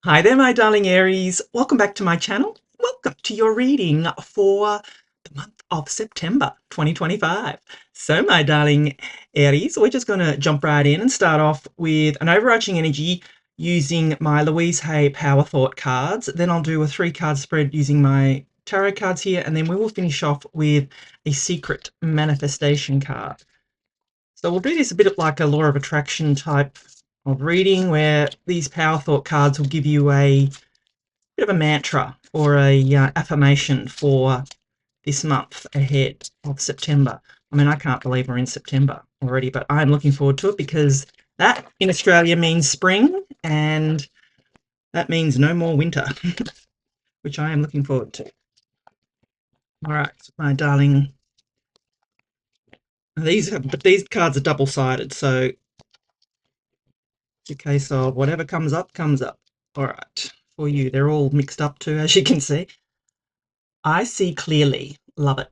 Hi there, my darling Aries. Welcome back to my channel. Welcome to your reading for the month of September 2025. So, my darling Aries, we're just going to jump right in and start off with an overarching energy using my Louise Hay Power Thought cards. Then I'll do a 3-card spread using my tarot cards here, and then we will finish off with a secret manifestation card. So we'll do this a bit of like a law of attraction type of reading, where these power thought cards will give you a bit of a mantra or a affirmation for this month ahead of September. I mean, I can't believe we're in September already, but I'm looking forward to it because that in Australia means spring, and that means no more winter, which I am looking forward to. All right, my darling. But these cards are double-sided, so it's a case of whatever comes up, comes up. All right, for you, they're all mixed up too, as you can see. I see clearly. Love it.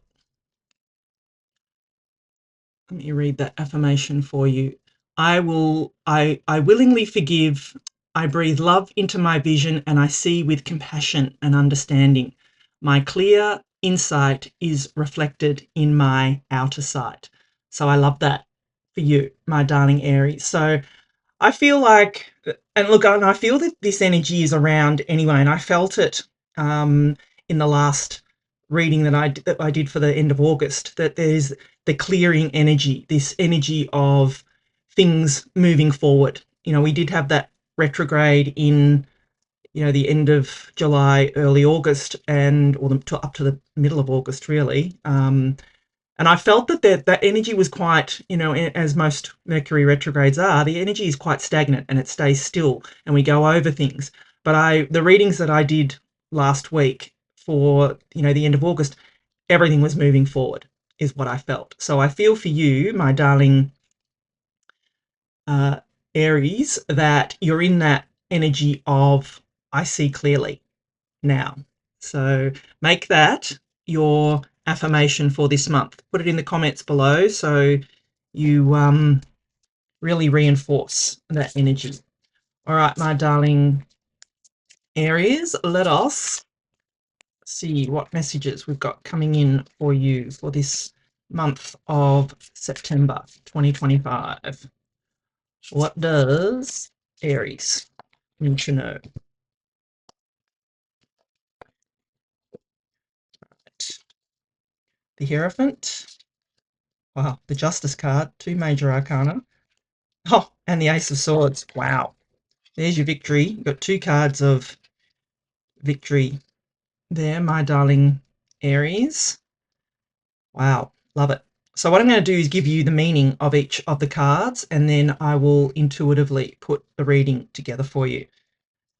Let me read that affirmation for you. I willingly forgive. I breathe love into my vision, and I see with compassion and understanding. My clear insight is reflected in my outer sight. So I love that for you, my darling Aries. So I feel like, and look, and I feel that this energy is around anyway, and I felt it in the last reading that I did for the end of August, that there's the clearing energy, this energy of things moving forward. You know, we did have that retrograde in, you know, the end of July, early August, and up to the middle of August, really. And I felt that energy was quite, you know, as most Mercury retrogrades are, the energy is quite stagnant and it stays still and we go over things. But the readings that I did last week for, you know, the end of August, everything was moving forward, is what I felt. So I feel for you, my darling uh, Aries, that you're in that energy of, I see clearly now. So make that your affirmation for this month. Put it in the comments below so you really reinforce that energy. All right, my darling Aries, let us see what messages we've got coming in for you for this month of September 2025. What does Aries need to know? The Hierophant. Wow, the Justice card, 2 major arcana. Oh, and the Ace of Swords. Wow. There's your victory. You've got 2 cards of victory there, my darling Aries. Wow, love it. So what I'm going to do is give you the meaning of each of the cards, and then I will intuitively put the reading together for you.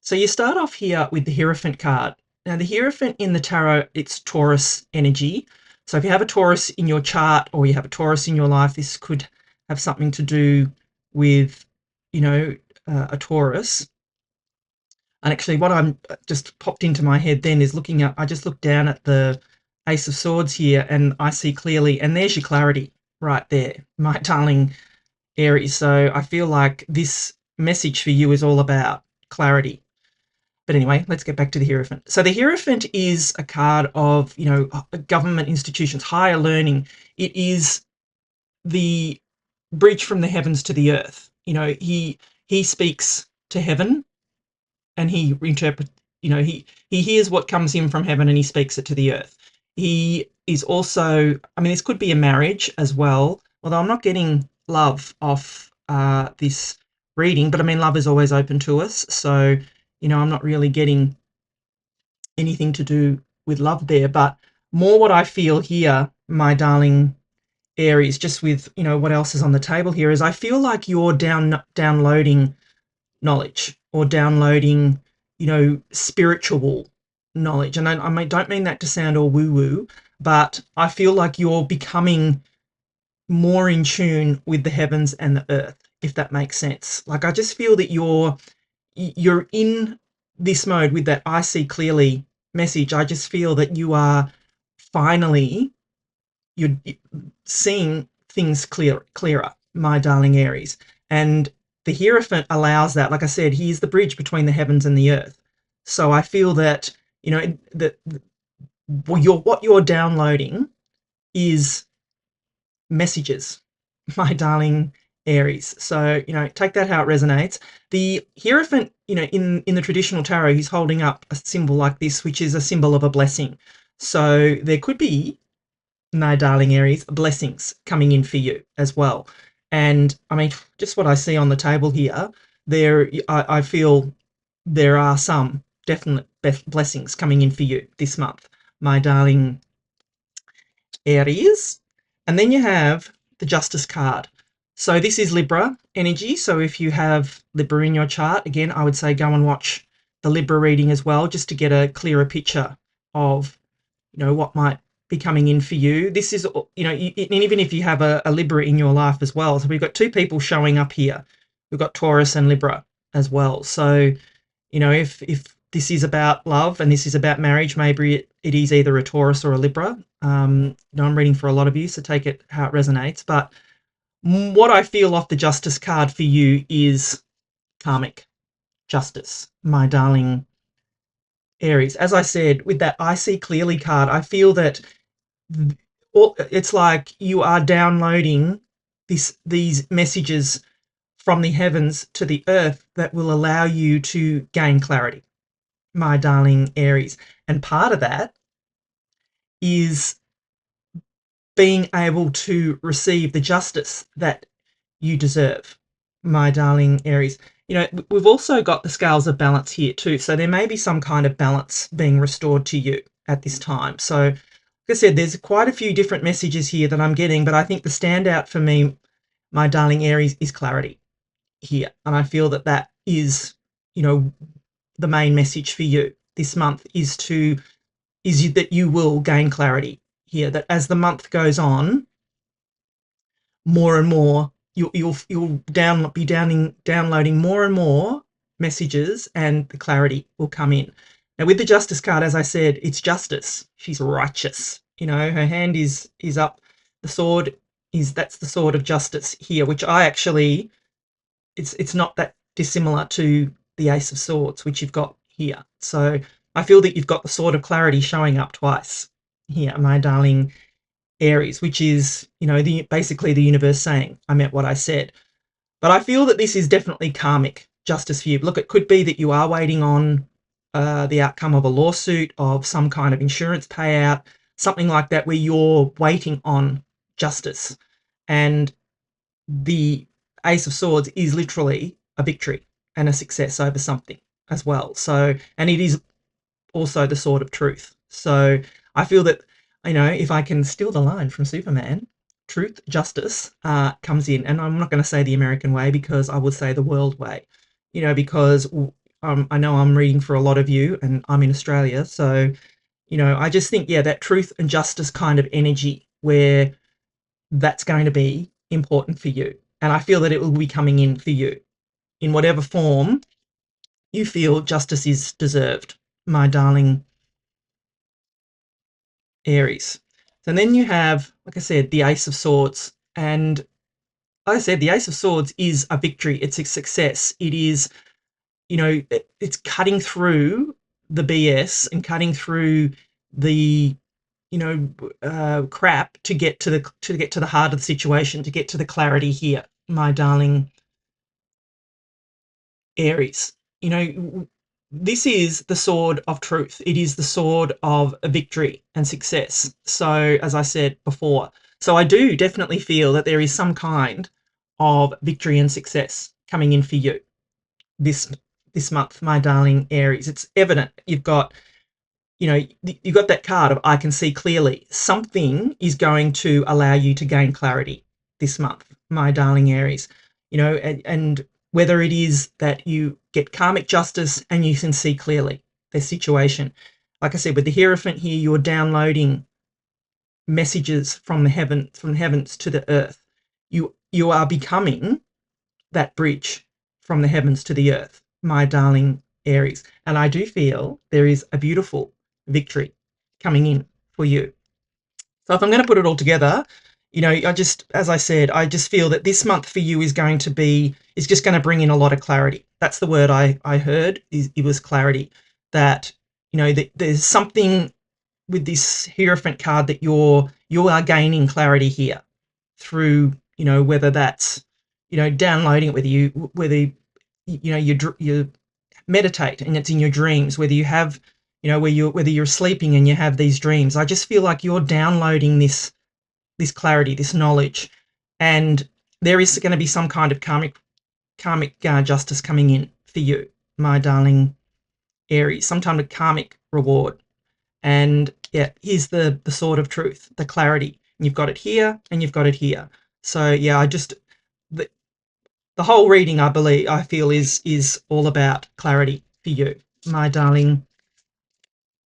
So you start off here with the Hierophant card. Now, the Hierophant in the tarot, it's Taurus energy. So if you have a Taurus in your chart or you have a Taurus in your life, this could have something to do with, you know, a Taurus. And actually what I'm just popped into my head then is looking at, I just looked down at the Ace of Swords here and I see clearly, and there's your clarity right there, my darling Aries. So I feel like this message for you is all about clarity. But anyway, let's get back to the Hierophant. So the Hierophant is a card of, you know, government institutions, higher learning. It is the bridge from the heavens to the earth. You know, he speaks to heaven and he interprets, you know, he hears what comes in from heaven and he speaks it to the earth. He is also, I mean, this could be a marriage as well, although I'm not getting love off this reading, but I mean, love is always open to us. So, you know, I'm not really getting anything to do with love there, but more what I feel here, my darling Aries, just with, you know, what else is on the table here, is I feel like you're downloading knowledge or downloading, you know, spiritual knowledge. And I don't mean that to sound all woo-woo, but I feel like you're becoming more in tune with the heavens and the earth, if that makes sense. Like, I just feel that you're in this mode with that I see clearly message. I just feel that you are finally, you're seeing things clearer, my darling Aries. And the Hierophant allows that. Like I said, he is the bridge between the heavens and the earth. So I feel that, you know, that what you're downloading is messages, my darling Aries. So, you know, take that how it resonates. The Hierophant, you know, in the traditional tarot, he's holding up a symbol like this, which is a symbol of a blessing. So there could be, my darling Aries, blessings coming in for you as well. And I mean, just what I see on the table here, I feel there are some definite blessings coming in for you this month, my darling Aries. And then you have the Justice card. So this is Libra energy. So if you have Libra in your chart, again, I would say go and watch the Libra reading as well, just to get a clearer picture of, you know, what might be coming in for you. This is, you know, even if you have a Libra in your life as well. So we've got two people showing up here. We've got Taurus and Libra as well. So, you know, if this is about love and this is about marriage, maybe it is either a Taurus or a Libra. You know, I'm reading for a lot of you, so take it how it resonates. But what I feel off the Justice card for you is karmic justice, my darling Aries. As I said, with that I see clearly card, I feel that it's like you are downloading these messages from the heavens to the earth that will allow you to gain clarity, my darling Aries. And part of that is being able to receive the justice that you deserve, my darling Aries. You know, we've also got the scales of balance here too. So there may be some kind of balance being restored to you at this time. So, like I said, there's quite a few different messages here that I'm getting, but I think the standout for me, my darling Aries, is clarity here. And I feel that that is, you know, the main message for you this month is that you will gain clarity here, that as the month goes on, more and more you'll be downloading more and more messages, and the clarity will come in. Now with the Justice card, as I said, it's justice. She's righteous. You know, her hand is up. The sword that's the sword of justice here, which I actually, it's not that dissimilar to the Ace of Swords, which you've got here. So I feel that you've got the sword of clarity showing up twice here, my darling Aries, which is, you know, basically the universe saying, I meant what I said. But I feel that this is definitely karmic justice for you. Look, it could be that you are waiting on the outcome of a lawsuit, of some kind of insurance payout, something like that, where you're waiting on justice. And the Ace of Swords is literally a victory and a success over something as well. So, and it is also the sword of truth. So I feel that, you know, if I can steal the line from Superman, truth, justice comes in. And I'm not going to say the American way, because I would say the world way, you know, because I know I'm reading for a lot of you and I'm in Australia. So, you know, I just think, yeah, that truth and justice kind of energy, where that's going to be important for you. And I feel that it will be coming in for you in whatever form you feel justice is deserved, my darling Aries. So then you have, like I said, the Ace of Swords. And like I said, the Ace of Swords is a victory. It's a success. It is, you know, it's cutting through the BS and cutting through the, you know, crap to get to the heart of the situation, to get to the clarity here, my darling Aries. You know, this is the sword of truth. It is the sword of victory and success. So, as I said before, so I do definitely feel that there is some kind of victory and success coming in for you this month, my darling Aries. It's evident. You've got, you know, you've got that card of I can see clearly. Something is going to allow you to gain clarity this month, my darling Aries. You know, and whether it is that you get karmic justice and you can see clearly the situation. Like I said, with the Hierophant here, you're downloading messages from the heavens to the earth. You are becoming that bridge from the heavens to the earth, my darling Aries. And I do feel there is a beautiful victory coming in for you. So if I'm going to put it all together, you know, as I said, I just feel that this month for you is going to be, is just going to bring in a lot of clarity. That's the word I heard. It was clarity. That, you know, that there's something with this Hierophant card that you are gaining clarity here through, you know, whether that's, you know, downloading it, whether you know you meditate and it's in your dreams, whether you have, you know, whether you're sleeping and you have these dreams. I just feel like you're downloading this clarity, this knowledge, and there is going to be some kind of karmic justice coming in for you, my darling Aries, some kind of karmic reward. And yeah, here's the sword of truth, the clarity. And you've got it here and you've got it here. So yeah, the whole reading, I feel is all about clarity for you, my darling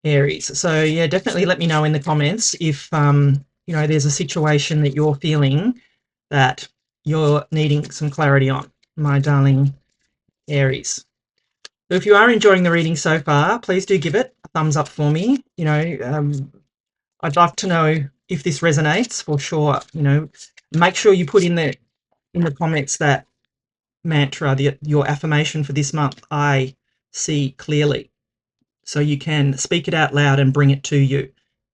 Aries. So yeah, definitely let me know in the comments if you know, there's a situation that you're feeling that you're needing some clarity on, my darling Aries. So if you are enjoying the reading so far, please do give it a thumbs up for me. You know, I'd love to know if this resonates for sure. You know, make sure you put in the comments that mantra, your affirmation for this month, I see clearly. So you can speak it out loud and bring it to you.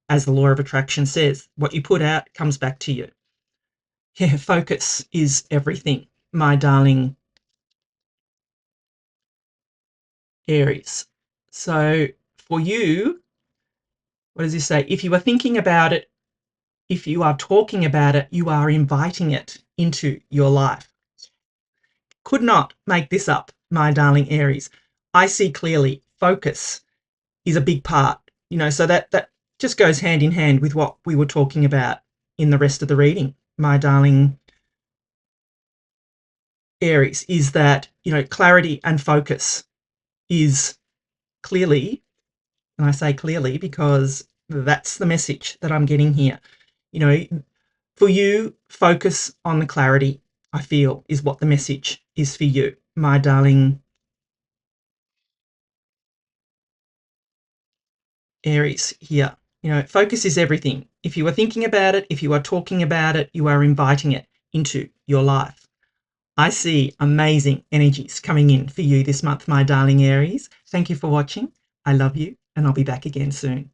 As the law of attraction says, what you put out comes back to you. Yeah, focus is everything, my darling Aries. So for you, what does this say? If you are thinking about it, if you are talking about it, you are inviting it into your life. Could not make this up, my darling Aries. I see clearly. Focus is a big part, you know, so that just goes hand in hand with what we were talking about in the rest of the reading, my darling Aries, is that, you know, clarity and focus is clearly, and I say clearly because that's the message that I'm getting here. You know, for you, focus on the clarity, I feel, is what the message is for you, my darling Aries here. You know, focus is everything. If you are thinking about it, if you are talking about it, you are inviting it into your life. I see amazing energies coming in for you this month, my darling Aries. Thank you for watching. I love you, and I'll be back again soon.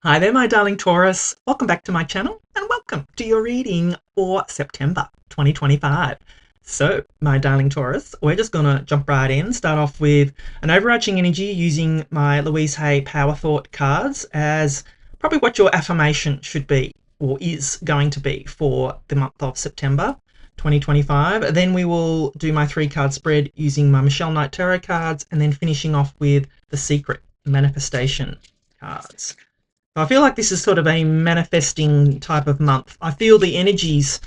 Hi there, my darling Taurus. Welcome back to my channel, and welcome to your reading for September 2025. So, my darling Taurus, we're just going to jump right in, start off with an overarching energy using my Louise Hay Power Thought cards as probably what your affirmation should be or is going to be for the month of September 2025. Then we will do my 3-card spread using my Michelle Knight Tarot cards, and then finishing off with the Secret Manifestation cards. I feel like this is sort of a manifesting type of month. I feel the energies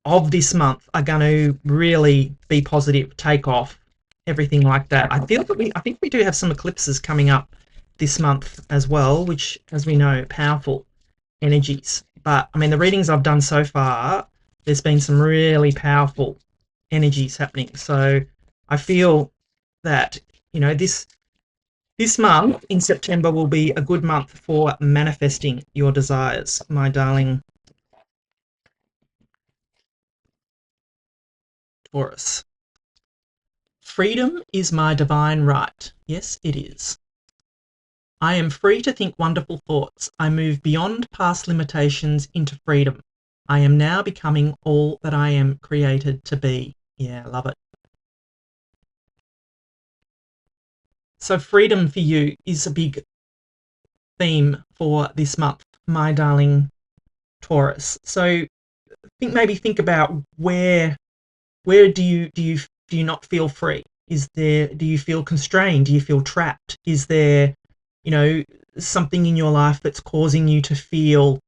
of this month are going to really be positive, take off, everything like that. I think we do have some eclipses coming up this month as well, which, as we know, powerful energies. But I mean, the readings I've done so far, there's been some really powerful energies happening. So I feel that, you know, this month in September will be a good month for manifesting your desires, my darling Taurus. Freedom is my divine right. Yes, it is. I am free to think wonderful thoughts. I move beyond past limitations into freedom. I am now becoming all that I am created to be. Yeah, I love it. So freedom for you is a big theme for this month, my darling Taurus. So think about where do you not feel free? Do you feel constrained? Do you feel trapped? Is there, you know, something in your life that's causing you to feel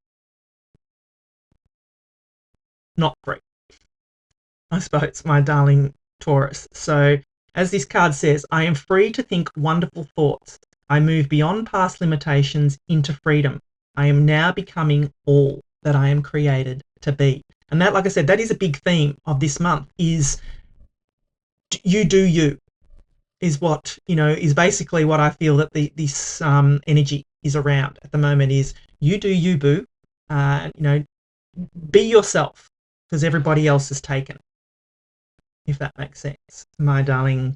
not free? I suppose, my darling Taurus. So as this card says, I am free to think wonderful thoughts. I move beyond past limitations into freedom. I am now becoming all that I am created to be. And that, like I said, that is a big theme of this month, is you do you, is what, you know, is basically what I feel that this energy is around at the moment, is you do you, boo. You know, be yourself, because everybody else is taken. if that makes sense, my darling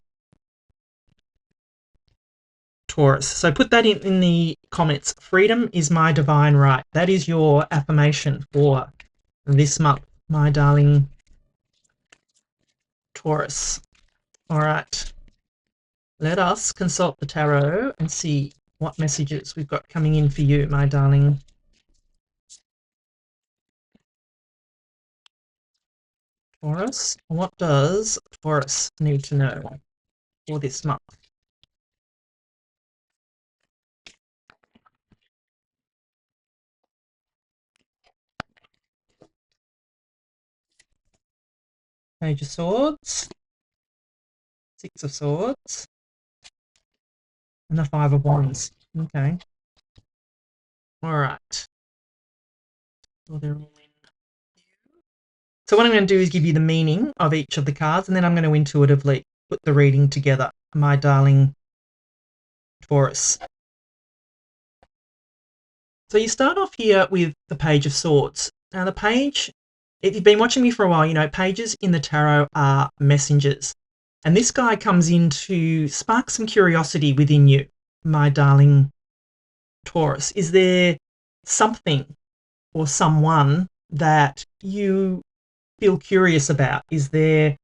Taurus. So put that in the comments. Freedom is my divine right. That is your affirmation for this month, my darling Taurus. All right. Let us consult the tarot and see what messages we've got coming in for you, my darling Taurus. What does Taurus need to know for this month? Page of Swords, Six of Swords, and the Five of Wands. Okay. All right. So they're all in. So what I'm going to do is give you the meaning of each of the cards, and then I'm going to intuitively put the reading together, my darling Taurus. So you start off here with the Page of Swords. Now the page, if you've been watching me for a while, you know pages in the tarot are messengers. And this guy comes in to spark some curiosity within you, my darling Taurus. Is there something or someone that you feel curious about? Is there,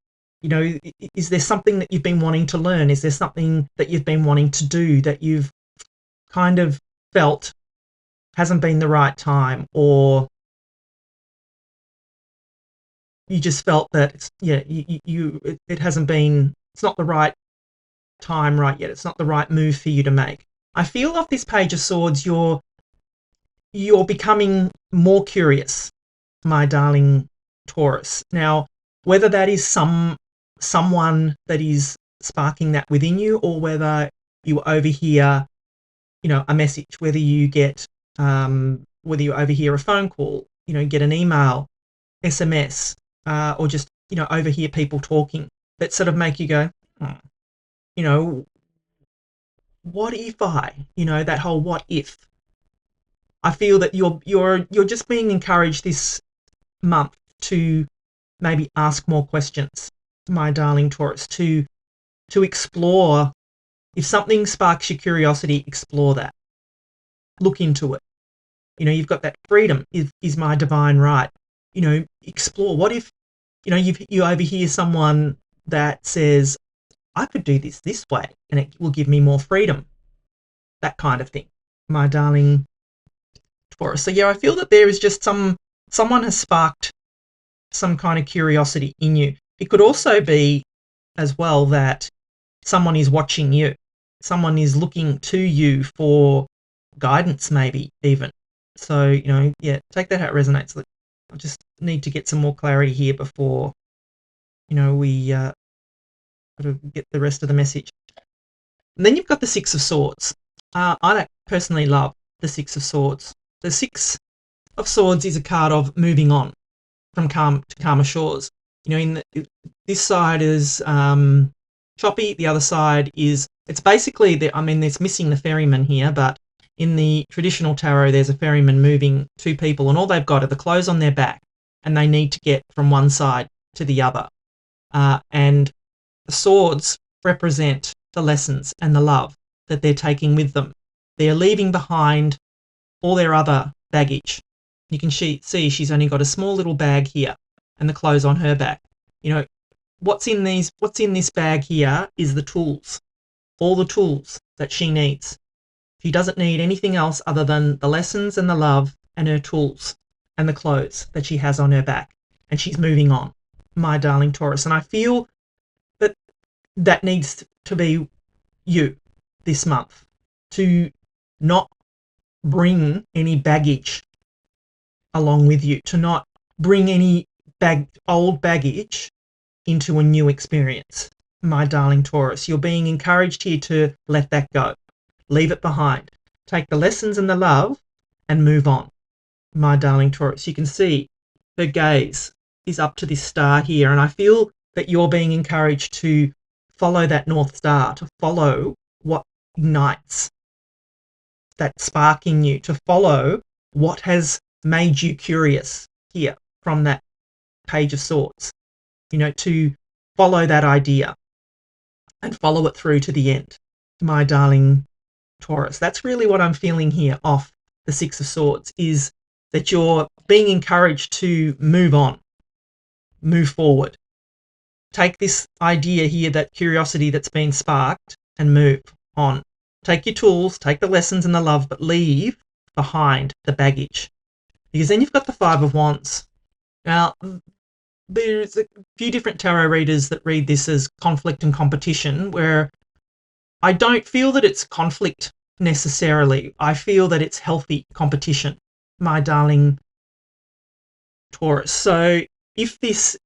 you know, is there something that you've been wanting to learn? Is there something that you've been wanting to do that you've kind of felt hasn't been the right time, or you just felt that it's, yeah, it hasn't been, it's not the right time right yet. It's not the right move for you to make. I feel off this Page of Swords, you're becoming more curious, my darling Taurus. Now, whether that is someone that is sparking that within you, or whether you overhear, you know, a message, whether you overhear a phone call, you know, get an email, SMS, or just, you know, overhear people talking that sort of make you go, you know, what if you know, that whole what if. I feel that you're just being encouraged this month to maybe ask more questions, my darling Taurus, to explore. If something sparks your curiosity, explore that. Look into it. You know, you've got that freedom is my divine right. You know, explore. What if, you know, you overhear someone that says, I could do this way and it will give me more freedom. That kind of thing, my darling Taurus. So yeah, I feel that there is just someone has sparked some kind of curiosity in you. It could also be as well that someone is watching you. Someone is looking to you for guidance, maybe even. So, you know, yeah, take that how it resonates. I just need to get some more clarity here before, you know, we sort of get the rest of the message. And then you've got the Six of Swords. I personally love the Six of Swords. The Six of Swords is a card of moving on from calm to calmer shores. You know, this side is choppy. The other side is, it's basically, there's missing the ferryman here, but in the traditional tarot, there's a ferryman moving two people, and all they've got are the clothes on their back, and they need to get from one side to the other. And the swords represent the lessons and the love that they're taking with them. They're leaving behind all their other baggage. You can see she's only got a small little bag here and the clothes on her back. You know, what's in this bag here is the tools, all the tools that she needs. She doesn't need anything else other than the lessons and the love and her tools and the clothes that she has on her back. And she's moving on, my darling Taurus. And I feel that needs to be you this month, to not bring any baggage along with you, to not bring any old baggage into a new experience, my darling Taurus. You're being encouraged here to let that go. Leave it behind. Take the lessons and the love and move on, my darling Taurus. You can see her gaze is up to this star here, and I feel that you're being encouraged to follow that North Star, to follow what ignites that spark in you, to follow what has made you curious here from that Page of Swords. You know, to follow that idea and follow it through to the end, my darling Taurus. That's really what I'm feeling here off the Six of Swords, is that you're being encouraged to move on, move forward. Take this idea here, that curiosity that's been sparked, and move on. Take your tools, take the lessons and the love, but leave behind the baggage. Because then you've got the Five of Wands. Now, there's a few different tarot readers that read this as conflict and competition, where I don't feel that it's conflict necessarily. I feel that it's healthy competition, my darling Taurus. So if this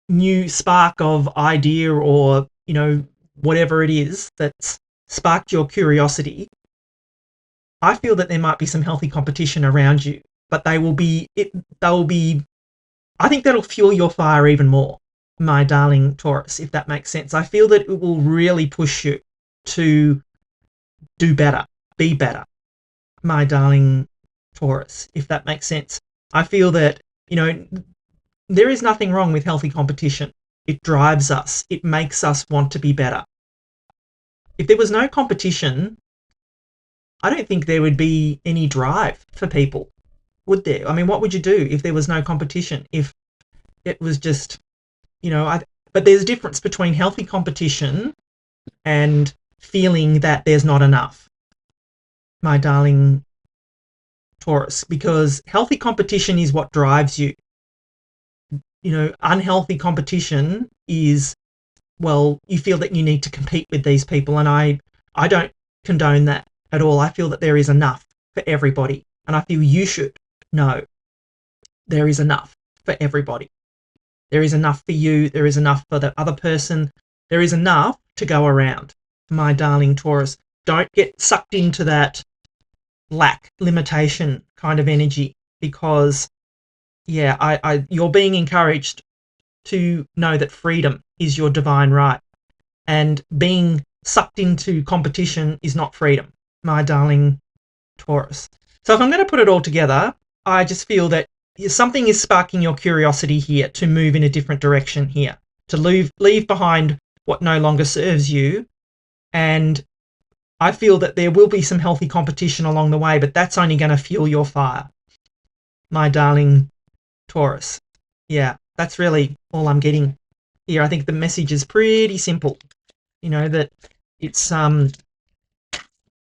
new spark of idea, or, you know, whatever it is that's sparked your curiosity, I feel that there might be some healthy competition around you, but they'll be, I think that'll fuel your fire even more, my darling Taurus, if that makes sense. I feel that it will really push you to do better, be better, my darling Taurus, if that makes sense. I feel that, you know, there is nothing wrong with healthy competition. It drives us. It makes us want to be better. If there was no competition, I don't think there would be any drive for people, would there? I mean, what would you do if there was no competition? If it was just, you know, but there's a difference between healthy competition and feeling that there's not enough, my darling Taurus, because healthy competition is what drives you. You know, unhealthy competition is, well, you feel that you need to compete with these people, and I don't condone that at all. I feel that there is enough for everybody, and I feel you should know there is enough for everybody. There is enough for you. There is enough for the other person. There is enough to go around, my darling Taurus. Don't get sucked into that lack, limitation kind of energy, because, yeah, you're being encouraged to know that freedom is your divine right, and being sucked into competition is not freedom, my darling Taurus. So if I'm going to put it all together, I just feel that something is sparking your curiosity here to move in a different direction here, to leave behind what no longer serves you. And I feel that there will be some healthy competition along the way, but that's only going to fuel your fire, my darling Taurus. Yeah, that's really all I'm getting here. I think the message is pretty simple, you know, that it's time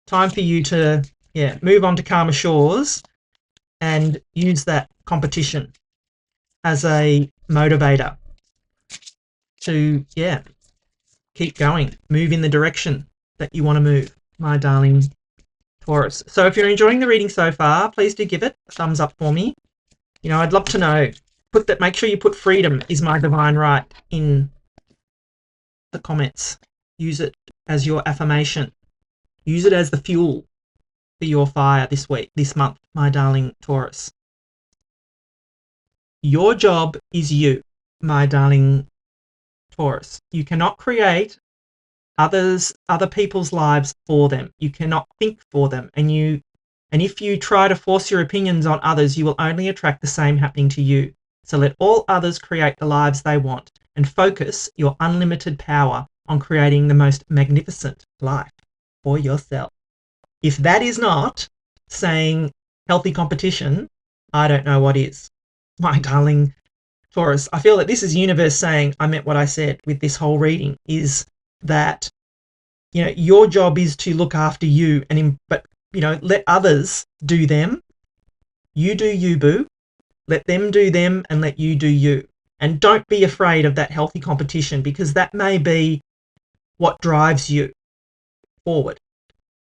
for you to, yeah, move on to calmer shores and use that competition as a motivator to, yeah, keep going, move in the direction that you want to move, my darling Taurus. So if you're enjoying the reading so far, please do give it a thumbs up for me. You know, I'd love to know. Make sure you put freedom is my divine right in the comments. Use it as your affirmation. Use it as the fuel for your fire this week, this month, my darling Taurus. Your job is you, my darling Taurus. You cannot create other people's lives for them. You cannot think for them, and if you try to force your opinions on others, you will only attract the same happening to you. So let all others create the lives they want, and focus your unlimited power on creating the most magnificent life for yourself. If that is not saying healthy competition, I don't know what is, my darling Taurus. I feel that this is universe saying I meant what I said with this whole reading, is that, you know, your job is to look after you, but, you know, let others do them. You do you, boo. Let them do them, and let you do you. And don't be afraid of that healthy competition, because that may be what drives you forward,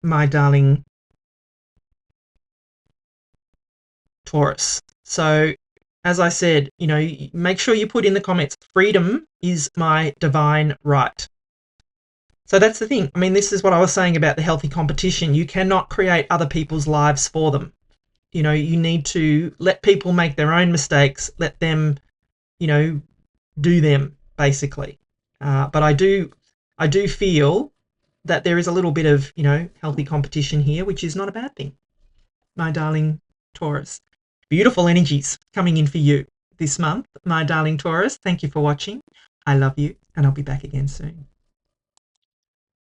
my darling Taurus. So, as I said, you know, make sure you put in the comments, freedom is my divine right. So that's the thing. I mean, this is what I was saying about the healthy competition. You cannot create other people's lives for them. You know, you need to let people make their own mistakes, let them, you know, do them, basically. But I do feel that there is a little bit of, you know, healthy competition here, which is not a bad thing, my darling Taurus. Beautiful energies coming in for you this month, my darling Taurus. Thank you for watching. I love you. and I'll be back again soon.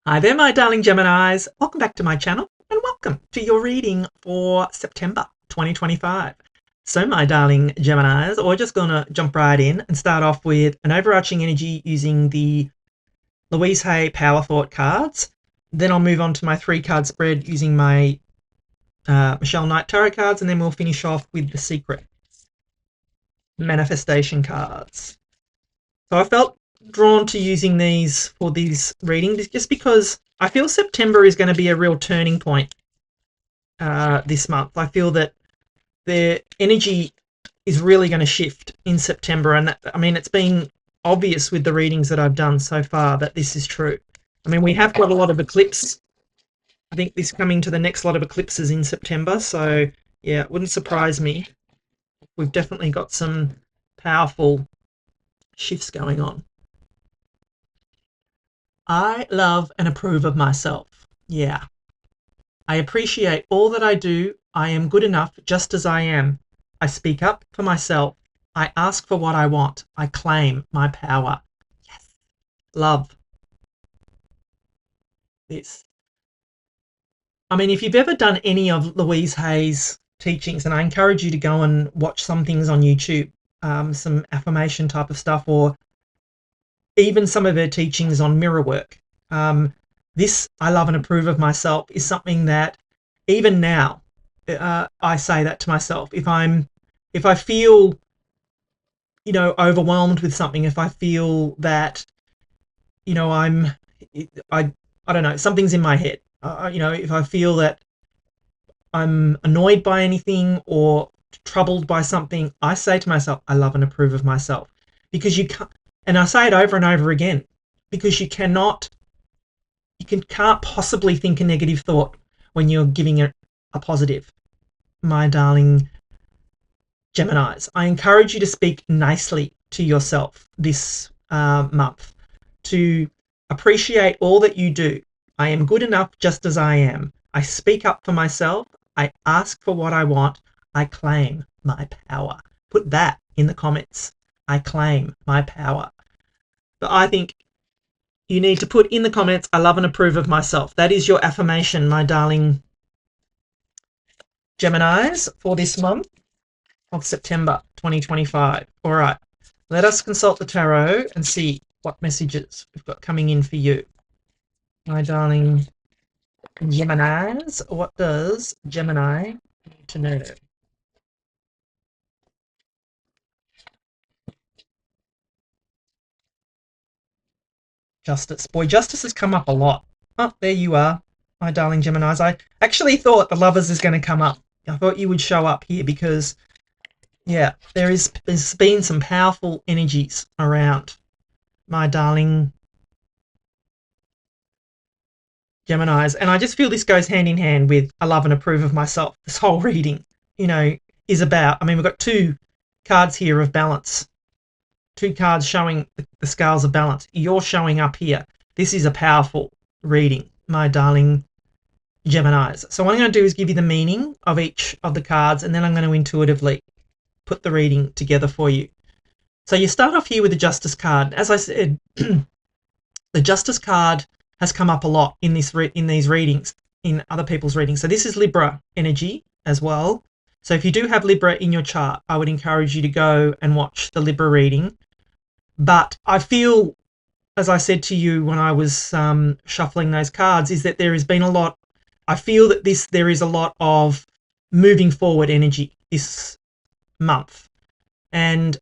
Hi there, my darling Geminis. Welcome back to my channel and welcome to your reading for September 2025. So my darling Geminis, we're just going to jump right in and start off with an overarching energy using the Louise Hay Power Thought cards. Then I'll move on to my 3-card spread using my Michelle Knight Tarot cards, and then we'll finish off with the Secret Manifestation cards. So I felt drawn to using these for these readings just because I feel September is going to be a real turning point this month. I feel that the energy is really going to shift in September, and that, I mean, it's been obvious with the readings that I've done so far that this is true. I mean, we have got a lot of eclipse. I think this coming to the next lot of eclipses in September, so yeah, it wouldn't surprise me. We've definitely got some powerful shifts going on. I love and approve of myself. Yeah. I appreciate all that I do. I am good enough just as I am. I speak up for myself. I ask for what I want. I claim my power. Yes. Love this. I mean, if you've ever done any of Louise Hay's teachings, and I encourage you to go and watch some things on YouTube, some affirmation type of stuff, or even some of her teachings on mirror work. This, I love and approve of myself, is something that even now I say that to myself. If I feel, you know, overwhelmed with something, if I feel that, you know, I don't know, something's in my head, you know, if I feel that I'm annoyed by anything or troubled by something, I say to myself, I love and approve of myself. Because you can't, and I say it over and over again, because you can't possibly think a negative thought when you're giving it a positive. My darling Geminis, I encourage you to speak nicely to yourself this month, to appreciate all that you do. I am good enough just as I am. I speak up for myself. I ask for what I want. I claim my power. Put that in the comments. I claim my power. But I think you need to put in the comments, I love and approve of myself. That is your affirmation, my darling Geminis, for this month of September 2025. All right, let us consult the tarot and see what messages we've got coming in for you. My darling Geminis, what does Gemini need to know? Justice. Boy, justice has come up a lot. Oh, there you are, my darling Geminis. I actually thought the Lovers is going to come up. I thought you would show up here because, yeah, there's been some powerful energies around, my darling Geminis. And I just feel this goes hand in hand with I love and approve of myself. This whole reading, you know, is about, I mean, we've got 2 cards here of balance. 2 cards showing the scales of balance. You're showing up here. This is a powerful reading, my darling Geminis. So what I'm going to do is give you the meaning of each of the cards, and then I'm going to intuitively put the reading together for you. So you start off here with the Justice card. As I said, the Justice card has come up a lot in these readings, in other people's readings. So this is Libra energy as well. So if you do have Libra in your chart, I would encourage you to go and watch the Libra reading. But I feel, as I said to you when I was shuffling those cards, is that there has been a lot, I feel that there is a lot of moving forward energy this month. And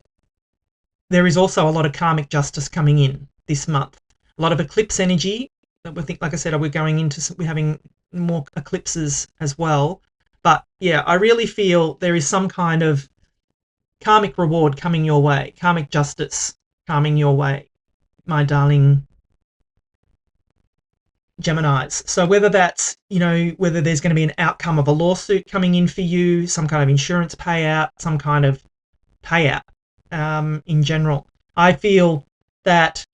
there is also a lot of karmic justice coming in this month. A lot of eclipse energy. I think, like I said, we're having more eclipses as well. But yeah, I really feel there is some kind of karmic reward coming your way, karmic justice coming your way, my darling Geminis. So whether that's, you know, whether there's going to be an outcome of a lawsuit coming in for you, some kind of insurance payout, some kind of payout in general. I feel that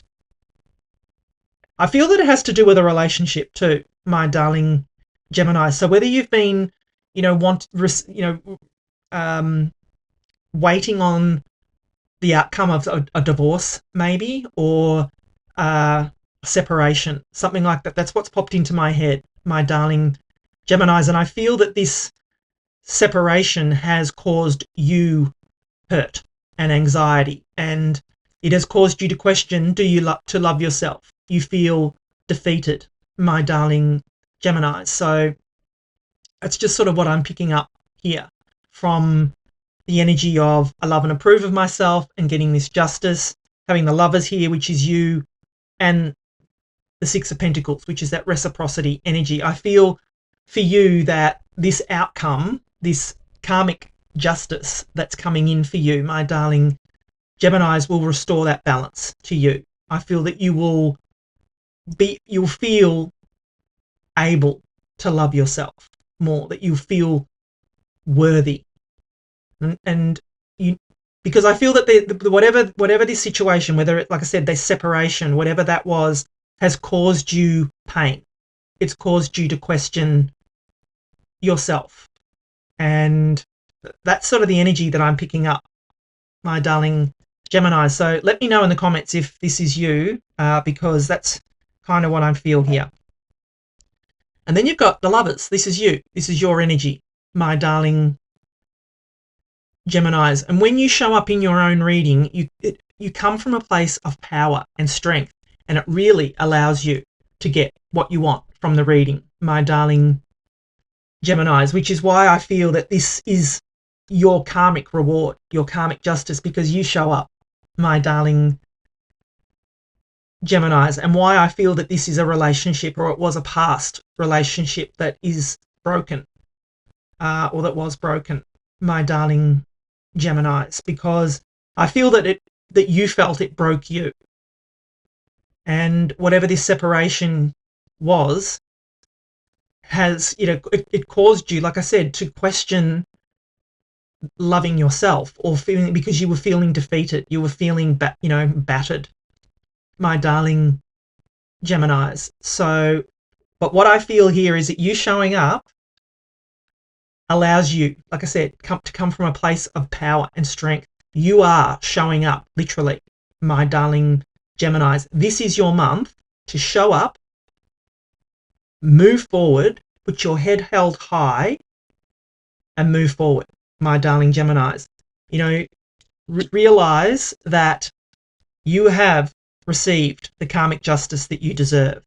it has to do with a relationship too, my darling Gemini. So whether you've been, you know, waiting on the outcome of a divorce maybe, or separation, something like that. That's what's popped into my head, my darling Geminis. And I feel that this separation has caused you hurt and anxiety, and it has caused you to question, do you love yourself? You feel defeated, my darling Gemini. So that's just sort of what I'm picking up here from the energy of I love and approve of myself and getting this justice, having the Lovers here, which is you, and the Six of Pentacles, which is that reciprocity energy. I feel for you that this outcome, this karmic justice that's coming in for you, my darling Geminis, will restore that balance to you. I feel that you'll feel able to love yourself more, that you feel worthy, and you, because I feel that the whatever this situation, whether it, like I said, this separation, whatever that was, has caused you pain. It's caused you to question yourself, and that's sort of the energy that I'm picking up, my darling Gemini. So let me know in the comments if this is you, because that's kind of what I feel here. And then you've got the Lovers. This is you. This is your energy, my darling Geminis. And when you show up in your own reading, you come from a place of power and strength, and it really allows you to get what you want from the reading, my darling Geminis, which is why I feel that this is your karmic reward, your karmic justice, because you show up, my darling Geminis, and why I feel that this is a relationship, or it was a past relationship that is broken, or that was broken, my darling Geminis, because I feel that you felt it broke you, and whatever this separation was has, it caused you, like I said, to question loving yourself, or feeling, because you were feeling defeated, you were feeling battered, my darling Geminis. So, but what I feel here is that you showing up allows you, like I said, to come from a place of power and strength. You are showing up, literally, my darling Geminis. This is your month to show up, move forward, put your head held high, and move forward, my darling Geminis. Realize that you have received the karmic justice that you deserve,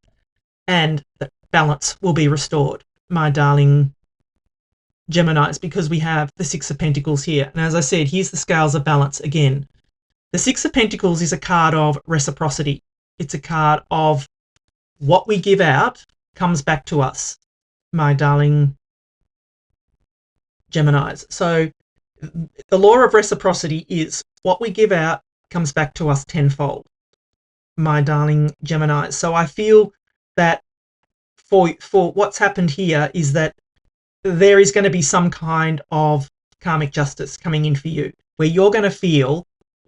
and that balance will be restored, my darling Geminis, because we have the Six of Pentacles here. And as I said, here's the scales of balance again. The Six of Pentacles is a card of reciprocity. It's a card of what we give out comes back to us, my darling Geminis. So the law of reciprocity is what we give out comes back to us tenfold, my darling Geminis. So I feel that for what's happened here is that there is going to be some kind of karmic justice coming in for you, where you're going to feel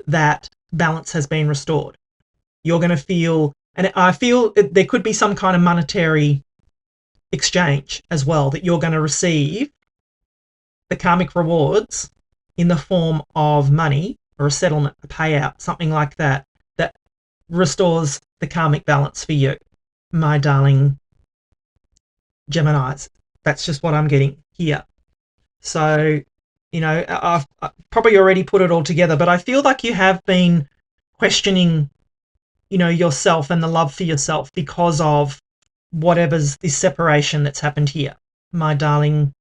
that balance has been restored. You're going to feel, and I feel there could be some kind of monetary exchange as well, that you're going to receive the karmic rewards in the form of money, or a settlement, a payout, something like that, that restores the karmic balance for you, my darling Geminis. That's just what I'm getting here. So, I've probably already put it all together, but I feel like you have been questioning, yourself and the love for yourself because of whatever's this separation that's happened here, my darling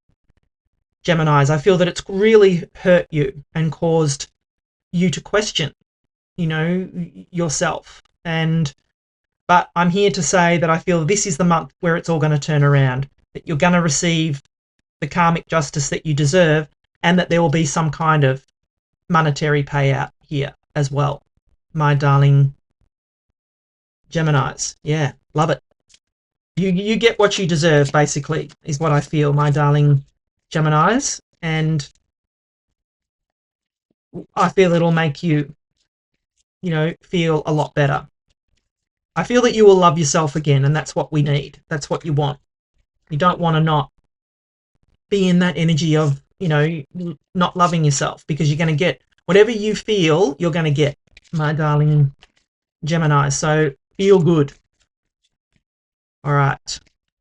Geminis. I feel that it's really hurt you and caused you to question, yourself. But I'm here to say that I feel this is the month where it's all going to turn around, that you're going to receive the karmic justice that you deserve, and that there will be some kind of monetary payout here as well, my darling Geminis. Yeah, love it. You get what you deserve, basically, is what I feel, my darling Geminis. And I feel it'll make you, feel a lot better. I feel that you will love yourself again, and that's what we need. That's what you want. You don't want to not be in that energy of, not loving yourself, because you're going to get whatever you feel you're going to get, my darling Gemini. So Feel good. All right.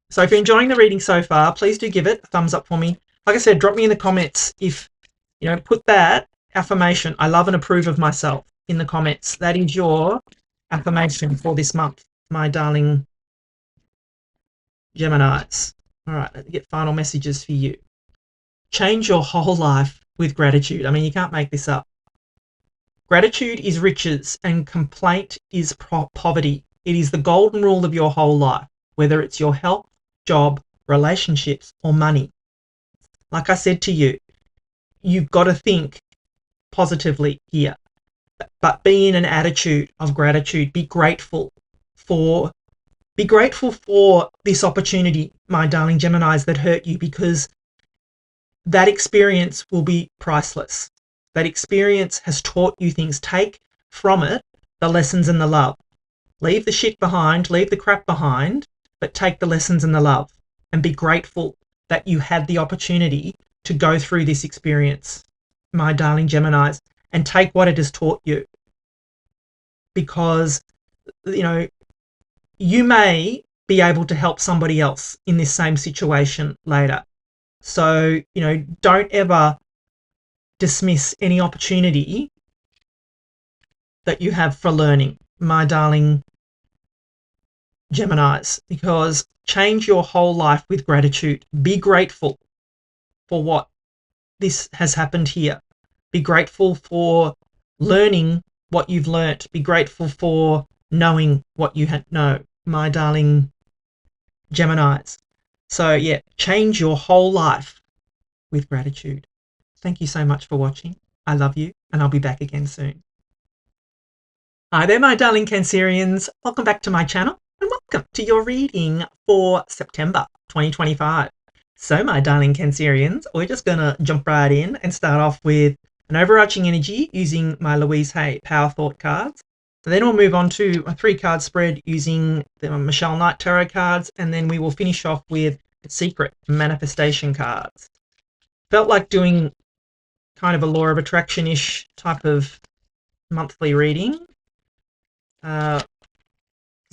So if you're enjoying the reading so far, please do give it a thumbs up for me. Like I said, drop me in the comments if, put that affirmation, I love and approve of myself, in the comments. That is your affirmation for this month, my darling Geminis. All right, let's get final messages for you. Change your whole life with gratitude. I mean, you can't make this up. Gratitude is riches and complaint is poverty. It is the golden rule of your whole life, whether it's your health, job, relationships, or money. Like I said to you, you've got to think positively here, but be in an attitude of gratitude. Be grateful for this opportunity, my darling Geminis, that hurt you, because that experience will be priceless. That experience has taught you things. Take from it the lessons and the love. Leave the shit behind, leave the crap behind, but take the lessons and the love, and be grateful that you had the opportunity to go through this experience, my darling Geminis, and take what it has taught you. Because, you may be able to help somebody else in this same situation later. So, don't ever dismiss any opportunity that you have for learning, my darling Geminis, because change your whole life with gratitude. Be grateful for what this has happened here. Be grateful for learning what you've learnt. Be grateful for knowing what you know, my darling Geminis. So yeah, change your whole life with gratitude. Thank you so much for watching. I love you, and I'll be back again soon. Hi there, my darling Cancerians. Welcome back to my channel, and welcome to your reading for September 2025. So, my darling Cancerians, we're just going to jump right in and start off with an overarching energy using my Louise Hay Power Thought cards. And then we'll move on to a 3-card spread using the Michelle Knight Tarot cards, and then we will finish off with Secret Manifestation cards. Felt like doing kind of a law of attraction-ish type of monthly reading, because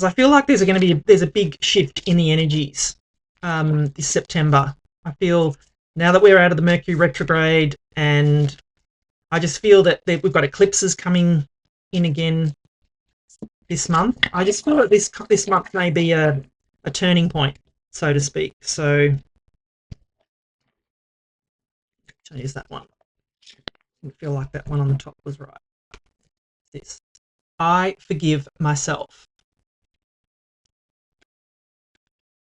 I feel like there's a big shift in the energies this September. I feel now that we're out of the Mercury retrograde, and I just feel that we've got eclipses coming in again this month. I just feel that this month may be a turning point, so to speak. So I'll use that one. I feel like that one on the top was right. This. I forgive myself.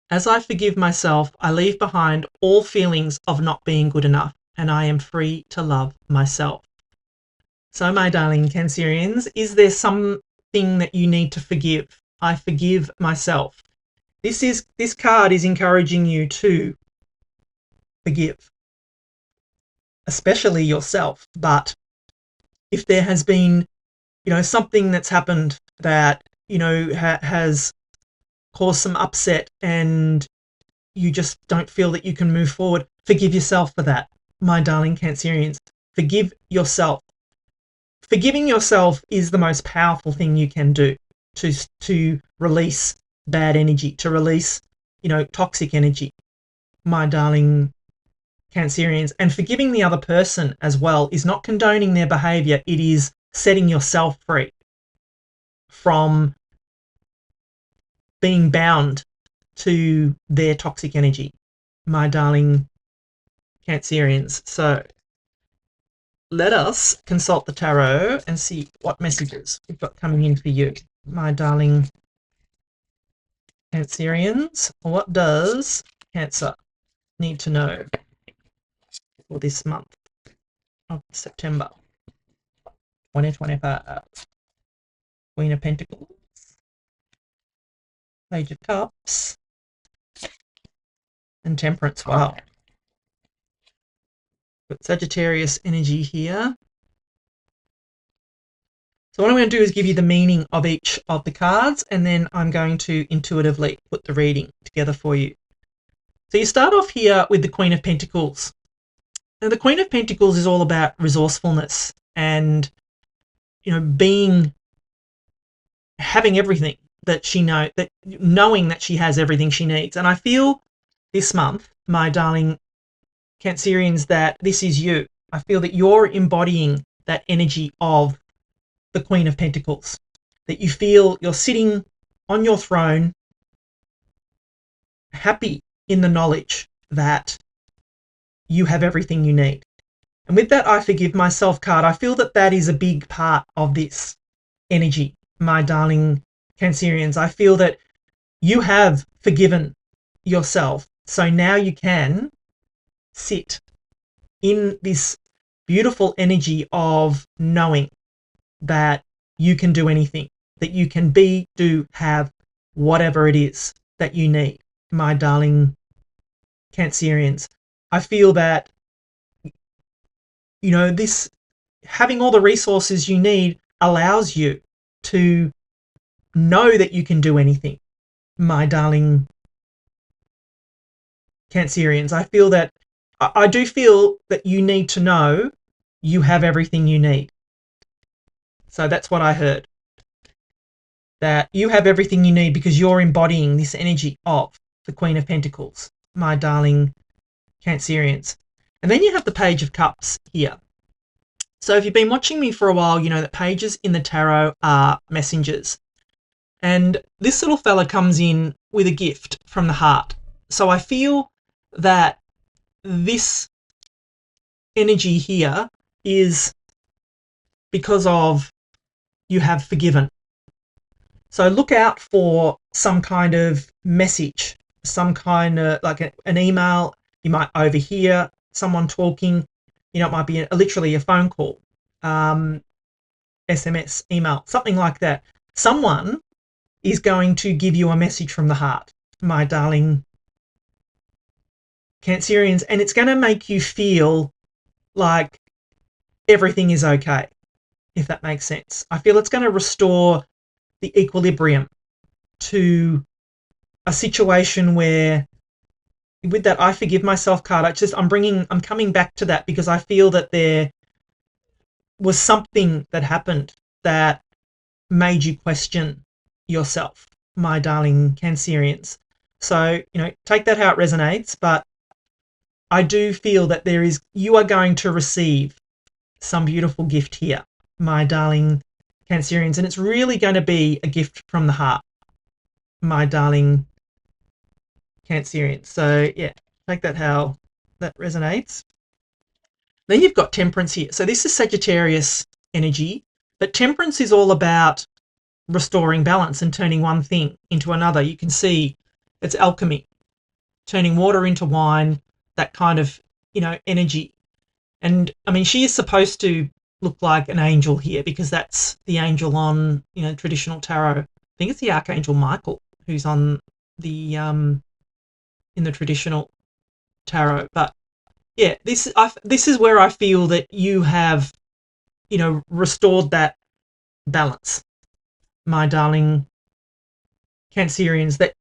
As I forgive myself, I leave behind all feelings of not being good enough, and I am free to love myself. So, my darling Cancerians, is there something that you need to forgive? I forgive myself. This card is encouraging you to forgive, especially yourself. But if there has been, something that's happened that, has caused some upset and you just don't feel that you can move forward, forgive yourself for that, my darling Cancerians. Forgive yourself. Forgiving yourself is the most powerful thing you can do to release bad energy, to release, toxic energy, my darling Cancerians. And forgiving the other person as well is not condoning their behavior. It is setting yourself free from being bound to their toxic energy, my darling Cancerians. So let us consult the tarot and see what messages we've got coming in for you, my darling Cancerians. What does Cancer need to know for this month of September 2025? Queen of Pentacles, Page of Cups, and Temperance. Wow. Got Sagittarius energy here. So what I'm going to do is give you the meaning of each of the cards, and then I'm going to intuitively put the reading together for you. So you start off here with the Queen of Pentacles. Now, the Queen of Pentacles is all about resourcefulness and, having everything. that knowing that she has everything she needs. And I feel this month, my darling Cancerians, that this is you. I feel that you're embodying that energy of the Queen of Pentacles, that you feel you're sitting on your throne, happy in the knowledge that you have everything you need. And with that I forgive myself card, I feel that that is a big part of this energy, my darling Cancerians. I feel that you have forgiven yourself, so now you can sit in this beautiful energy of knowing that you can do anything, that you can be, do, have whatever it is that you need, my darling Cancerians. I feel that, you know, this having all the resources you need allows you to know that you can do anything, my darling Cancerians. I feel that I do feel that you need to know you have everything you need. So that's what I heard, that you have everything you need because you're embodying this energy of the Queen of Pentacles, my darling Cancerians. And then you have the Page of Cups here. So if you've been watching me for a while, you know that pages in the tarot are messengers. And this little fella comes in with a gift from the heart. So I feel that this energy here is because of you have forgiven. So look out for some kind of message, some kind of like an email. You might overhear someone talking. You know, it might be literally a phone call, SMS, email, something like that. Someone is going to give you a message from the heart, my darling Cancerians, and it's going to make you feel like everything is okay, if that makes sense. I feel it's going to restore the equilibrium to a situation where, with that I forgive myself card, I'm coming back to that because I feel that there was something that happened that made you question yourself, my darling Cancerians. So, you know, take that how it resonates, but I do feel that you are going to receive some beautiful gift here, my darling Cancerians, and it's really going to be a gift from the heart, my darling Cancerians. So yeah, take that how that resonates. Then you've got Temperance here. So this is Sagittarius energy, but Temperance is all about restoring balance and turning one thing into another. You can see it's alchemy, turning water into wine, that kind of, you know, energy. And I mean, she is supposed to look like an angel here because that's the angel on, you know, traditional tarot. I think it's the Archangel Michael who's on the in the traditional tarot. But yeah, this is where I feel that you have, you know, restored that balance, my darling Cancerians, that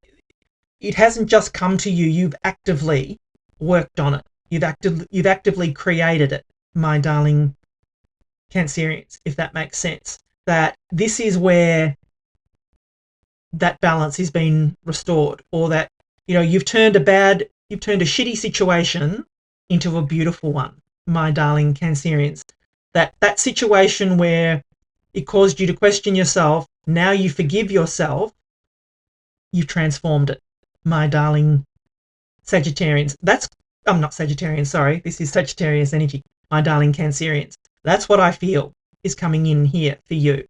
it hasn't just come to you, you've actively worked on it. You've actively created it, my darling Cancerians, if that makes sense. That this is where that balance has been restored, or that, you know, you've turned a shitty situation into a beautiful one, my darling Cancerians. That situation where it caused you to question yourself, now you forgive yourself, you've transformed it, my darling Sagittarians. I'm not Sagittarian, sorry. This is Sagittarius energy, my darling Cancerians. That's what I feel is coming in here for you.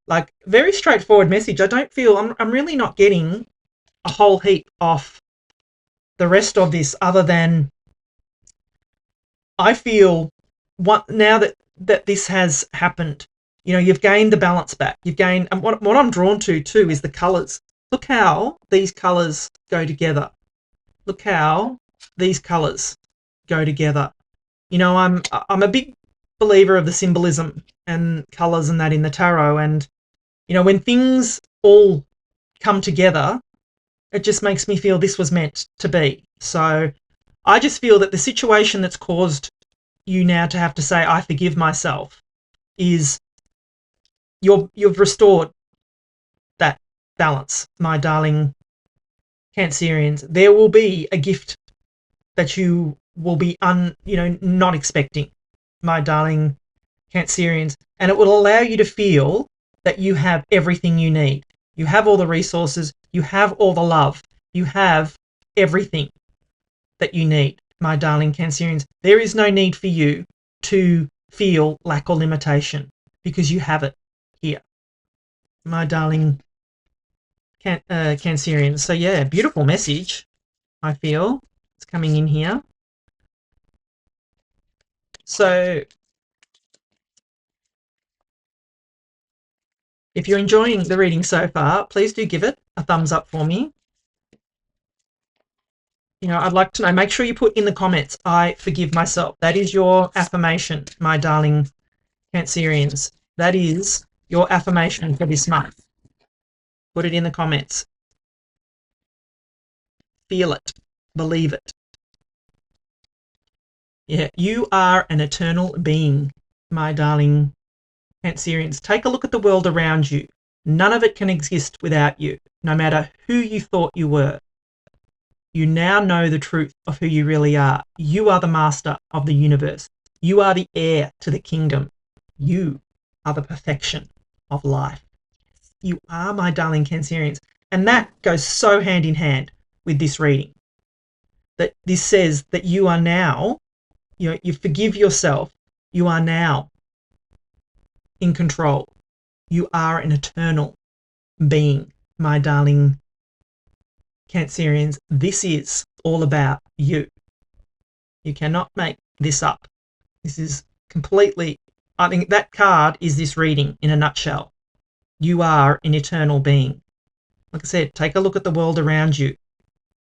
Like, very straightforward message. I don't feel, I'm really not getting a whole heap off the rest of this, other than I feel now that this has happened, you know, you've gained the balance back. You've gained, and what I'm drawn to too is the colours. Look how these colours go together. Look how these colours go together. You know, I'm a big believer of the symbolism and colours and that in the tarot, and you know, when things all come together, it just makes me feel this was meant to be. So I just feel that the situation that's caused you now to have to say I forgive myself is you've restored that balance, my darling Cancerians. There will be a gift that you will be not expecting, my darling Cancerians, and it will allow you to feel that you have everything you need. You have all the resources, you have all the love, you have everything that you need, my darling Cancerians. There is no need for you to feel lack or limitation because you have it here, my darling Cancerians. So yeah, beautiful message, I feel. It's coming in here. So if you're enjoying the reading so far, please do give it a thumbs up for me. I'd like to know, make sure you put in the comments, I forgive myself. That is your affirmation, my darling Cancerians. That is your affirmation for this month. Put it in the comments. Feel it. Believe it. Yeah, you are an eternal being, my darling Cancerians. Take a look at the world around you. None of it can exist without you, no matter who you thought you were. You now know the truth of who you really are. You are the master of the universe. You are the heir to the kingdom. You are the perfection of life. You are, my darling Cancerians. And that goes so hand in hand with this reading. That this says that you are now, you forgive yourself. You are now in control. You are an eternal being, my darling Cancerians. This is all about you. You cannot make this up. This is completely, I think that card is this reading in a nutshell. You are an eternal being. Like I said, take a look at the world around you.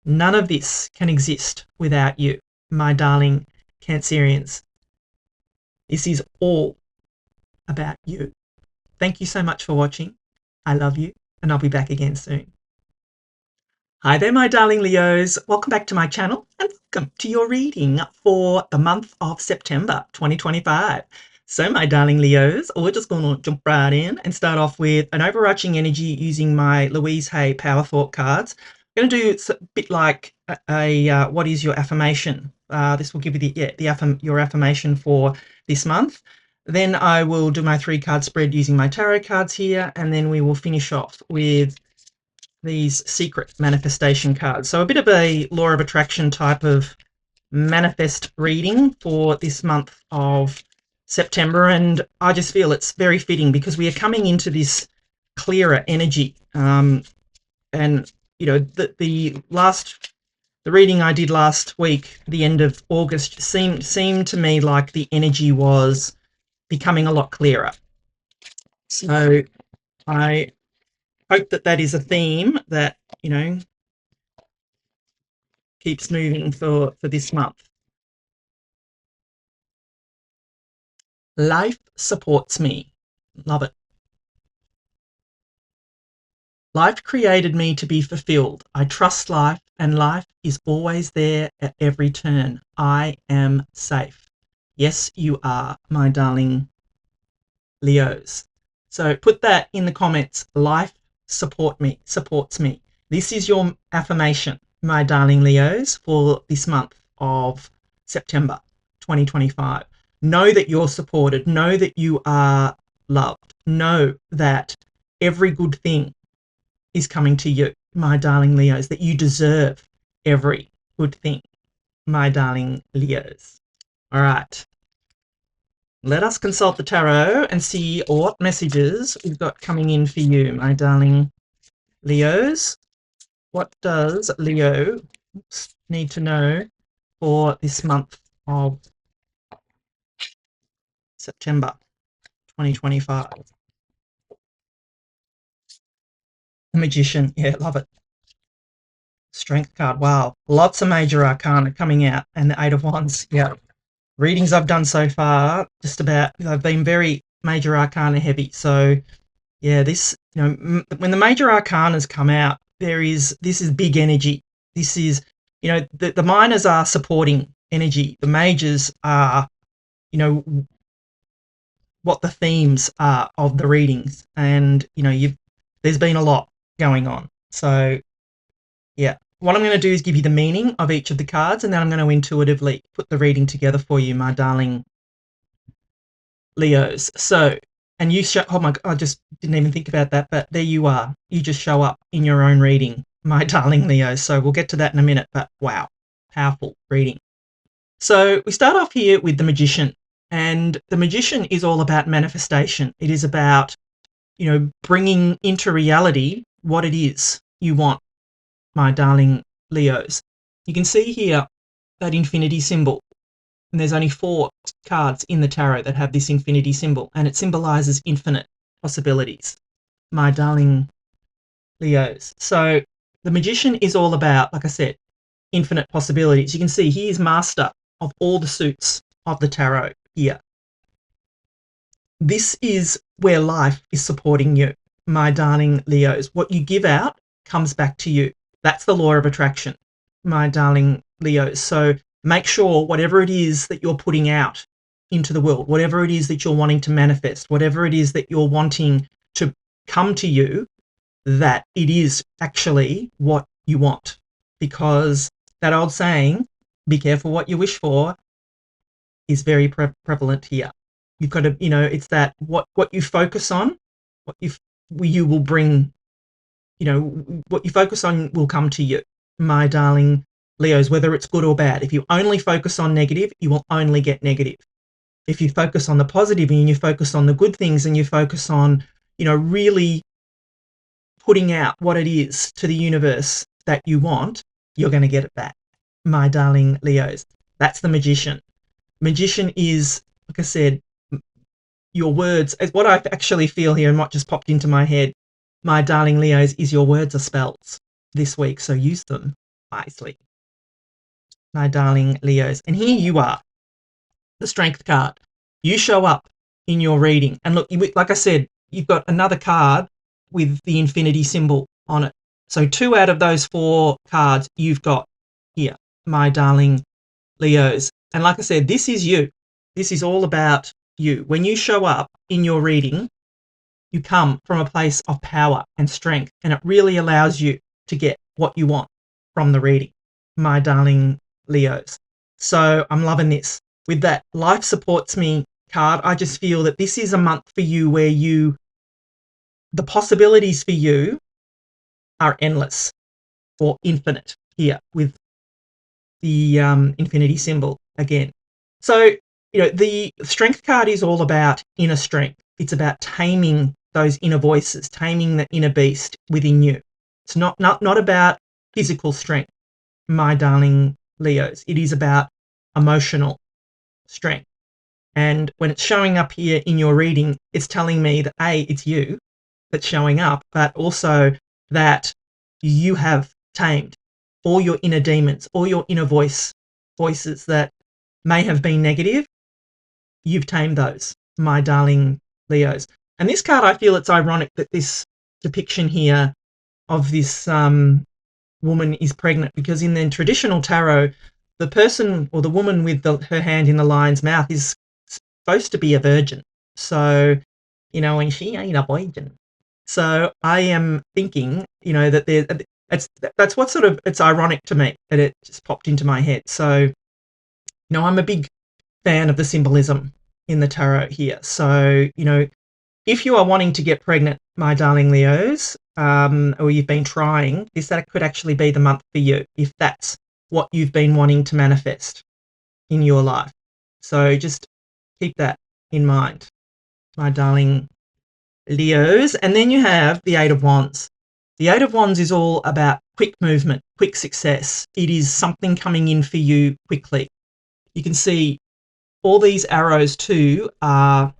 None of this can exist without you, my darling Cancerians. This is all about you. Thank you so much for watching. I love you, and I'll be back again soon. Hi there, my darling Leos. Welcome back to my channel and welcome to your reading for the month of September 2025. So, my darling Leos, we're just going to jump right in and start off with an overarching energy using my Louise Hay Power Thought cards. I'm going to do a bit like a what is your affirmation? This will give you your affirmation for this month. Then I will do my 3-card spread using my tarot cards here, and then we will finish off with these secret manifestation cards. So a bit of a law of attraction type of manifest reading for this month of September, and I just feel it's very fitting because we are coming into this clearer energy. And the reading I did last week, the end of August, seemed to me like the energy was becoming a lot clearer. So I hope that is a theme that keeps moving for this month. Life supports me. Love it. Life created me to be fulfilled. I trust life, and life is always there at every turn. I am safe. Yes, you are, my darling Leos. So put that in the comments. Life supports me. This is your affirmation, my darling Leos, for this month of September 2025. Know that you're supported. Know that you are loved. Know that every good thing is coming to you, my darling Leos, that you deserve every good thing, my darling Leos. All right. Let us consult the tarot and see what messages we've got coming in for you, my darling Leos. What does Leo need to know for this month of September 2025? The Magician. Yeah, love it. Strength card. Wow. Lots of major arcana coming out, and the 8 of Wands. Yeah. Readings I've done so far, just about, they've been very major arcana heavy. So yeah, this, when the major arcanas come out, this is big energy. This is, the minors are supporting energy. The majors are, what the themes are of the readings. And, there's been a lot going on. So, yeah. What I'm going to do is give you the meaning of each of the cards, and then I'm going to intuitively put the reading together for you, my darling Leos. So, and you show, oh my God, I just didn't even think about that, but there you are. You just show up in your own reading, my darling Leos. So we'll get to that in a minute, but wow, powerful reading. So we start off here with the Magician, and the Magician is all about manifestation. It is about, bringing into reality what it is you want, my darling Leos. You can see here that infinity symbol, and there's only 4 cards in the tarot that have this infinity symbol, and it symbolizes infinite possibilities, my darling Leos. So the Magician is all about, like I said, infinite possibilities. You can see he is master of all the suits of the tarot here. This is where life is supporting you, my darling Leos. What you give out comes back to you. That's the law of attraction, my darling Leos. So make sure whatever it is that you're putting out into the world, whatever it is that you're wanting to manifest, whatever it is that you're wanting to come to you, that it is actually what you want. Because that old saying, be careful what you wish for, is very prevalent here. You've got to, it's that what you focus on, what you will bring, what you focus on will come to you, my darling Leos, whether it's good or bad. If you only focus on negative, you will only get negative. If you focus on the positive and you focus on the good things and you focus on, really putting out what it is to the universe that you want, you're going to get it back, my darling Leos. That's the Magician. Magician is, like I said, your words. What I actually feel here and what just popped into my head, my darling Leos, is your words are spells this week, so use them wisely, my darling Leos. And here you are, the Strength card. You show up in your reading, and look, like I said, you've got another card with the infinity symbol on it. So 2 out of those 4 cards you've got here, my darling Leos. And like I said, this is you. This is all about you. When you show up in your reading, you come from a place of power and strength, and it really allows you to get what you want from the reading, my darling Leos. So I'm loving this. With that life supports me card, I just feel that this is a month for you where the possibilities for you are endless or infinite here with the infinity symbol again. So, the Strength card is all about inner strength. It's about taming those inner voices, taming the inner beast within you. It's not about physical strength, my darling Leos. It is about emotional strength. And when it's showing up here in your reading, it's telling me that A, it's you that's showing up, but also that you have tamed all your inner demons, all your inner voices that may have been negative. You've tamed those, my darling Leos. And this card, I feel it's ironic that this depiction here of this woman is pregnant, because in the traditional tarot, the person or the woman with her hand in the lion's mouth is supposed to be a virgin. So, and she ain't a virgin. So I am thinking, that that's what sort of, it's ironic to me that it just popped into my head. So, I'm a big fan of the symbolism in the tarot here. So, if you are wanting to get pregnant, my darling Leos, or you've been trying, that could actually be the month for you, if that's what you've been wanting to manifest in your life. So just keep that in mind, my darling Leos. And then you have the 8 of Wands. The 8 of Wands is all about quick movement, quick success. It is something coming in for you quickly. You can see all these arrows too are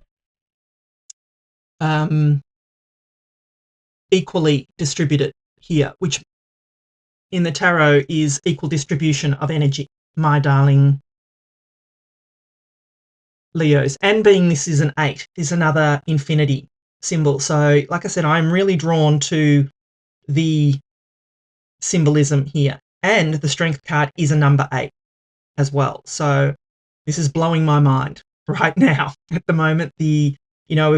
equally distributed here, which in the tarot is equal distribution of energy, my darling Leos. And being this is an 8, is another infinity symbol. So like I said, I'm really drawn to the symbolism here. And the Strength card is a number 8 as well. So this is blowing my mind right now. At the moment, we've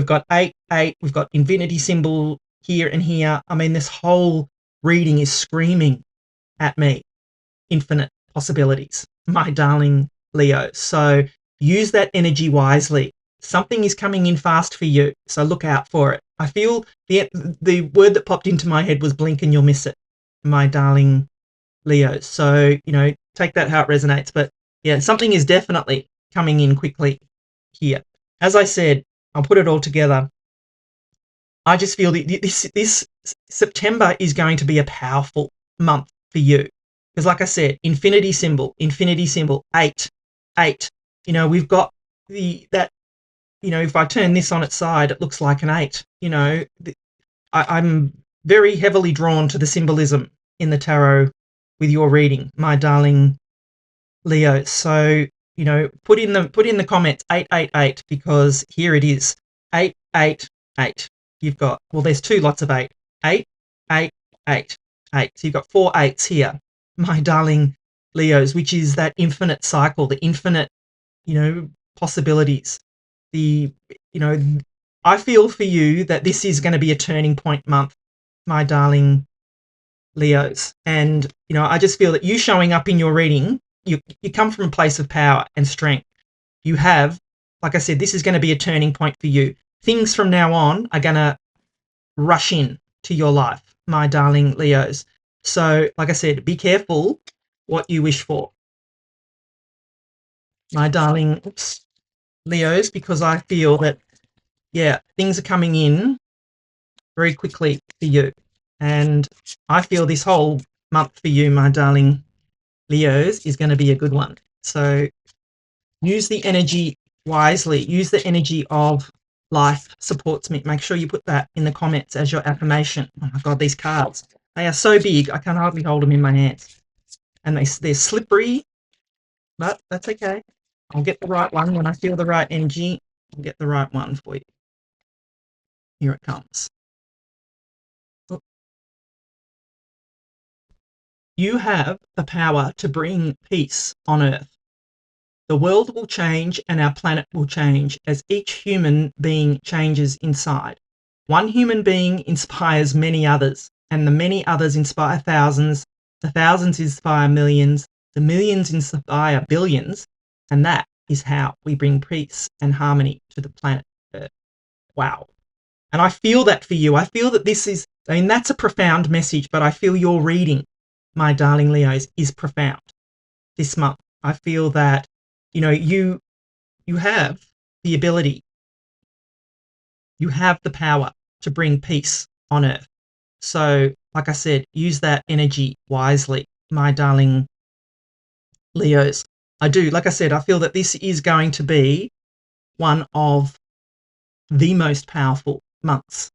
got 8, we've got infinity symbol here and here. I mean, this whole reading is screaming at me infinite possibilities, my darling Leo. So use that energy wisely. Something is coming in fast for you, so look out for it. I feel the word that popped into my head was blink and you'll miss it, my darling Leo. So, take that how it resonates. But yeah, something is definitely coming in quickly here. As I said, I'll put it all together. I just feel that this September is going to be a powerful month for you. Because like I said, infinity symbol, 8, 8. We've got that, if I turn this on its side, it looks like an 8. I'm very heavily drawn to the symbolism in the tarot with your reading, my darling Leo. So, put in the comments 888 because here it is. 888. You've got, well, there's two lots of 8. 8, 8, 8, 8. So you've got 4 8s here, my darling Leos, which is that infinite cycle, the infinite, possibilities. I feel for you that this is going to be a turning point month, my darling Leos. And, I just feel that you showing up in your reading, you come from a place of power and strength. You have, like I said, this is going to be a turning point for you. Things from now on are going to rush in to your life, my darling Leos. So, like I said, be careful what you wish for, my darling Leos, because I feel that, things are coming in very quickly for you. And I feel this whole month for you, my darling Leos, is going to be a good one. So use the energy wisely. Use the energy of life supports me. Make sure you put that in the comments as your affirmation. Oh my God, these cards. They are so big, I can hardly hold them in my hands. And they're slippery, but that's okay. I'll get the right one when I feel the right energy. I'll get the right one for you. Here it comes. You have the power to bring peace on Earth. The world will change and our planet will change as each human being changes inside. One human being inspires many others, and the many others inspire thousands, the thousands inspire millions, the millions inspire billions, and that is how we bring peace and harmony to the planet Earth. Wow. And I feel that for you. I feel that that's a profound message, but I feel your reading, my darling Leos, is profound this month. I feel that, you have the ability, you have the power to bring peace on Earth. So, like I said, use that energy wisely, my darling Leos. I do. Like I said, I feel that this is going to be one of the most powerful months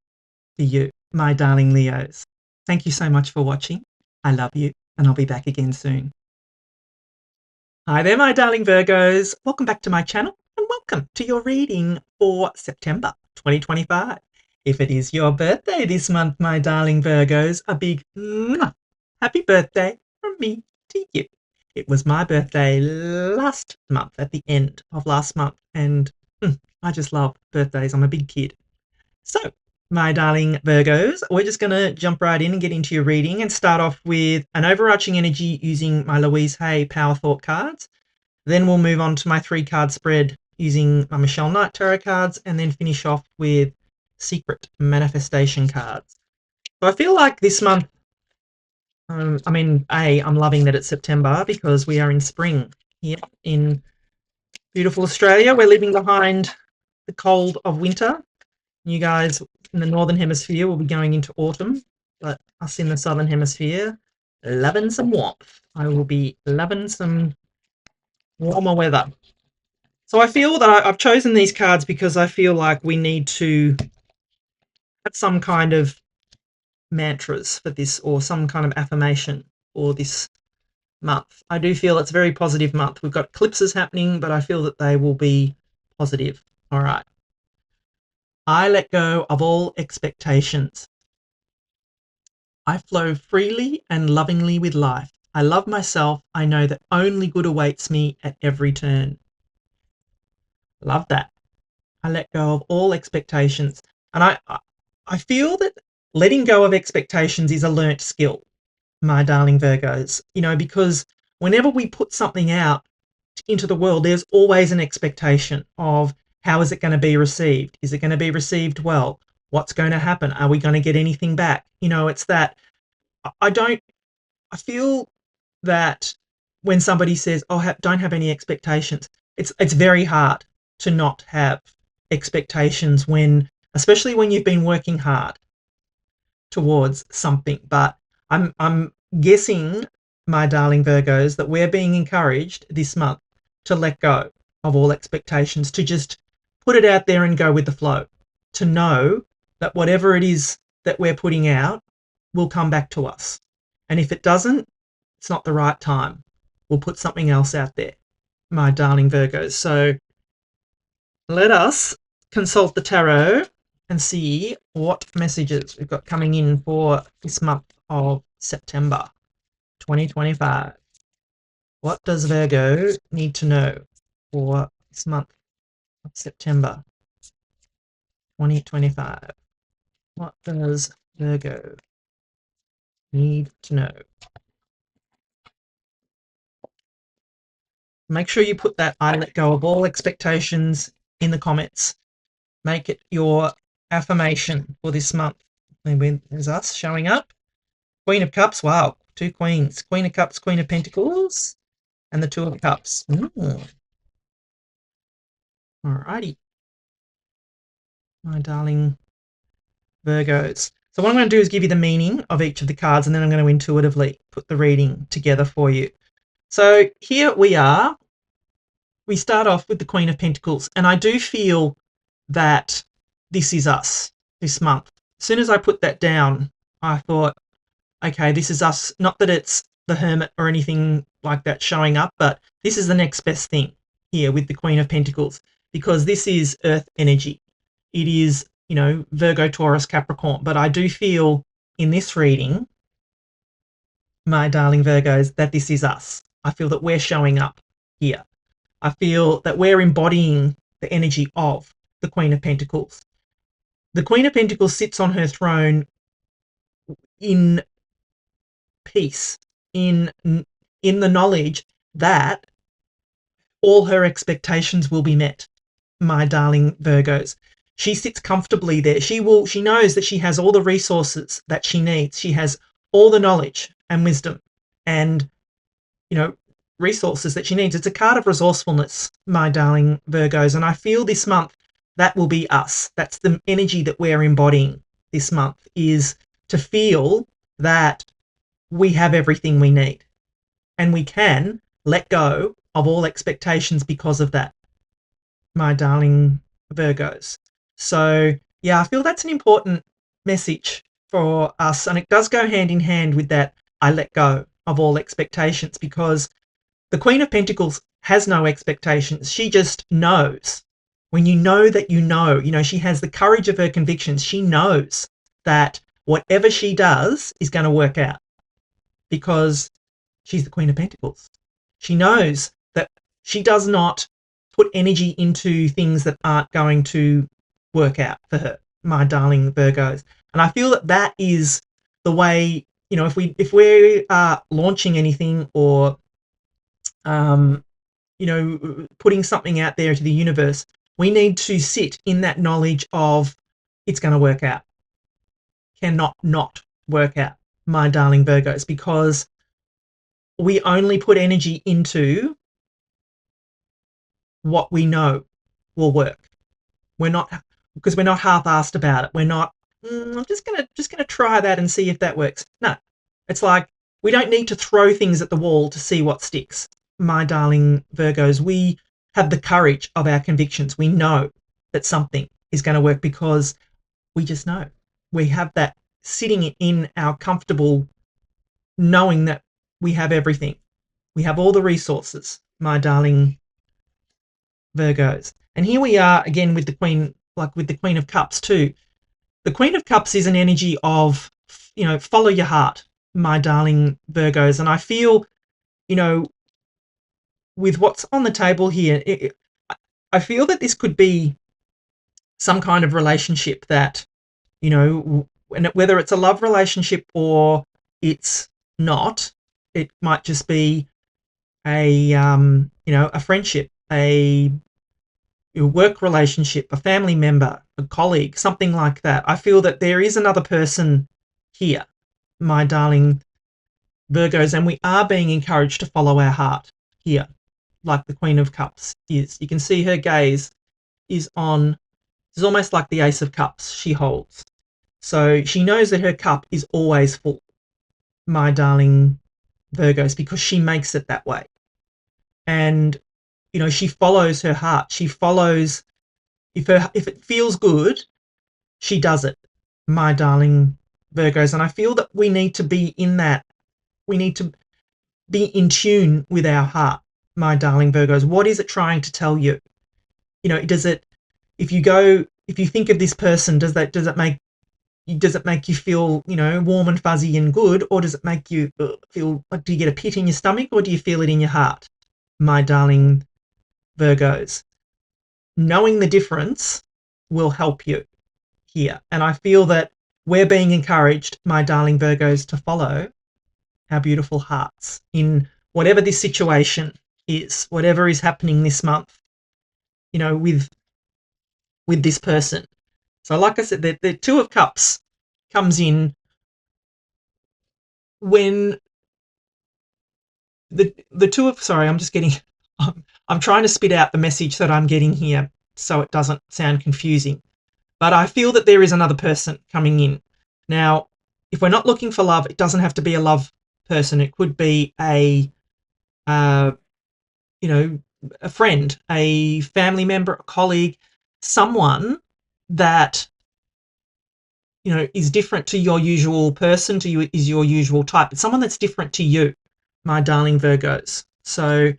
for you, my darling Leos. Thank you so much for watching. I love you, and I'll be back again soon. Hi there, my darling Virgos. Welcome back to my channel, and welcome to your reading for September 2025. If it is your birthday this month, my darling Virgos, a big happy birthday from me to you. It was my birthday last month, at the end of last month, and I just love birthdays. I'm a big kid. So, my darling Virgos, we're just going to jump right in and get into your reading and start off with an overarching energy using my Louise Hay Power Thought cards. Then we'll move on to my 3-card spread using my Michelle Knight Tarot cards, and then finish off with Secret Manifestation cards. So I feel like this month, I'm loving that it's September because we are in spring here in beautiful Australia. We're leaving behind the cold of winter. You guys in the Northern Hemisphere will be going into autumn, but us in the Southern Hemisphere, loving some warmth. I will be loving some warmer weather. So I feel that I've chosen these cards because I feel like we need to have some kind of mantras for this, or some kind of affirmation for this month. I do feel it's a very positive month. We've got eclipses happening, but I feel that they will be positive. All right. I let go of all expectations. I flow freely and lovingly with life. I love myself. I know that only good awaits me at every turn. Love that. I let go of all expectations. And I feel that letting go of expectations is a learnt skill, my darling Virgos, because whenever we put something out into the world, there's always an expectation of how is it going to be received? Is it going to be received well? What's going to happen? Are we going to get anything back? It's that I feel that when somebody says, "Oh, don't have any expectations," it's very hard to not have expectations especially when you've been working hard towards something. But I'm guessing, my darling Virgos, that we're being encouraged this month to let go of all expectations, to just put it out there and go with the flow, to know that whatever it is that we're putting out will come back to us. And if it doesn't, it's not the right time. We'll put something else out there, my darling Virgos. So let us consult the tarot and see what messages we've got coming in for this month of September 2025. What does Virgo need to know for this month of September 2025? What does Virgo need to know? Make sure you put that "I let go of all expectations" in the comments. Make it your affirmation for this month. There's us showing up. Queen of Cups. Wow, 2 queens. Queen of Cups, Queen of Pentacles, and the 2 of Cups. Alrighty, my darling Virgos. So what I'm going to do is give you the meaning of each of the cards, and then I'm going to intuitively put the reading together for you. So here we are. We start off with the Queen of Pentacles, and I do feel that this is us this month. As soon as I put that down, I thought, okay, this is us. Not that it's the Hermit or anything like that showing up, but this is the next best thing here with the Queen of Pentacles, because this is earth energy. It is, Virgo, Taurus, Capricorn. But I do feel in this reading, my darling Virgos, that this is us. I feel that we're showing up here. I feel that we're embodying the energy of the Queen of Pentacles. The Queen of Pentacles sits on her throne in peace, in the knowledge that all her expectations will be met, my darling Virgos. She sits comfortably there. She knows that she has all the resources that she needs. She has all the knowledge and wisdom and, resources that she needs. It's a card of resourcefulness, my darling Virgos. And I feel this month that will be us. That's the energy that we're embodying this month, is to feel that we have everything we need and we can let go of all expectations because of that, my darling Virgos. So yeah, I feel that's an important message for us, and it does go hand in hand with that "I let go of all expectations," because the Queen of Pentacles has no expectations. She just knows. When you know that she has the courage of her convictions. She knows that whatever she does is going to work out because she's the Queen of Pentacles. She knows that she does not put energy into things that aren't going to work out for her, my darling Virgos. And I feel that is the way, if we are launching anything or putting something out there to the universe, we need to sit in that knowledge of it's going to work out. Cannot not work out, my darling Virgos, because we only put energy into what we know will work. We're not half-assed about it. We're not, I'm just gonna try that and see if that works. No, it's like we don't need to throw things at the wall to see what sticks, my darling Virgos. We have the courage of our convictions. We know that something is going to work because we just know. We have that sitting in our comfortable knowing that we have everything. We have all the resources, my darling Virgos. And here we are again with the Queen, like with the Queen of Cups too. The Queen of Cups is an energy of, follow your heart, my darling Virgos. And I feel, with what's on the table here, I feel that this could be some kind of relationship that, whether it's a love relationship or it's not. It might just be a a friendship, a work relationship, a family member, a colleague, something like that. I feel that there is another person here, my darling Virgos, and we are being encouraged to follow our heart here, like the Queen of Cups is. You can see her gaze is on, it's almost like the Ace of Cups she holds. So she knows that her cup is always full, my darling Virgos, because she makes it that way. And, she follows her heart. She follows, if it feels good, she does it, my darling Virgos. And I feel that we need to be in that. We need to be in tune with our heart, my darling Virgos. What is it trying to tell you? Does it, if you think of this person, does it make you feel, warm and fuzzy and good, or does it make you feel like, do you get a pit in your stomach, or do you feel it in your heart, my darling Virgos? Knowing the difference will help you here. And I feel that we're being encouraged, my darling Virgos, to follow our beautiful hearts in whatever this situation is, whatever is happening this month, with this person. So like I said, the Two of Cups comes in when the two of, sorry, I'm just getting, I'm trying to spit out the message that I'm getting here so it doesn't sound confusing. But I feel that there is another person coming in. Now, if we're not looking for love, it doesn't have to be a love person. It could be a friend, a family member, a colleague, someone that, is different to your usual person, is your usual type. It's someone that's different to you, my darling Virgos. So,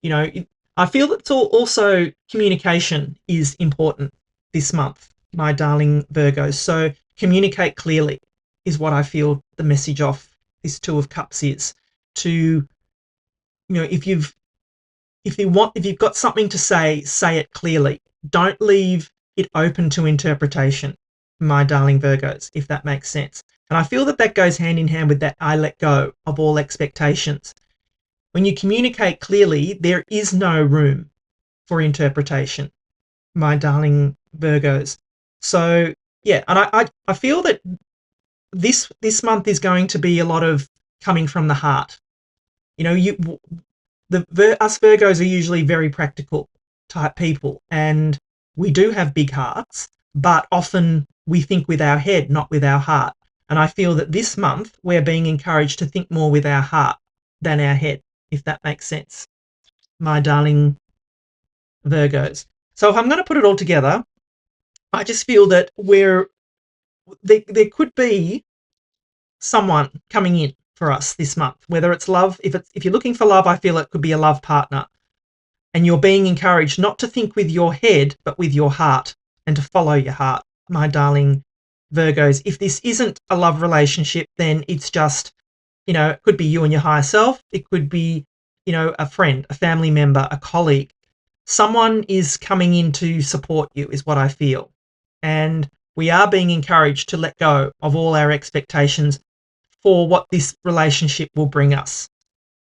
I feel that also communication is important this month, my darling Virgos. So communicate clearly is what I feel the message of this Two of Cups is. To, if you've got something to say it clearly. Don't leave it open to interpretation, my darling Virgos, if that makes sense. And I feel that goes hand in hand with that I let go of all expectations. When you communicate clearly, there is no room for interpretation, my darling Virgos. So, yeah, and I feel that this month is going to be a lot of coming from the heart. Us Virgos are usually very practical type people, and we do have big hearts, but often we think with our head, not with our heart. And I feel that this month we're being encouraged to think more with our heart than our head, if that makes sense, my darling Virgos. So if I'm going to put it all together, I just feel that there could be someone coming in for us this month, whether it's love. If you're looking for love, I feel it could be a love partner, and you're being encouraged not to think with your head, but with your heart, and to follow your heart, my darling Virgos. If this isn't a love relationship, then it's just, it could be you and your higher self. It could be, a friend, a family member, a colleague. Someone is coming in to support you is what I feel. And we are being encouraged to let go of all our expectations for what this relationship will bring us,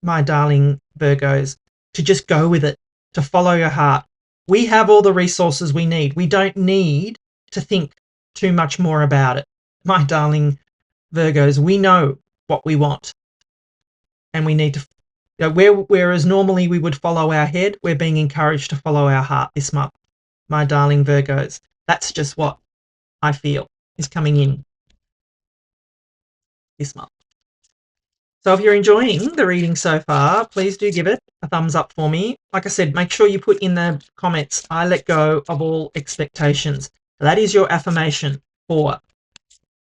my darling Virgos, to just go with it, to follow your heart. We have all the resources we need. We don't need to think too much more about it, my darling Virgos. We know what we want, and we need to, whereas normally we would follow our head, we're being encouraged to follow our heart this month, my darling Virgos. That's just what I feel is coming in this month. So if you're enjoying the reading so far, please do give it a thumbs up for me. Like I said, make sure you put in the comments, I let go of all expectations. That is your affirmation for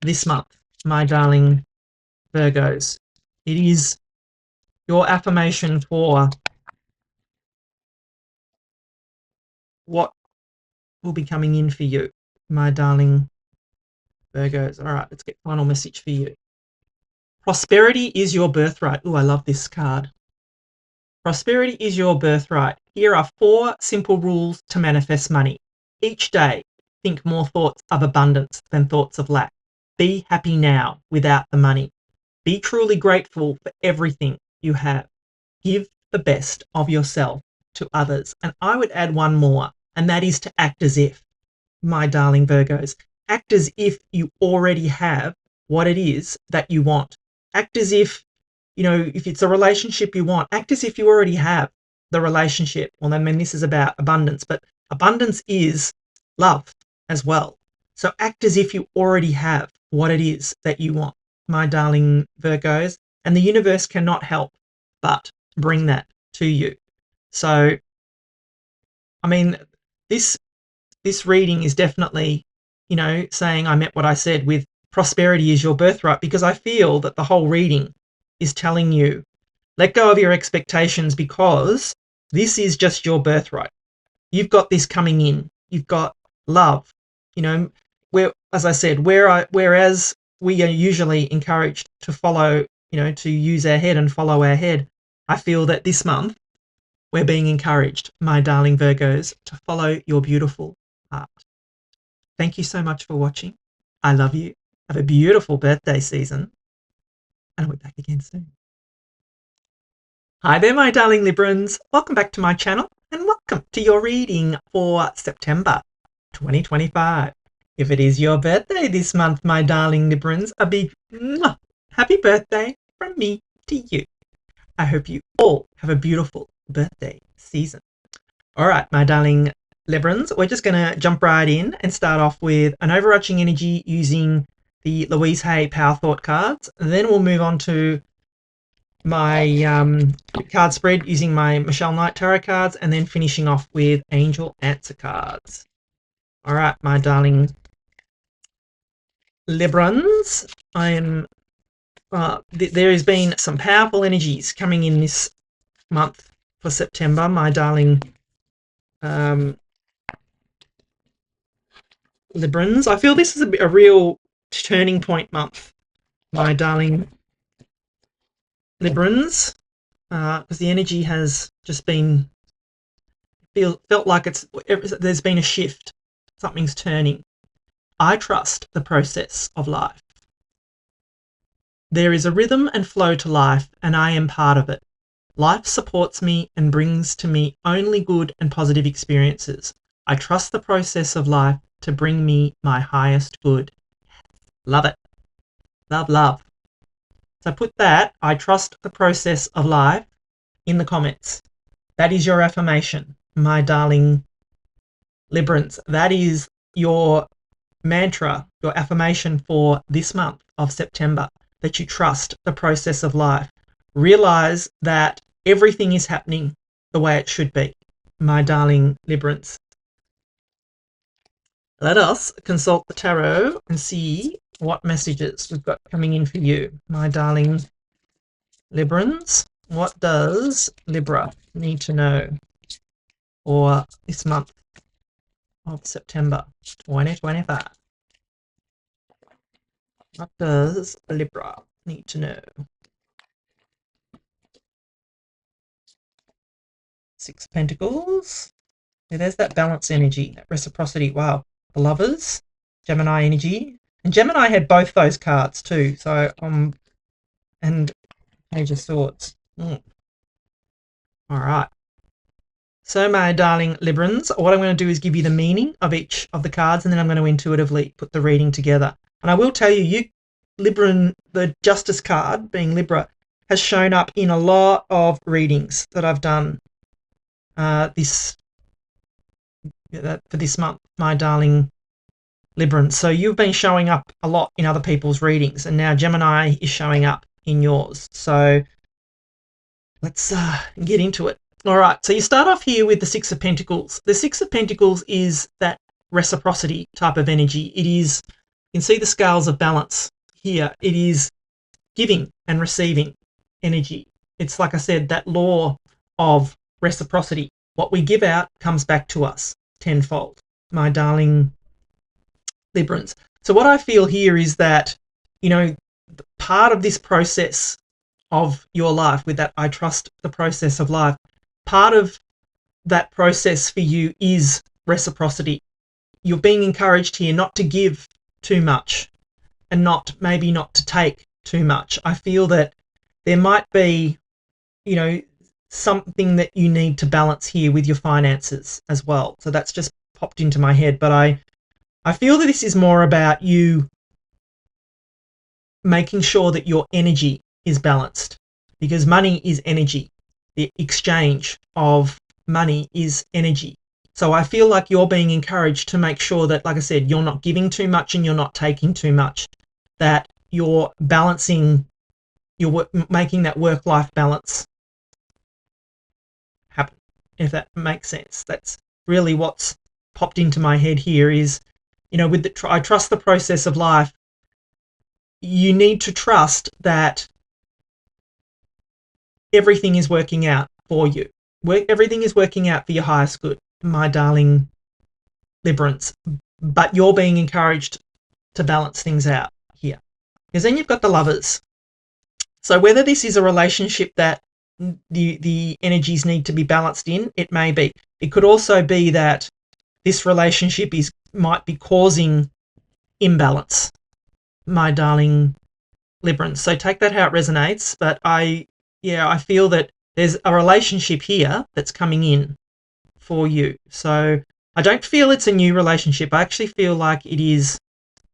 this month, my darling Virgos. It is your affirmation for what will be coming in for you, my darling Virgos. All right, let's get final message for you. Prosperity is your birthright. Oh, I love this card. Prosperity is your birthright. Here are 4 simple rules to manifest money. Each day, think more thoughts of abundance than thoughts of lack. Be happy now without the money. Be truly grateful for everything you have. Give the best of yourself to others. And I would add one more, and that is to act as if, my darling Virgos, act as if you already have what it is that you want. Act as if, if it's a relationship you want, act as if you already have the relationship. Well, I mean, this is about abundance, but abundance is love as well. So act as if you already have what it is that you want, my darling Virgos, and the universe cannot help but bring that to you. So, I mean, this reading is definitely, saying I meant what I said with prosperity is your birthright, because I feel that the whole reading is telling you, let go of your expectations, because this is just your birthright. You've got this coming in. You've got love. Where, as I said, whereas we are usually encouraged to follow, to use our head and follow our head, I feel that this month we're being encouraged, my darling Virgos, to follow your beautiful heart. Thank you so much for watching. I love you. Have a beautiful birthday season, and I'll be back again soon. Hi there, my darling Librans. Welcome back to my channel, and welcome to your reading for September 2025. If it is your birthday this month, my darling Librans, a big happy birthday from me to you. I hope you all have a beautiful birthday season. All right, my darling Librans, we're just going to jump right in and start off with an overarching energy using the Louise Hay Power Thought cards. Then we'll move on to my card spread using my Michelle Knight Tarot cards, and then finishing off with Angel Answer cards. All right, my darling Librans, there has been some powerful energies coming in this month for September, my darling Librans. I feel this is a real turning point month, my darling Librans, because the energy has just been felt like there's been a shift. Something's turning. I trust the process of life. There is a rhythm and flow to life, and I am part of it. Life supports me and brings to me only good and positive experiences. I trust the process of life to bring me my highest good. Love it. Love, love. So put that, I trust the process of life, in the comments. That is your affirmation, my darling Librans. That is your mantra, your affirmation for this month of September, that you trust the process of life. Realize that everything is happening the way it should be, my darling Librans. Let us consult the tarot and see what messages we've got coming in for you, my darling Librans. What does Libra need to know for this month of September 2025? What does Libra need to know? Six of Pentacles. Yeah, there's that balance energy, that reciprocity. Wow. The Lovers, Gemini energy. And Gemini had both those cards too. So, and Page of Swords. All right. So, my darling Librans, what I'm going to do is give you the meaning of each of the cards, and then I'm going to intuitively put the reading together. And I will tell you, Libran, the Justice card, being Libra, has shown up in a lot of readings that I've done for this month, my darling Libran. So you've been showing up a lot in other people's readings, and now Gemini is showing up in yours. So let's get into it. All right, so you start off here with the Six of Pentacles. The Six of Pentacles is that reciprocity type of energy. It is, you can see the scales of balance here. It is giving and receiving energy. It's, like I said, that law of reciprocity. What we give out comes back to us tenfold, my darling Librans. So what I feel here is that, part of this process of your life, with that I trust the process of life, part of that process for you is reciprocity. You're being encouraged here not to give too much and maybe not to take too much. I feel that there might be, you know, something that you need to balance here with your finances as well. So that's just popped into my head. But I feel that this is more about you making sure that your energy is balanced, because money is energy. The exchange of money is energy. So I feel like you're being encouraged to make sure that, like I said, you're not giving too much and you're not taking too much, that you're balancing, you're making that work-life balance happen, if that makes sense. That's really what's popped into my head here is, you know, with I trust the process of life. You need to trust that everything is working out for you. Everything is working out for your highest good, my darling Librans. But you're being encouraged to balance things out here. Because then you've got the Lovers. So whether this is a relationship that the energies need to be balanced in, it may be. It could also be that this relationship might be causing imbalance, my darling Librans. So take that how it resonates. But I feel that there's a relationship here that's coming in for you. So I don't feel it's a new relationship. I actually feel like it is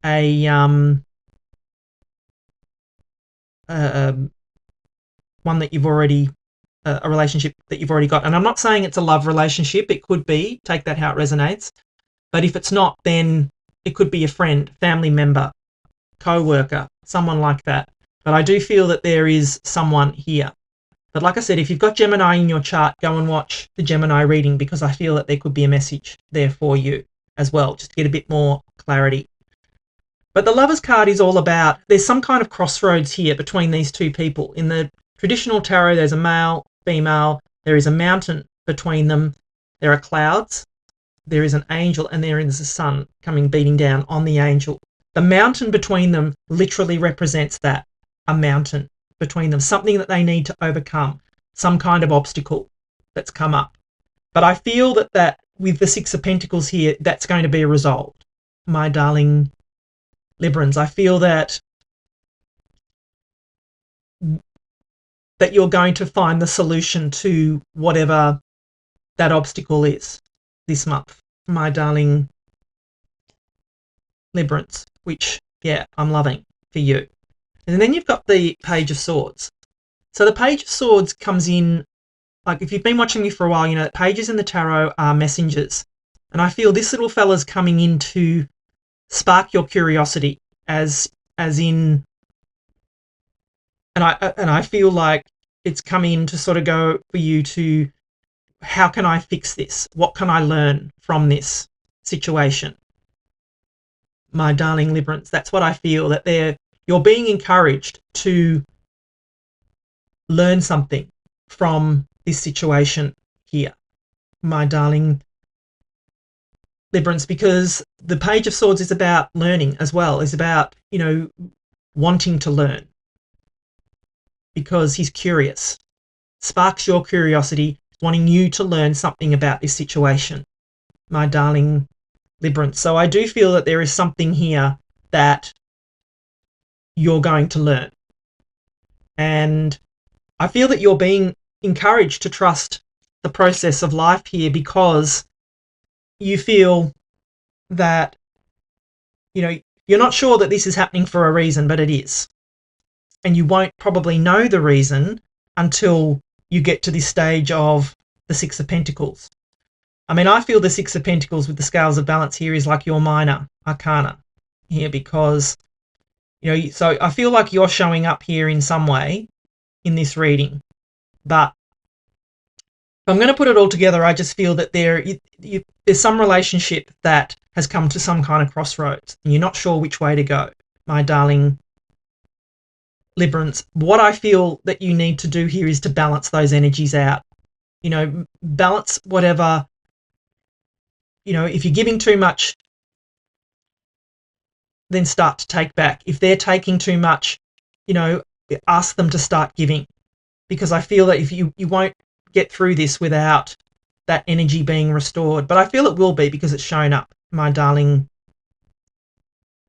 a one that you've already, a relationship that you've already got. And I'm not saying it's a love relationship. It could be. Take that how it resonates. But if it's not, then it could be a friend, family member, co-worker, someone like that. But I do feel that there is someone here. But like I said, if you've got Gemini in your chart, go and watch the Gemini reading, because I feel that there could be a message there for you as well, just to get a bit more clarity. But the Lovers card is all about, there's some kind of crossroads here between these two people. In the traditional tarot, there's a male, female, there is a mountain between them, there are clouds, there is an angel, and there is a sun coming beating down on the angel. The mountain between them literally represents that, a mountain between them, something that they need to overcome, some kind of obstacle that's come up. But I feel that with the Six of Pentacles here, that's going to be resolved, my darling Librans. I feel that you're going to find the solution to whatever that obstacle is this month, my darling Librans, which, yeah, I'm loving for you. And then you've got the Page of Swords. So the Page of Swords comes in, like if you've been watching me for a while, you know that pages in the tarot are messengers. And I feel this little fella's coming in to spark your curiosity, as in, and I feel like it's come in to sort of go for you to, how can I fix this? What can I learn from this situation? My darling Librans, that's what I feel, that you're being encouraged to learn something from this situation here, my darling Librans, because the Page of Swords is about learning as well. It's about, you know, wanting to learn because he's curious. Sparks your curiosity, wanting you to learn something about this situation, my darling Librans. So I do feel that there is something here that you're going to learn. And I feel that you're being encouraged to trust the process of life here, because you feel that, you know, you're not sure that this is happening for a reason, but it is. And you won't probably know the reason until you get to this stage of the Six of Pentacles. I mean, I feel the Six of Pentacles with the Scales of Balance here is like your minor arcana here, because, you know, so I feel like you're showing up here in some way in this reading. But if I'm going to put it all together, I just feel that there's some relationship that has come to some kind of crossroads, and you're not sure which way to go, my darling Librans. What I feel that you need to do here is to balance those energies out. You know, balance whatever, you know, if you're giving too much, then start to take back. If they're taking too much, you know, ask them to start giving, because I feel that if you won't get through this without that energy being restored. But I feel it will be, because it's shown up, my darling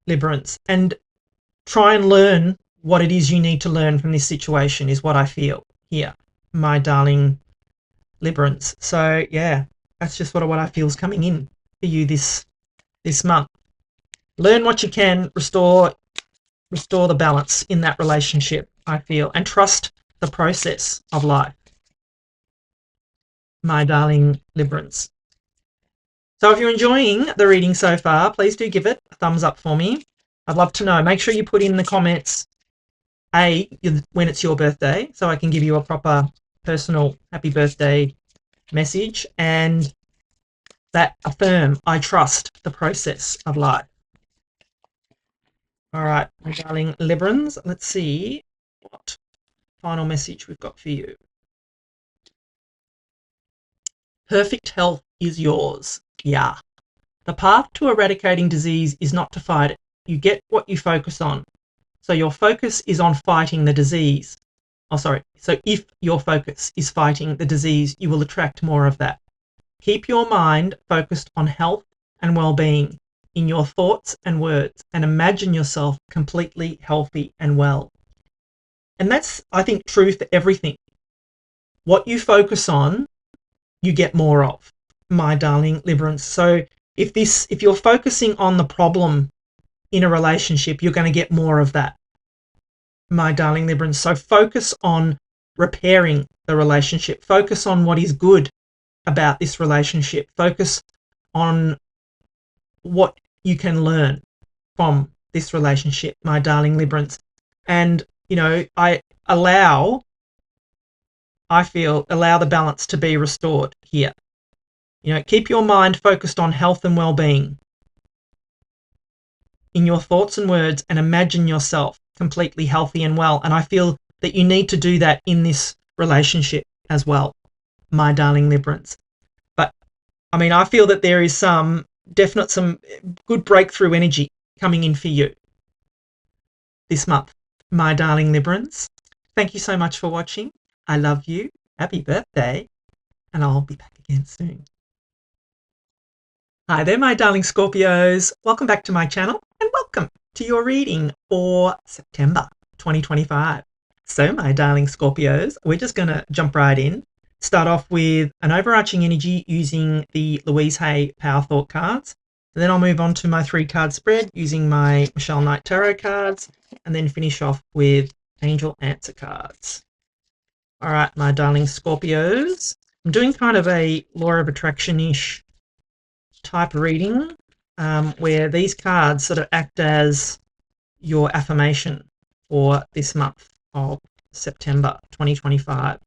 Librans. And try and learn what it is you need to learn from this situation is what I feel here, my darling Librans. So yeah, that's just what I feel is coming in for you this month. Learn what you can, restore the balance in that relationship, I feel, and trust the process of life, my darling Librans. So if you're enjoying the reading so far, please do give it a thumbs up for me. I'd love to know. Make sure you put in the comments when it's your birthday, so I can give you a proper personal happy birthday message, and that affirm I trust the process of life. All right, my darling Librans, let's see what final message we've got for you. Perfect health is yours. Yeah. The path to eradicating disease is not to fight it. You get what you focus on. So your focus is on fighting the disease. So if your focus is fighting the disease, you will attract more of that. Keep your mind focused on health and well-being in your thoughts and words, and imagine yourself completely healthy and well. And that's, I think, true for everything. What you focus on, you get more of, my darling Librans. So if you're focusing on the problem in a relationship, you're going to get more of that, my darling Librans. So focus on repairing the relationship. Focus on what is good about this relationship. Focus on what you can learn from this relationship, my darling Librans. And, I allow the balance to be restored here. Keep your mind focused on health and well-being in your thoughts and words, and imagine yourself completely healthy and well. And I feel that you need to do that in this relationship as well, my darling Librans. But I feel that there is some good breakthrough energy coming in for you this month, my darling Librans. Thank you so much for watching. I love you. Happy birthday. And I'll be back again soon. Hi there, my darling Scorpios. Welcome back to my channel, and welcome to your reading for September 2025. So, my darling Scorpios, we're just going to jump right in. Start off with an overarching energy using the Louise Hay Power Thought cards. And then I'll move on to my 3-card spread using my Michelle Knight Tarot cards, and then finish off with Angel Answer cards. All right, my darling Scorpios. I'm doing kind of a law of attraction-ish type reading, where these cards sort of act as your affirmation for this month of September 2025.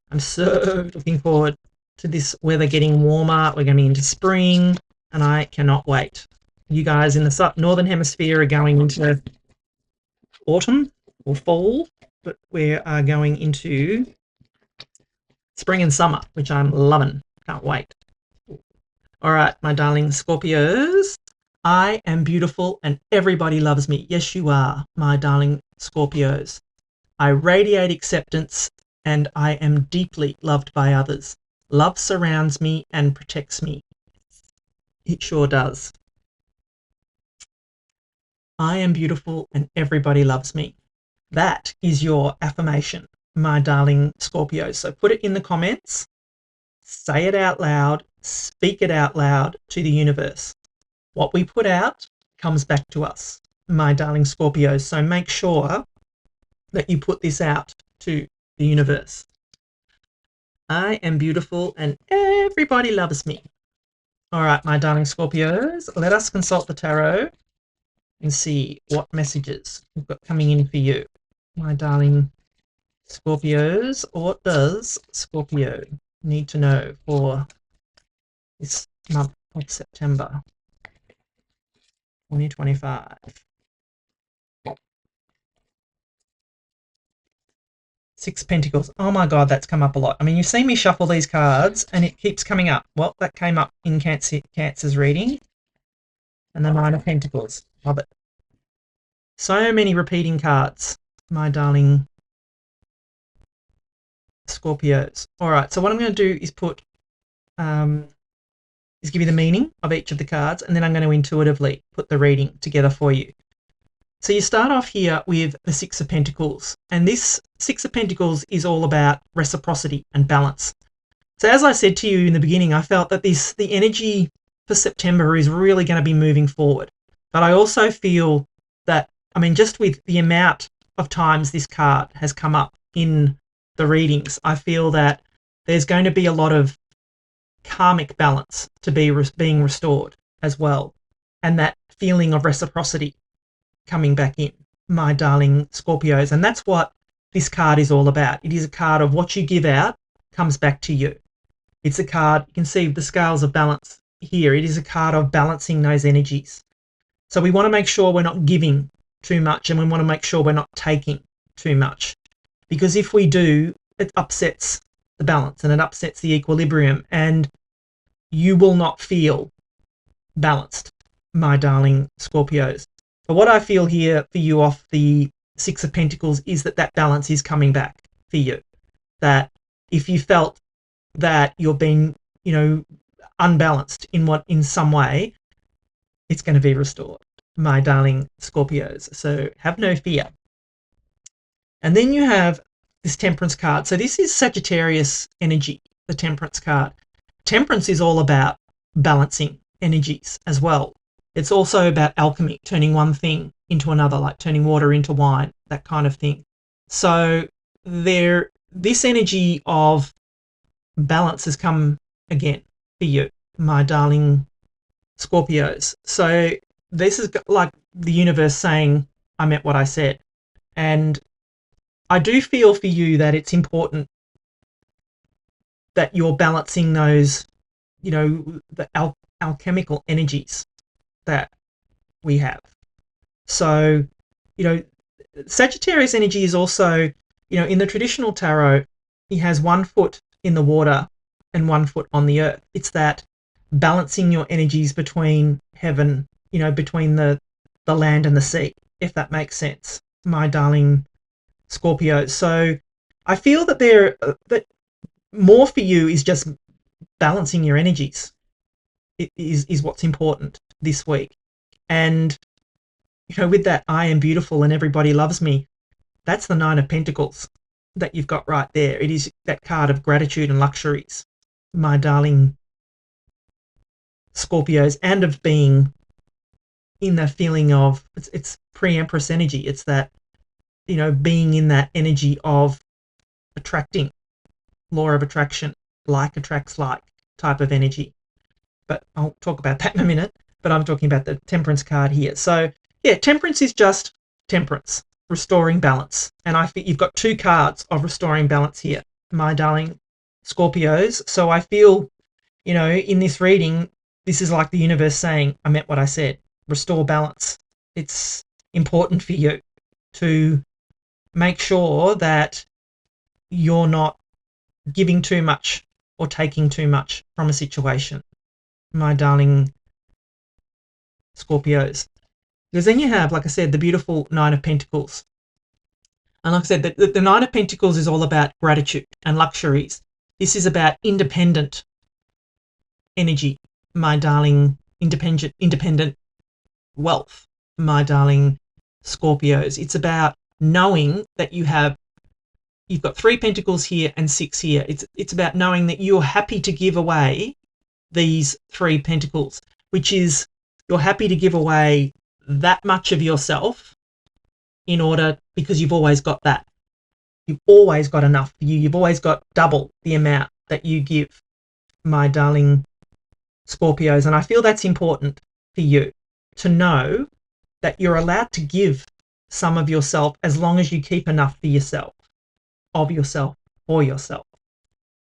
I'm so looking forward to this weather getting warmer. We're going into spring, and I cannot wait. You guys in the northern hemisphere are going into autumn or fall, but we are going into spring and summer, which I'm loving. Can't wait. All right, my darling Scorpios, I am beautiful and everybody loves me. Yes, you are, my darling Scorpios. I radiate acceptance and I am deeply loved by others. Love surrounds me and protects me. It sure does. I am beautiful and everybody loves me. That is your affirmation, my darling Scorpios. So put it in the comments, say it out loud, speak it out loud to the universe. What we put out comes back to us, my darling Scorpios. So make sure that you put this out to the universe. I am beautiful and everybody loves me. All right, my darling Scorpios, let us consult the tarot and see what messages we've got coming in for you, my darling Scorpios. What does Scorpio need to know for this month of September 2025? Six Pentacles. Oh my God, that's come up a lot. You've seen me shuffle these cards and it keeps coming up. Well, that came up in Cancer's reading. And the Nine of Pentacles. Love it. So many repeating cards, my darling Scorpios. All right, so what I'm going to do is give you the meaning of each of the cards, and then I'm going to intuitively put the reading together for you. So you start off here with the Six of Pentacles, and this Six of Pentacles is all about reciprocity and balance. So as I said to you in the beginning, I felt that the energy for September is really going to be moving forward. But I also feel that, I mean, just with the amount of times this card has come up in the readings, I feel that there's going to be a lot of karmic balance to be being restored as well. And that feeling of reciprocity coming back in, my darling Scorpios. And that's what this card is all about. It is a card of what you give out comes back to you. It's a card, you can see the scales of balance here. It is a card of balancing those energies. So we want to make sure we're not giving too much, and we want to make sure we're not taking too much. Because if we do, it upsets the balance and it upsets the equilibrium, and you will not feel balanced, my darling Scorpios. But what I feel here for you off the Six of Pentacles is that that balance is coming back for you. That if you felt that you're being, unbalanced in some way, it's going to be restored, my darling Scorpios. So have no fear. And then you have this Temperance card. So this is Sagittarius energy, the Temperance card. Temperance is all about balancing energies as well. It's also about alchemy, turning one thing into another, like turning water into wine, that kind of thing. So this energy of balance has come again for you, my darling Scorpios. So this is like the universe saying, I meant what I said. And I do feel for you that it's important that you're balancing those, the alchemical energies that we have. So, Sagittarius energy is also, in the traditional tarot, he has 1 foot in the water and 1 foot on the earth. It's that balancing your energies between heaven, between the land and the sea, if that makes sense, my darling Scorpio. So I feel that that more for you is just balancing your energies. It is what's important this week. And with that I am beautiful and everybody loves me, that's the Nine of Pentacles that you've got right there. It is that card of gratitude and luxuries, my darling Scorpios, and of being in the feeling of it's pre-empress energy. It's that being in that energy of attracting, law of attraction, like attracts like type of energy. But I'll talk about that in a minute. But I'm talking about the Temperance card here. So yeah, Temperance is just temperance, restoring balance. And I think you've got 2 cards of restoring balance here, my darling Scorpios. So I feel, in this reading, this is like the universe saying, I meant what I said, restore balance. It's important for you to make sure that you're not giving too much or taking too much from a situation, my darling Scorpios. Because then you have, like I said, the beautiful Nine of Pentacles. And like I said, the Nine of Pentacles is all about gratitude and luxuries. This is about independent energy, my darling independent wealth, my darling Scorpios. It's about knowing that you've got 3 pentacles here and 6 here. It's about knowing that you're happy to give away these 3 pentacles, which is you're happy to give away that much of yourself because you've always got that. You've always got enough for you. You've always got double the amount that you give, my darling Scorpios. And I feel that's important for you to know that you're allowed to give some of yourself as long as you keep enough for yourself, of yourself, for yourself,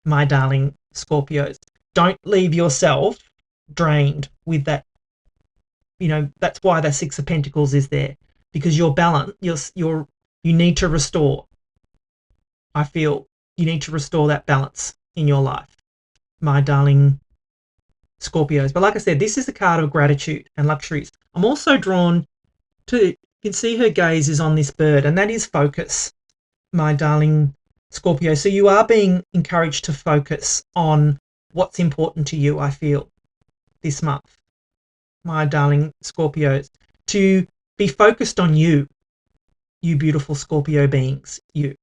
my darling Scorpios. Don't leave yourself drained with that. That's why the Six of Pentacles is there, because you're balanced. You need to restore. I feel you need to restore that balance in your life, my darling Scorpios. But like I said, this is the card of gratitude and luxuries. I'm also drawn to, you can see her gaze is on this bird, and that is focus, my darling Scorpio. So you are being encouraged to focus on what's important to you, I feel, this month, my darling Scorpios, to Be focused on you beautiful Scorpio beings, you.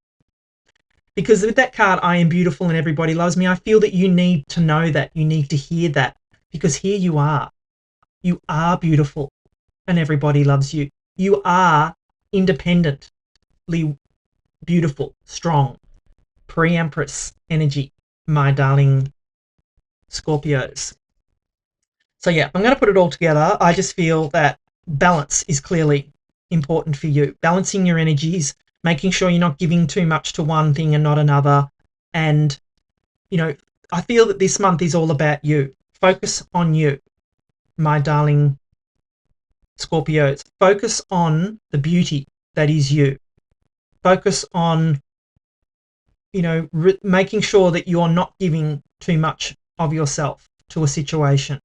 Because with that card, I am beautiful and everybody loves me, I feel that you need to know that, you need to hear that, because here you are. You are beautiful and everybody loves you. You are independently beautiful, strong, pre-empress energy, my darling Scorpios. So yeah, I'm going to put it all together. I just feel that balance is clearly important for you. Balancing your energies, making sure you're not giving too much to one thing and not another. And, you know, I feel that this month is all about you. Focus on you, my darling Scorpios. Focus on the beauty that is you. Focus on, you know, making sure that you're not giving too much of yourself to a situation.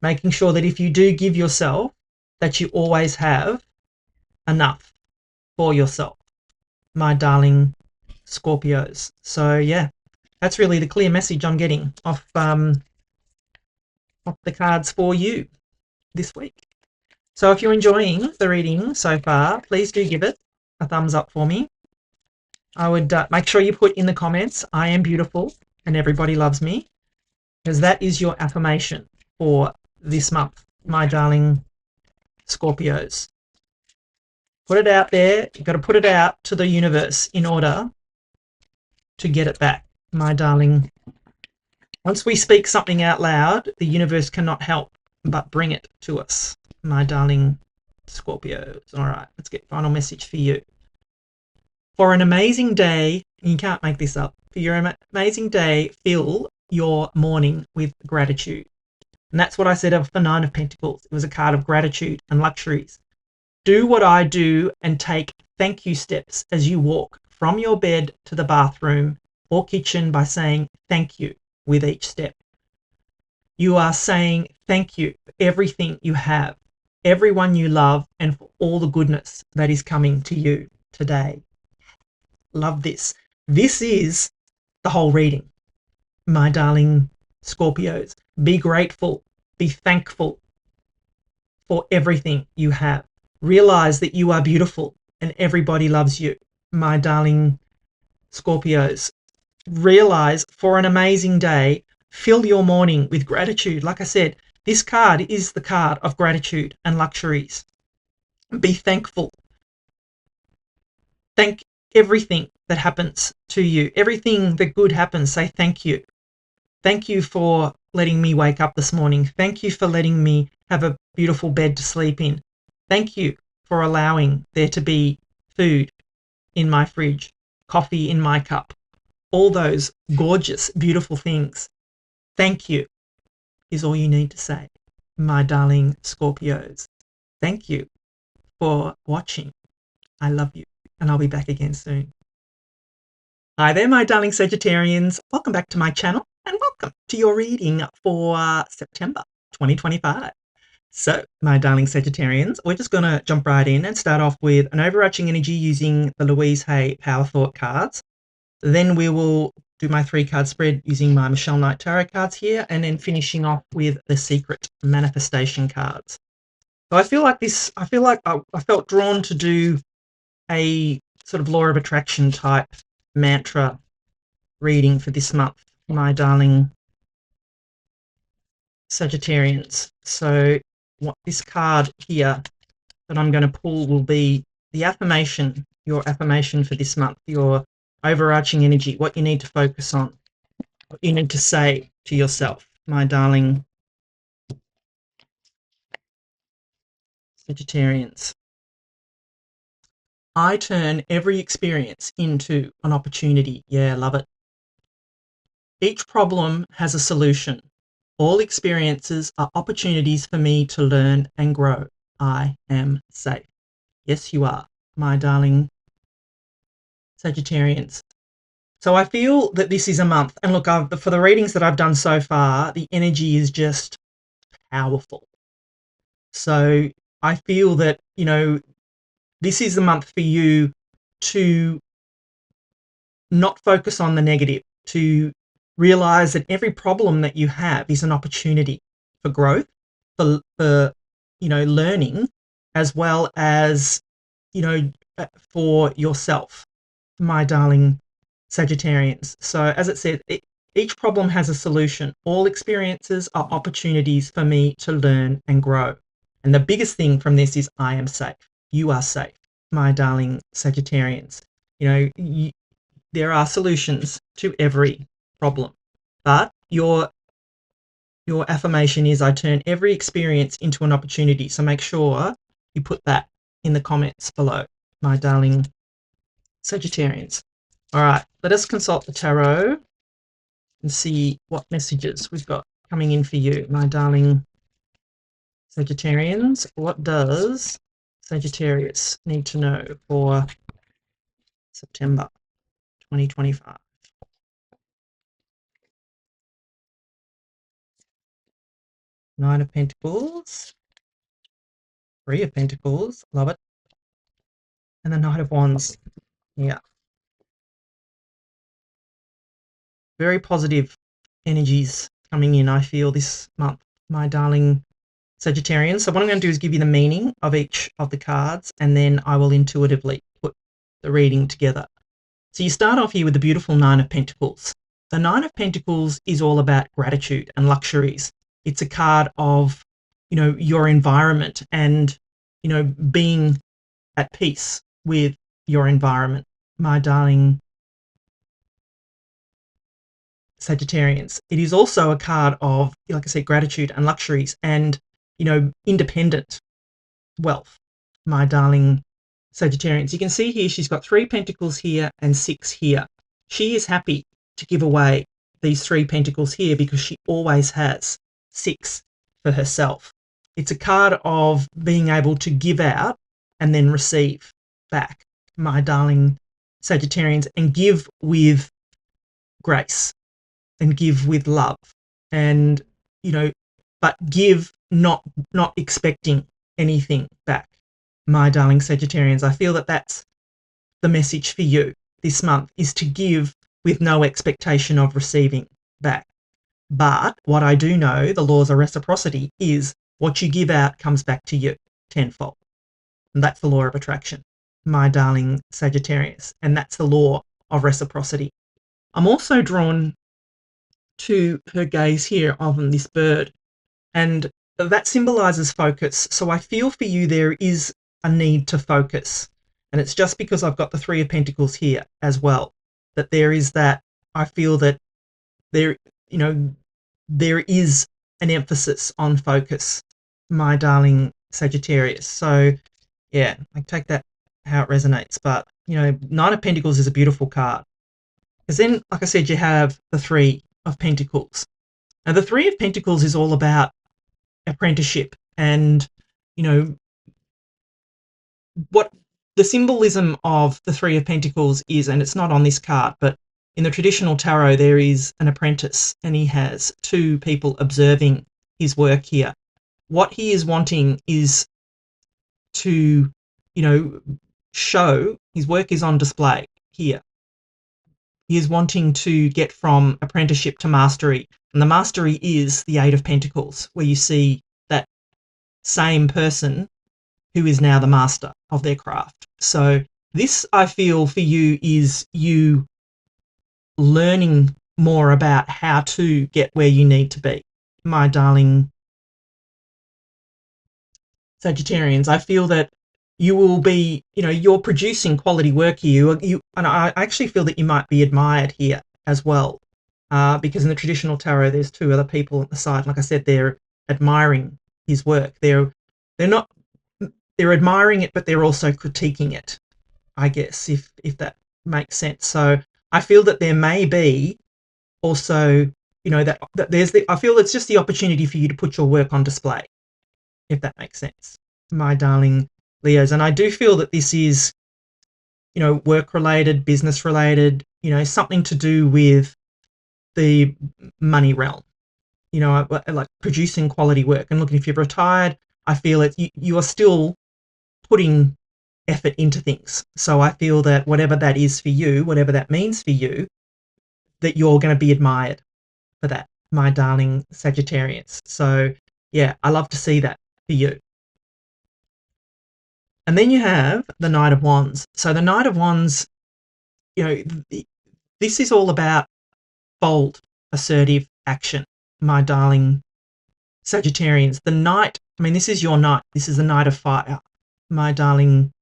Making sure that if you do give yourself, that you always have enough for yourself, my darling Scorpios. So yeah, that's really the clear message I'm getting off the cards for you this week. So if you're enjoying the reading so far, please do give it a thumbs up for me. I would make sure you put in the comments, I am beautiful and everybody loves me, because that is your affirmation for this month, my darling Scorpios. Put it out there. You've got to put it out to the universe in order to get it back, my darling. Once we speak something out loud, the universe cannot help but bring it to us, my darling Scorpios. All right, let's get final message for you. For an amazing day, you can't make this up, for your amazing day, fill your morning with gratitude. And that's what I said of the Nine of Pentacles. It was a card of gratitude and luxuries. Do what I do and take thank you steps as you walk from your bed to the bathroom or kitchen by saying thank you with each step. You are saying thank you for everything you have, everyone you love, and for all the goodness that is coming to you today. Love this. This is the whole reading, my darling Scorpios. Be grateful, be thankful for everything you have. Realize that you are beautiful and everybody loves you, my darling Scorpios. Realize for an amazing day, fill your morning with gratitude. Like I said, this card is the card of gratitude and luxuries. Be thankful. Thank everything that happens to you. Everything that good happens, say thank you. Thank you for letting me wake up this morning. Thank you for letting me have a beautiful bed to sleep in. Thank you for allowing there to be food in my fridge, coffee in my cup, all those gorgeous, beautiful things. Thank you is all you need to say, my darling Scorpios. Thank you for watching. I love you, and I'll be back again soon. Hi there, my darling Sagittarians. Welcome back to my channel, and welcome to your reading for September 2025. So, my darling Sagittarians, we're just going to jump right in and start off with an overarching energy using the Louise Hay Power Thought cards. Then we will do my 3-card spread using my Michelle Knight Tarot cards here, and then finishing off with the Secret Manifestation cards. So I feel like I felt drawn to do a sort of law of attraction type mantra reading for this month, my darling Sagittarians. So what this card here that I'm going to pull will be the affirmation, your affirmation for this month, your overarching energy, what you need to focus on, what you need to say to yourself, my darling Sagittarians. I turn every experience into an opportunity. Yeah, love it. Each problem has a solution. All experiences are opportunities for me to learn and grow. I am safe. Yes, you are, my darling Sagittarians. So I feel that this is a month, and look, for the readings that I've done so far, the energy is just powerful. So I feel that, you know, this is the month for you to not focus on the negative, to realize that every problem that you have is an opportunity for growth, for you know, learning, as well as, for yourself, my darling Sagittarians. So as it said, each problem has a solution. All experiences are opportunities for me to learn and grow. And the biggest thing from this is I am safe. You are safe, my darling Sagittarians. There are solutions to every problem, but your affirmation is I turn every experience into an opportunity. So make sure you put that in the comments below, my darling Sagittarians. All right, let us consult the tarot and see what messages we've got coming in for you, my darling Sagittarians. What does Sagittarius need to know for September 2025? Nine of Pentacles, Three of Pentacles, love it, and the Knight of Wands. Yeah. Very positive energies coming in, I feel, this month, my darling Sagittarians. So what I'm going to do is give you the meaning of each of the cards, and then I will intuitively put the reading together. So you start off here with the beautiful Nine of Pentacles. The Nine of Pentacles is all about gratitude and luxuries. It's a card of, your environment and, being at peace with your environment, my darling Sagittarians. It is also a card of, like I said, gratitude and luxuries and, independent wealth, my darling Sagittarians. You can see here she's got 3 pentacles here and 6 here. She is happy to give away these 3 pentacles here because she always has 6 for herself. It's a card of being able to give out and then receive back, my darling Sagittarians, and give with grace and give with love, and but give not expecting anything back, my darling Sagittarians. I feel that that's the message for you this month, is to give with no expectation of receiving back. But what I do know, the laws of reciprocity, is what you give out comes back to you tenfold. And that's the law of attraction, my darling Sagittarius, and that's the law of reciprocity. I'm also drawn to her gaze here on this bird, and that symbolizes focus. So I feel for you there is a need to focus, and it's just because I've got the 3 of Pentacles here as well, that there is that. I feel that there is an emphasis on focus, my darling Sagittarius. So yeah, I take that how it resonates. But Nine of Pentacles is a beautiful card, because then, like I said, you have the 3 of Pentacles. Now the 3 of Pentacles is all about apprenticeship and, what the symbolism of the 3 of Pentacles is, and it's not on this card, but in the traditional tarot there is an apprentice and he has 2 people observing his work here. What he is wanting is to, show his work is on display here. He is wanting to get from apprenticeship to mastery, and the mastery is the 8 of Pentacles, where you see that same person who is now the master of their craft. So this, I feel, for you is you learning more about how to get where you need to be, my darling Sagittarians. I feel that you will be, you're producing quality work here. And I actually feel that you might be admired here as well, because in the traditional tarot, there's 2 other people at the side. Like I said, they're admiring his work. They're admiring it, but they're also critiquing it, I guess, if that makes sense. So I feel that there may be also, that there's I feel it's just the opportunity for you to put your work on display, if that makes sense, my darling Leos. And I do feel that this is, work-related, business-related, something to do with the money realm, like producing quality work. And look, if you're retired, I feel that you are still putting effort into things. So I feel that whatever that is for you, whatever that means for you, that you're going to be admired for that, my darling Sagittarius. So yeah, I love to see that for you. And then you have the Knight of Wands. So the Knight of Wands, this is all about bold, assertive action, my darling Sagittarians. The Knight, this is your Knight. This is the Knight of Fire, my darling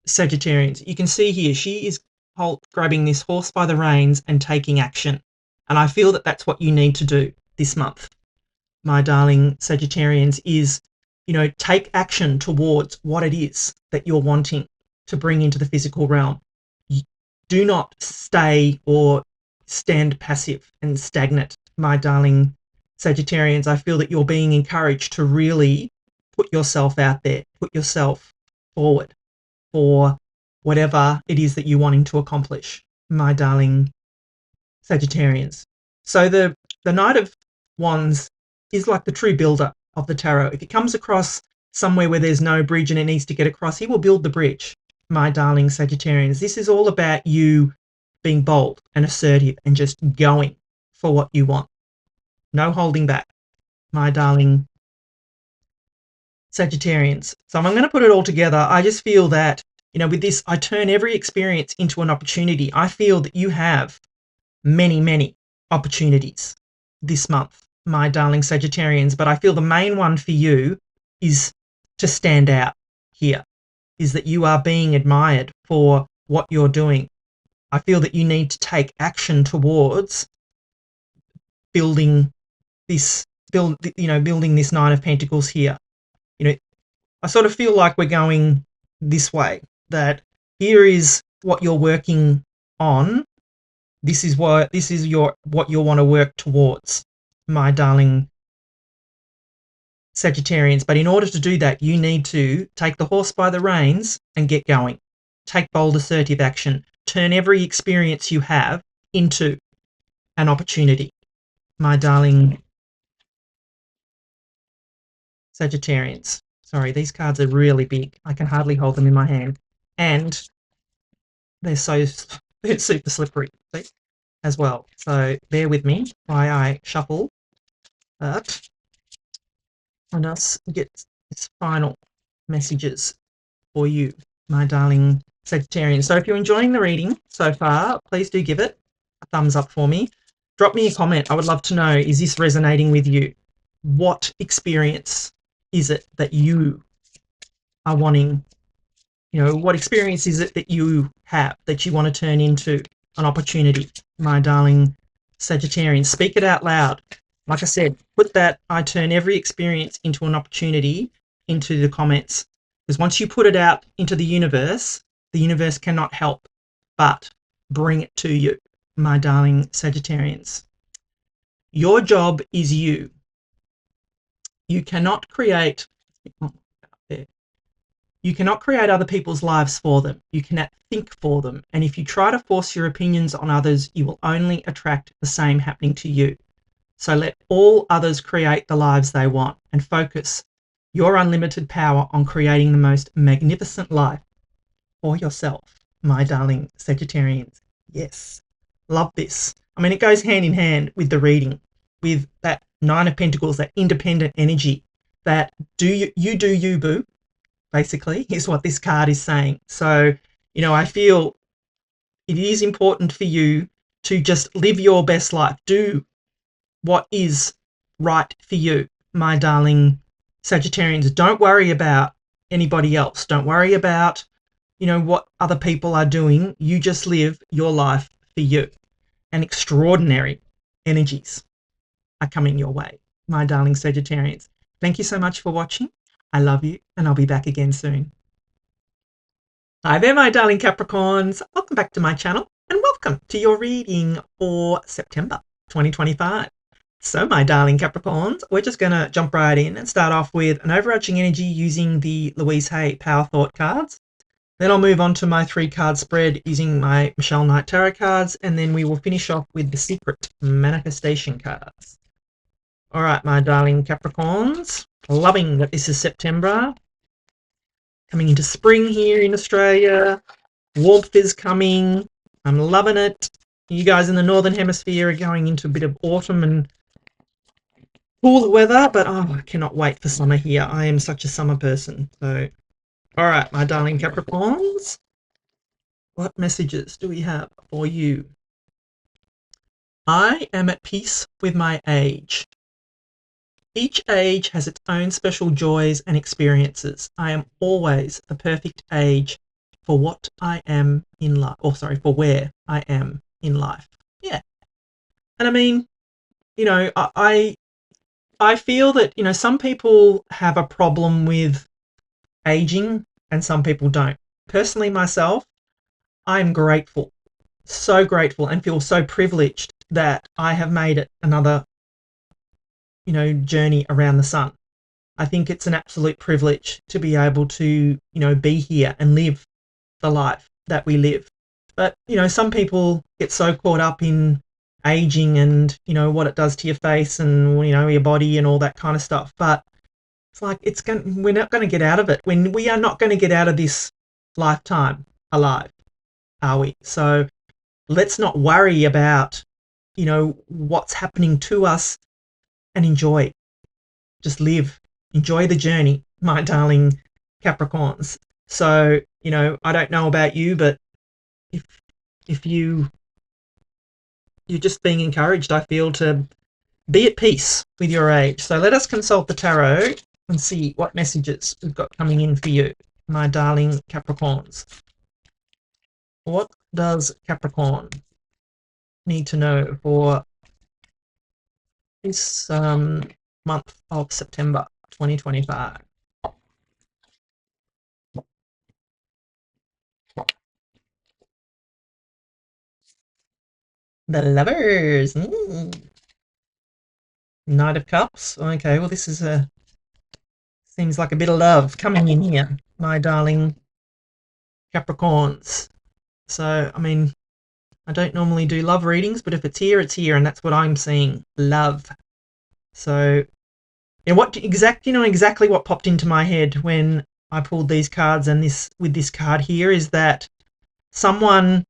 Sagittarians. You can see here, she is grabbing this horse by the reins and taking action. And I feel that that's what you need to do this month, my darling Sagittarians, is, take action towards what it is that you're wanting to bring into the physical realm. Do not stay or stand passive and stagnant, my darling Sagittarians. I feel that you're being encouraged to really put yourself out there, put yourself forward for whatever it is that you're wanting to accomplish, my darling Sagittarians. So the Knight of Wands is like the true builder of the tarot. If he comes across somewhere where there's no bridge and it needs to get across, he will build the bridge, my darling Sagittarians. This is all about you being bold and assertive and just going for what you want. No holding back, my darling Sagittarians. So I'm going to put it all together. I just feel that, with this, I turn every experience into an opportunity. I feel that you have many, many opportunities this month, my darling Sagittarians, but I feel the main one for you is to stand out here, is that you are being admired for what you're doing. I feel that you need to take action towards building this Nine of Pentacles here. I sort of feel like we're going this way, that here is what you're working on. This is what you want to work towards, my darling Sagittarians. But in order to do that, you need to take the horse by the reins and get going. Take bold, assertive action. Turn every experience you have into an opportunity, my darling Sagittarians. Sorry, these cards are really big. I can hardly hold them in my hand. And they're super slippery as well. So bear with me while I shuffle that and us get its final messages for you, my darling Sagittarians. So if you're enjoying the reading so far, please do give it a thumbs up for me. Drop me a comment. I would love to know, is this resonating with you? What experience is it that you are wanting? What experience is it that you have that you want to turn into an opportunity, my darling Sagittarians? Speak it out loud. Like I said, put that I turn every experience into an opportunity into the comments. Because once you put it out into the universe cannot help but bring it to you, my darling Sagittarians. Your job is you. You cannot create other people's lives for them. You cannot think for them. And if you try to force your opinions on others, you will only attract the same happening to you. So let all others create the lives they want and focus your unlimited power on creating the most magnificent life for yourself, my darling Sagittarians. Yes, love this. It goes hand in hand with the reading, with that Nine of Pentacles, that independent energy, that you do you, boo, basically, is what this card is saying. So, I feel it is important for you to just live your best life. Do what is right for you, my darling Sagittarians. Don't worry about anybody else. Don't worry about, what other people are doing. You just live your life for you. And extraordinary energies are coming your way, my darling Sagittarians. Thank you so much for watching. I love you, and I'll be back again soon. Hi there, my darling Capricorns. Welcome back to my channel, and welcome to your reading for September 2025. So, my darling Capricorns, we're just going to jump right in and start off with an overarching energy using the Louise Hay Power Thought cards. Then I'll move on to my 3-card spread using my Michelle Knight Tarot cards, and then we will finish off with the Secret Manifestation cards. All right, my darling Capricorns, loving that this is September, coming into spring here in Australia. Warmth is coming. I'm loving it. You guys in the Northern Hemisphere are going into a bit of autumn and cooler weather, but I cannot wait for summer here. I am such a summer person. So, All right, my darling Capricorns, what messages do we have for you? I am at peace with my age. Each age has its own special joys and experiences. I am always the perfect age for what I am in life, or sorry, for where I am in life. Yeah. And I mean, you know, I feel that, you know, some people have a problem with aging and some people don't. Personally, myself, I'm grateful, so grateful, and feel so privileged that I have made it another, you know, journey around the sun. I think it's an absolute privilege to be able to, you know, be here and live the life that we live. But, you know, some people get so caught up in aging and, you know, what it does to your face and, you know, your body and all that kind of stuff. But it's like, we're not going to get out of it. We are not going to get out of this lifetime alive, are we? So let's not worry about, you know, what's happening to us, and enjoy. Just live. Enjoy the journey, my darling Capricorns. So, you know, I don't know about you, but if you're just being encouraged, I feel, to be at peace with your age. So let us consult the tarot and see what messages we've got coming in for you, my darling Capricorns. What does Capricorn need to know for this month of September 2025? The Lovers. Knight of Cups. Okay, well, this is seems like a bit of love coming in here, my darling Capricorns. So, I mean, I don't normally do love readings, but if it's here, it's here, and that's what I'm seeing. Love. So, yeah, you know exactly what popped into my head when I pulled these cards, and with this card here, is that someone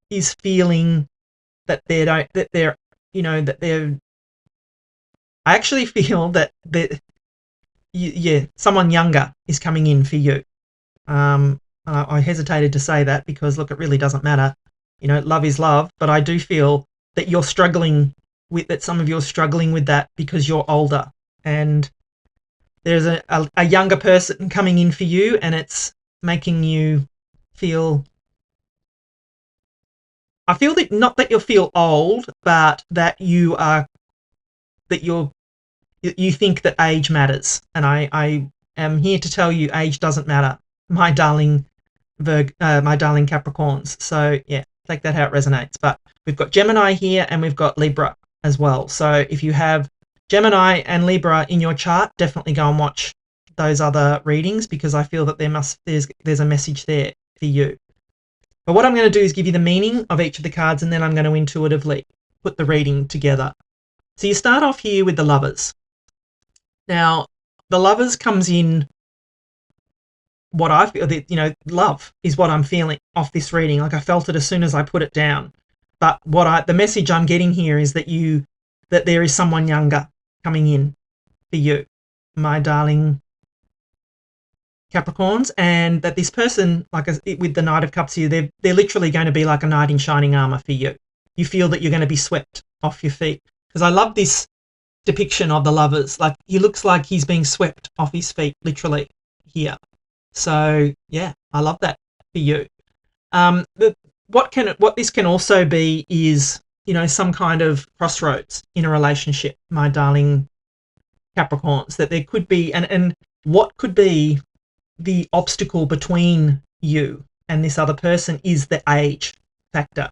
is feeling that they're I actually feel that someone younger is coming in for you. I hesitated to say that because, look, it really doesn't matter. You know, love is love, but I do feel that some of you are struggling with that because you're older, and there's a younger person coming in for you, and it's making you feel, I feel that, not that you feel old, but that you think that age matters. And I am here to tell you age doesn't matter, my darling my darling Capricorns. So yeah, take that how it resonates. But we've got Gemini here and we've got Libra as well. So if you have Gemini and Libra in your chart, definitely go and watch those other readings, because I feel that there's a message there for you. But what I'm going to do is give you the meaning of each of the cards, and then I'm going to intuitively put the reading together. So you start off here with the Lovers. Now, the Lovers comes in, what I feel, you know, love is what I'm feeling off this reading. Like, I felt it as soon as I put it down. But the message I'm getting here is that there is someone younger coming in for you, my darling Capricorns, and that this person, like with the Knight of Cups here, they're literally going to be like a knight in shining armor for you. You feel that you're going to be swept off your feet. Because I love this depiction of the Lovers. Like, he looks like he's being swept off his feet, literally, here. So yeah, I love that for you. What this can also be is, you know, some kind of crossroads in a relationship, my darling Capricorns, that there could be, and what could be the obstacle between you and this other person is the age factor.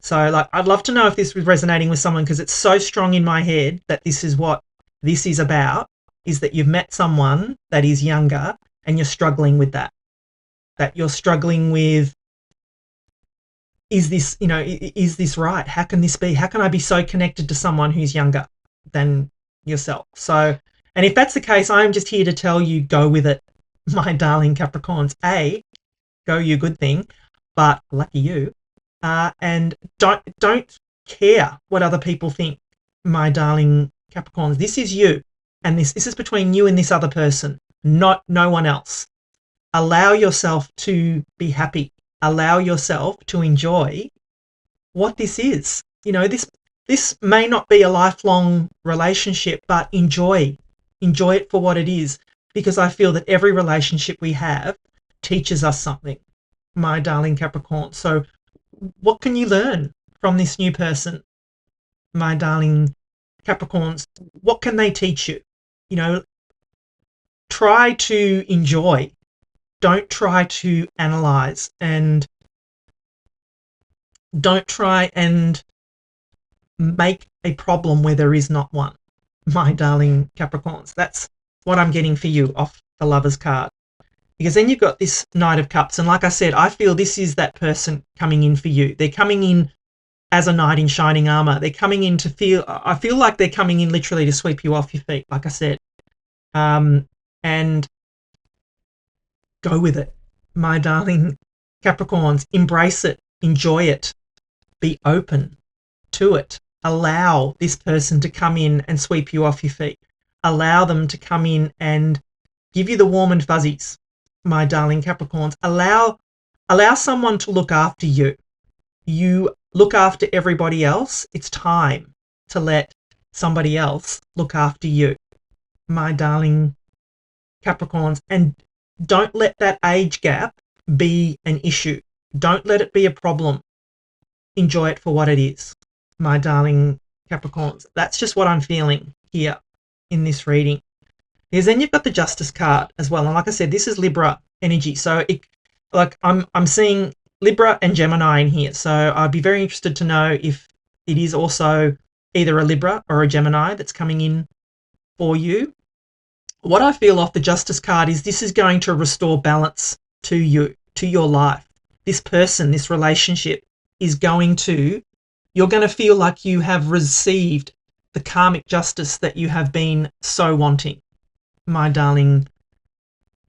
So, like, I'd love to know if this was resonating with someone, because it's so strong in my head that this is what this is about, is that you've met someone that is younger and you're struggling with that. That you're struggling with, is this right? How can this be? How can I be so connected to someone who's younger than yourself? So, and if that's the case, I'm just here to tell you, go with it, my darling Capricorns. Go you, good thing, but lucky you. And don't care what other people think, my darling Capricorns. This is you, and this is between you and this other person, not no one else. allow yourself to be happy. Allow yourself to enjoy what this is. You know, this may not be a lifelong relationship, but enjoy it for what it is, because I feel that every relationship we have teaches us something, my darling Capricorn. So what can you learn from this new person, my darling Capricorns? What can they teach you? You know, try to enjoy. Don't try to analyze, and don't try and make a problem where there is not one, my darling Capricorns. That's what I'm getting for you off the Lovers card. Because then you've got this Knight of Cups, and like I said, I feel this is that person coming in for you. They're coming in as a knight in shining armor. They're coming in to feel, I feel like they're coming in literally to sweep you off your feet, like I said. And go with it, my darling Capricorns. Embrace it, enjoy it, be open to it. Allow this person to come in and sweep you off your feet. Allow them to come in and give you the warm and fuzzies, my darling Capricorns. Allow someone to look after you. You look after everybody else. It's time to let somebody else look after you, my darling Capricorns. And don't let that age gap be an issue. Don't let it be a problem. Enjoy it for what it is, my darling Capricorns. That's just what I'm feeling here in this reading. Because then you've got the Justice card as well. And like I said, this is Libra energy. So I'm seeing Libra and Gemini in here. So I'd be very interested to know if it is also either a Libra or a Gemini that's coming in for you. What I feel off the Justice card is this is going to restore balance to you, to your life. This person, this relationship is going to, you're going to feel like you have received the karmic justice that you have been so wanting, my darling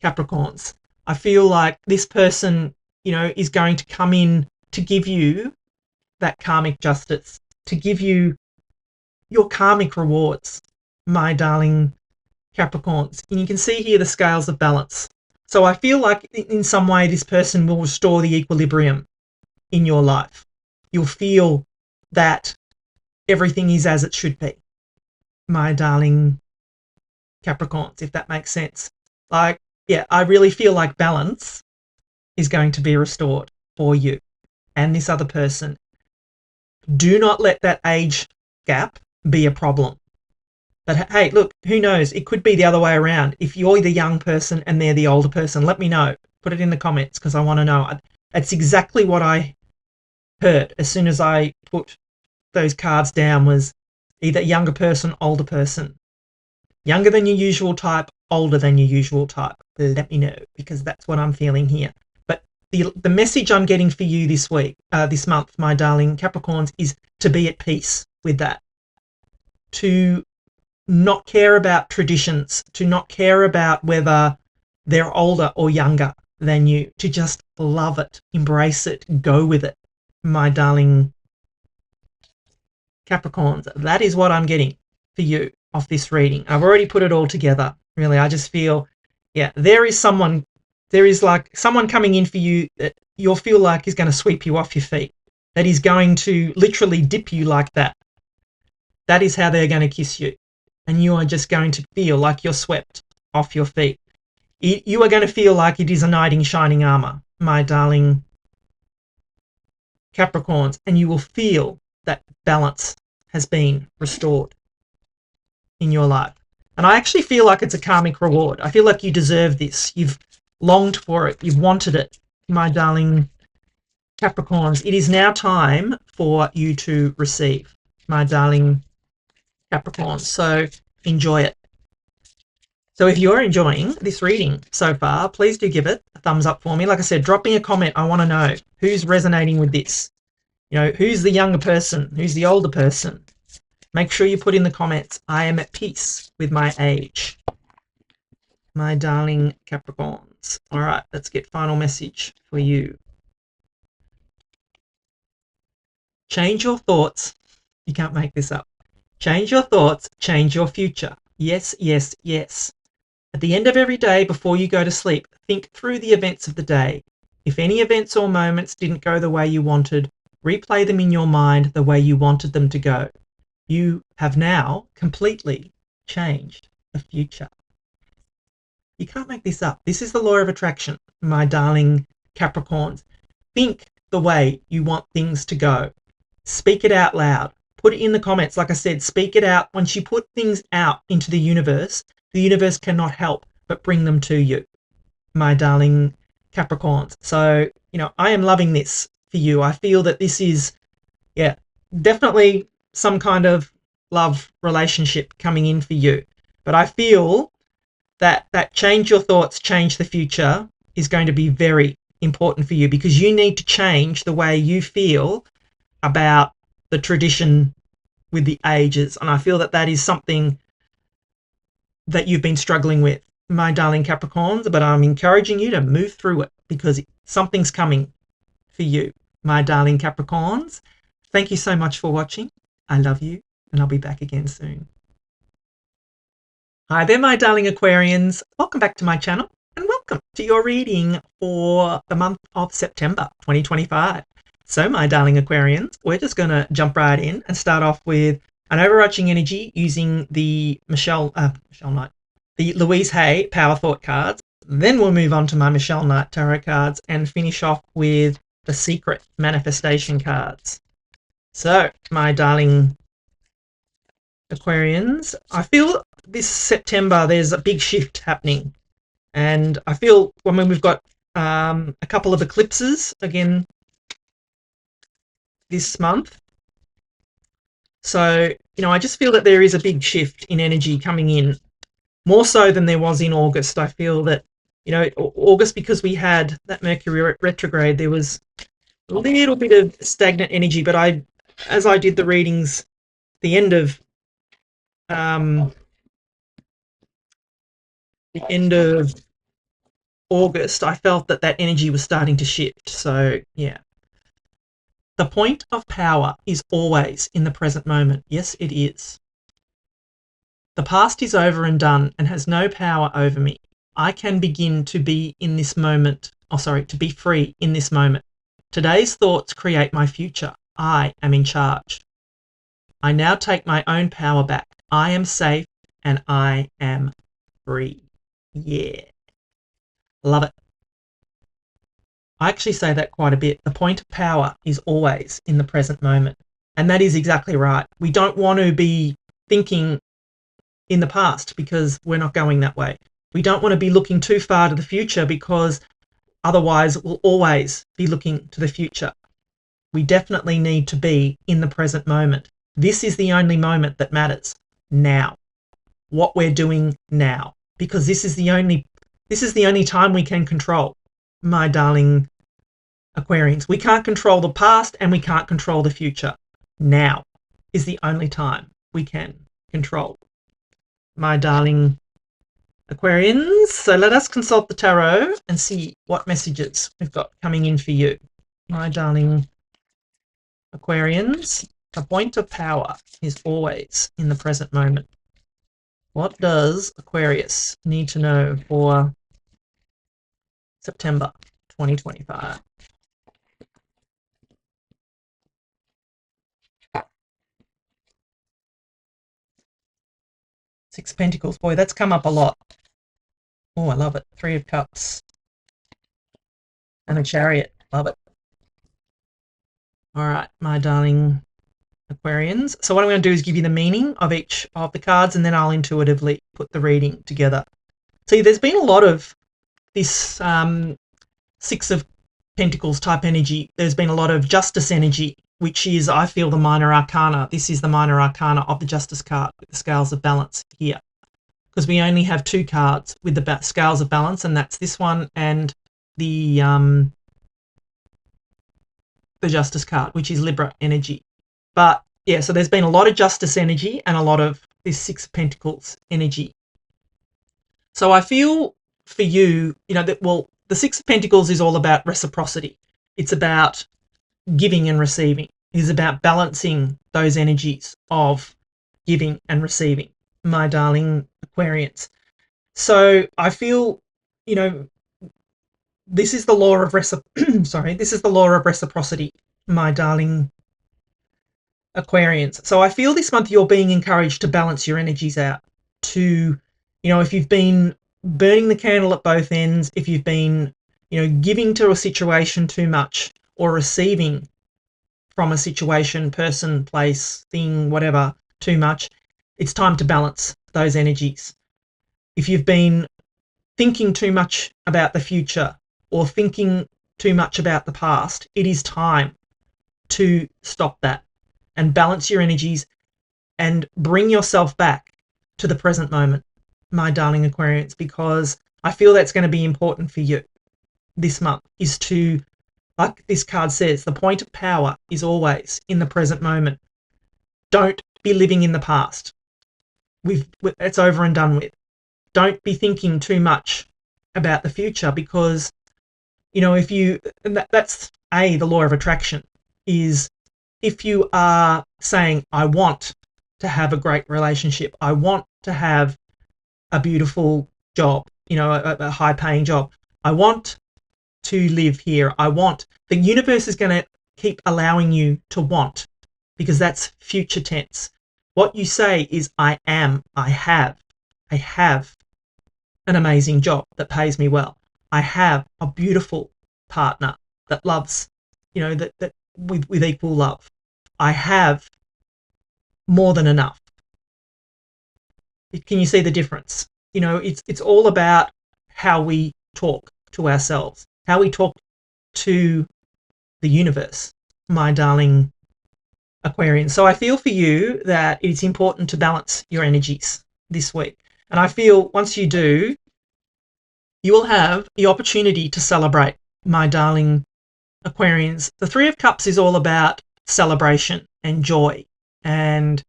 Capricorns. I feel like this person, you know, is going to come in to give you that karmic justice, to give you your karmic rewards, my darling Capricorns. And you can see here the scales of balance. So I feel like in some way this person will restore the equilibrium in your life. You'll feel that everything is as it should be, my darling Capricorns, if that makes sense. Like, yeah, I really feel like balance is going to be restored for you and this other person. Do not let that age gap be a problem. But hey, look, who knows? It could be the other way around. If you're the young person and they're the older person, let me know. Put it in the comments because I want to know. That's exactly what I heard as soon as I put those cards down, was either younger person, older person. Younger than your usual type, older than your usual type. Let me know, because that's what I'm feeling here. But the message I'm getting for you this week, this month, my darling Capricorns, is to be at peace with that. To not care about traditions, to not care about whether they're older or younger than you, to just love it, embrace it, go with it, my darling Capricorns. That is what I'm getting for you off this reading. I've already put it all together, really. I just feel, yeah, there is like someone coming in for you that you'll feel like is going to sweep you off your feet, that is going to literally dip you like that. That is how they're going to kiss you. And you are just going to feel like you're swept off your feet. You are going to feel like it is a knight in shining armor, my darling Capricorns, and you will feel that balance has been restored in your life. And I actually feel like it's a karmic reward. I feel like you deserve this. You've longed for it. You've wanted it, my darling Capricorns. It is now time for you to receive, my darling Capricorn. So enjoy it. So if you're enjoying this reading so far, please do give it a thumbs up for me. Like I said, drop me a comment. I want to know who's resonating with this. You know, who's the younger person? Who's the older person? Make sure you put in the comments, I am at peace with my age, my darling Capricorns. All right, let's get final message for you. Change your thoughts. You can't make this up. Change your thoughts, change your future. Yes, yes, yes. At the end of every day, before you go to sleep, think through the events of the day. If any events or moments didn't go the way you wanted, replay them in your mind the way you wanted them to go. You have now completely changed the future. You can't make this up. This is the law of attraction, my darling Capricorns. Think the way you want things to go. Speak it out loud. Put it in the comments. Like I said, speak it out. Once you put things out into the universe cannot help but bring them to you, my darling Capricorns. So, I am loving this for you. I feel that this is, definitely some kind of love relationship coming in for you. But I feel that change your thoughts, change the future is going to be very important for you, because you need to change the way you feel about the tradition with the ages. And I feel that that is something that you've been struggling with, my darling Capricorns, but I'm encouraging you to move through it, because something's coming for you, my darling Capricorns. Thank you so much for watching. I love you, and I'll be back again soon. Hi there, my darling Aquarians. Welcome back to my channel, and welcome to your reading for the month of September 2025. So, my darling Aquarians, we're just going to jump right in and start off with an overarching energy using the the Louise Hay Power Thought cards. Then we'll move on to my Michelle Knight Tarot cards and finish off with the Secret Manifestation cards. So, my darling Aquarians, I feel this September there's a big shift happening, and I feel we've got a couple of eclipses again this month. So, I just feel that there is a big shift in energy coming in, more so than there was in August. I feel that, August, because we had that Mercury retrograde, there was a little bit of stagnant energy. But as I did the readings, the end of August, I felt that energy was starting to shift. So, yeah. The point of power is always in the present moment. Yes, it is. The past is over and done and has no power over me. I can begin to be in this moment, to be free in this moment. Today's thoughts create my future. I am in charge. I now take my own power back. I am safe and I am free. Yeah. Love it. I actually say that quite a bit. The point of power is always in the present moment. And that is exactly right. We don't want to be thinking in the past, because we're not going that way. We don't want to be looking too far to the future, because otherwise we'll always be looking to the future. We definitely need to be in the present moment. This is the only moment that matters. Now. What we're doing now. Because this is the only time we can control, my darling Aquarians. We can't control the past and we can't control the future. Now is the only time we can control, my darling Aquarians. So let us consult the tarot and see what messages we've got coming in for you, my darling Aquarians. The point of power is always in the present moment. What does Aquarius need to know for September 2025? Six of Pentacles. Boy, that's come up a lot. Oh, I love it. Three of Cups. And a Chariot. Love it. All right, my darling Aquarians. So what I'm going to do is give you the meaning of each of the cards, and then I'll intuitively put the reading together. See, there's been a lot of this Six of Pentacles type energy. There's been a lot of Justice energy, which is, I feel, the minor arcana. This is the minor arcana of the Justice card with the Scales of Balance here, because we only have two cards with the Scales of Balance, and that's this one and the Justice card, which is Libra energy. But yeah, so there's been a lot of Justice energy and a lot of this Six of Pentacles energy. So I feel for you, the Six of Pentacles is all about reciprocity. It's about giving and receiving. It is about balancing those energies of giving and receiving, my darling Aquarians. So I feel, you know, this is the law of this is the law of reciprocity, my darling Aquarians. So I feel this month you're being encouraged to balance your energies out. To, if you've been burning the candle at both ends, if you've been, giving to a situation too much or receiving from a situation, person, place, thing, whatever, too much, it's time to balance those energies. If you've been thinking too much about the future or thinking too much about the past, it is time to stop that and balance your energies and bring yourself back to the present moment, my darling Aquarians, because I feel that's going to be important for you this month, is to, like this card says, the point of power is always in the present moment. Don't be living in the past. It's over and done with. Don't be thinking too much about the future, because that's the law of attraction, is if you are saying, I want to have a great relationship, I want to have a beautiful job, a high paying job, I want to live here, the universe is going to keep allowing you to want, because that's future tense. What you say is, I have an amazing job that pays me well. I have a beautiful partner that loves, that with equal love. I have more than enough. Can you see the difference? It's all about how we talk to ourselves, how we talk to the universe, my darling Aquarian. So I feel for you that it's important to balance your energies this week. And I feel once you do, you will have the opportunity to celebrate, my darling Aquarians. The Three of Cups is all about celebration and joy and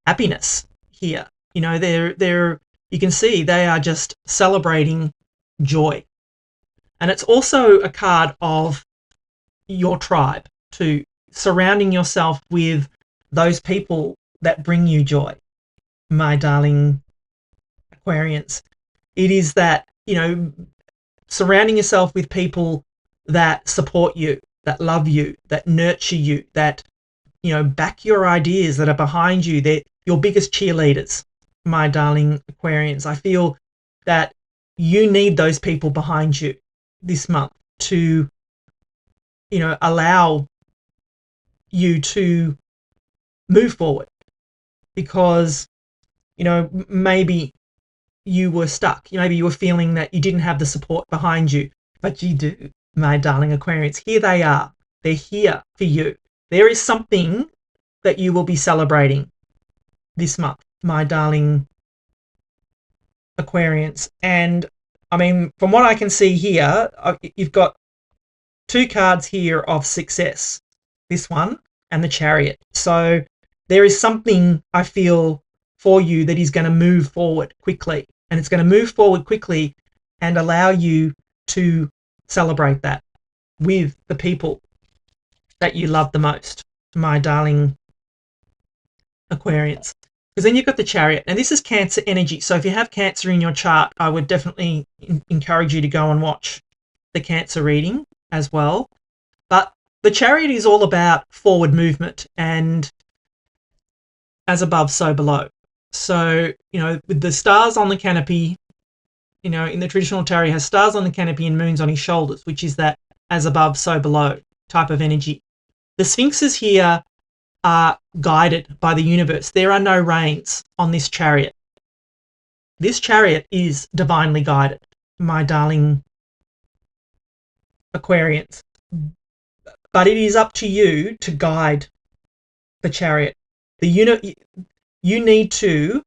happiness here. They're you can see they are just celebrating joy. And it's also a card of your tribe, to surrounding yourself with those people that bring you joy, my darling Aquarians. It is that, surrounding yourself with people that support you, that love you, that nurture you, that, back your ideas, that are behind you. They're your biggest cheerleaders, my darling Aquarians. I feel that you need those people behind you this month to, allow you to move forward, because, maybe you were stuck. Maybe you were feeling that you didn't have the support behind you, but you do, my darling Aquarians. Here they are. They're here for you. There is something that you will be celebrating this month, my darling Aquarians. And I mean, from what I can see here, you've got two cards here of success, this one and the Chariot. So there is something, I feel, for you that is going to move forward quickly, and it's going to move forward quickly and allow you to celebrate that with the people that you love the most, my darling Aquarians. Because then you've got the Chariot, and this is Cancer energy. So if you have Cancer in your chart, I would definitely encourage you to go and watch the Cancer reading as well. But the Chariot is all about forward movement and as above, so below. So, with the stars on the canopy, in the traditional tarot, he has stars on the canopy and moons on his shoulders, which is that as above, so below type of energy. The Sphinxes here are guided by the universe. There are no reins on this Chariot. This Chariot is divinely guided, my darling Aquarians. But it is up to you to guide the Chariot. You need to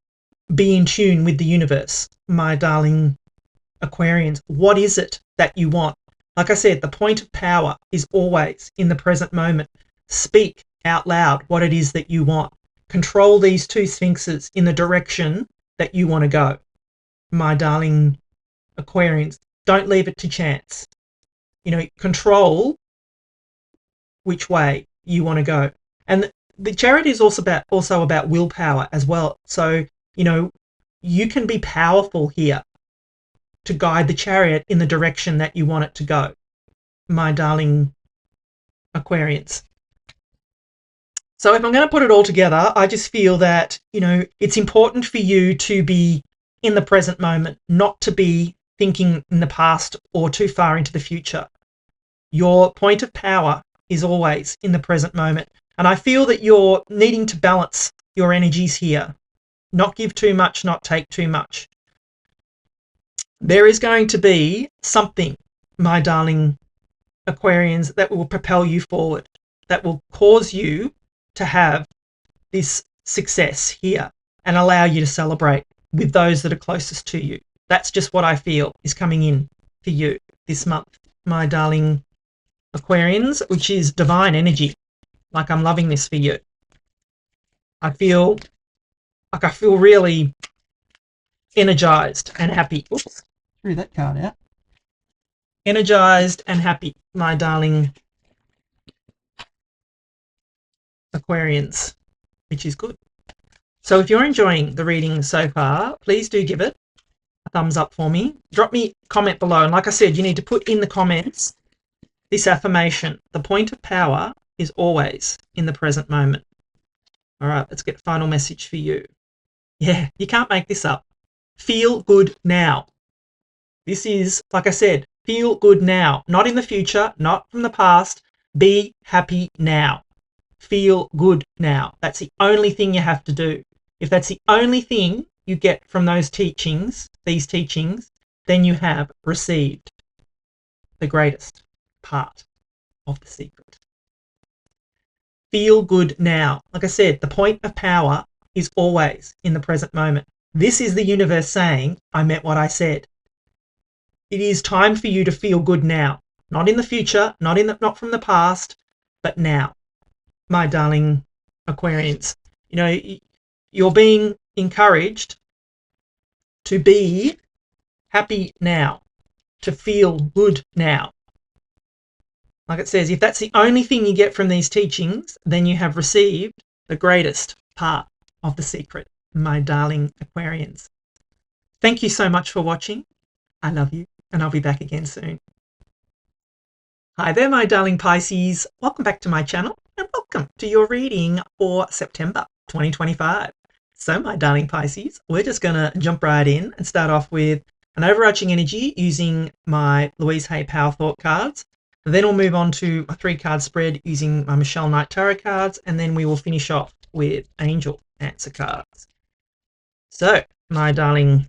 be in tune with the universe, my darling Aquarians. What is it that you want? Like I said, the point of power is always in the present moment. Speak out loud what it is that you want. Control these two Sphinxes in the direction that you want to go, my darling Aquarians. Don't leave it to chance. Control which way you want to go. And the Chariot is also about willpower as well. So, you can be powerful here to guide the chariot in the direction that you want it to go, my darling Aquarians. So if I'm going to put it all together, I just feel that, it's important for you to be in the present moment, not to be thinking in the past or too far into the future. Your point of power is always in the present moment. And I feel that you're needing to balance your energies here. Not give too much, not take too much. There is going to be something, my darling Aquarians, that will propel you forward, that will cause you to have this success here and allow you to celebrate with those that are closest to you. That's just what I feel is coming in for you this month, my darling Aquarians, which is divine energy. Like, I'm loving this for you. I feel really energized and happy. Oops, threw that card out. Energized and happy, my darling Aquarians, which is good. So if you're enjoying the reading so far, please do give it a thumbs up for me. Drop me a comment below. And like I said, you need to put in the comments this affirmation: the point of power is always in the present moment. All right, let's get a final message for you. Yeah, you can't make this up. Feel good now. This is, like I said, feel good now. Not in the future, not from the past. Be happy now. Feel good now. That's the only thing you have to do. If that's the only thing you get from these teachings, then you have received the greatest part of the secret. Feel good now. Like I said, the point of power is always in the present moment. This is the universe saying, I meant what I said. It is time for you to feel good now. Not in the future, not from the past, but now. My darling Aquarians, you're being encouraged to be happy now, to feel good now. Like it says, if that's the only thing you get from these teachings, then you have received the greatest part of the secret, my darling Aquarians. Thank you so much for watching. I love you, and I'll be back again soon. Hi there, my darling Pisces. Welcome back to my channel, and welcome to your reading for September 2025. So, my darling Pisces, we're just going to jump right in and start off with an overarching energy using my Louise Hay Power Thought cards. Then we'll move on to a 3-card spread using my Michelle Knight Tarot cards, and then we will finish off with Angel Answer cards. So, my darling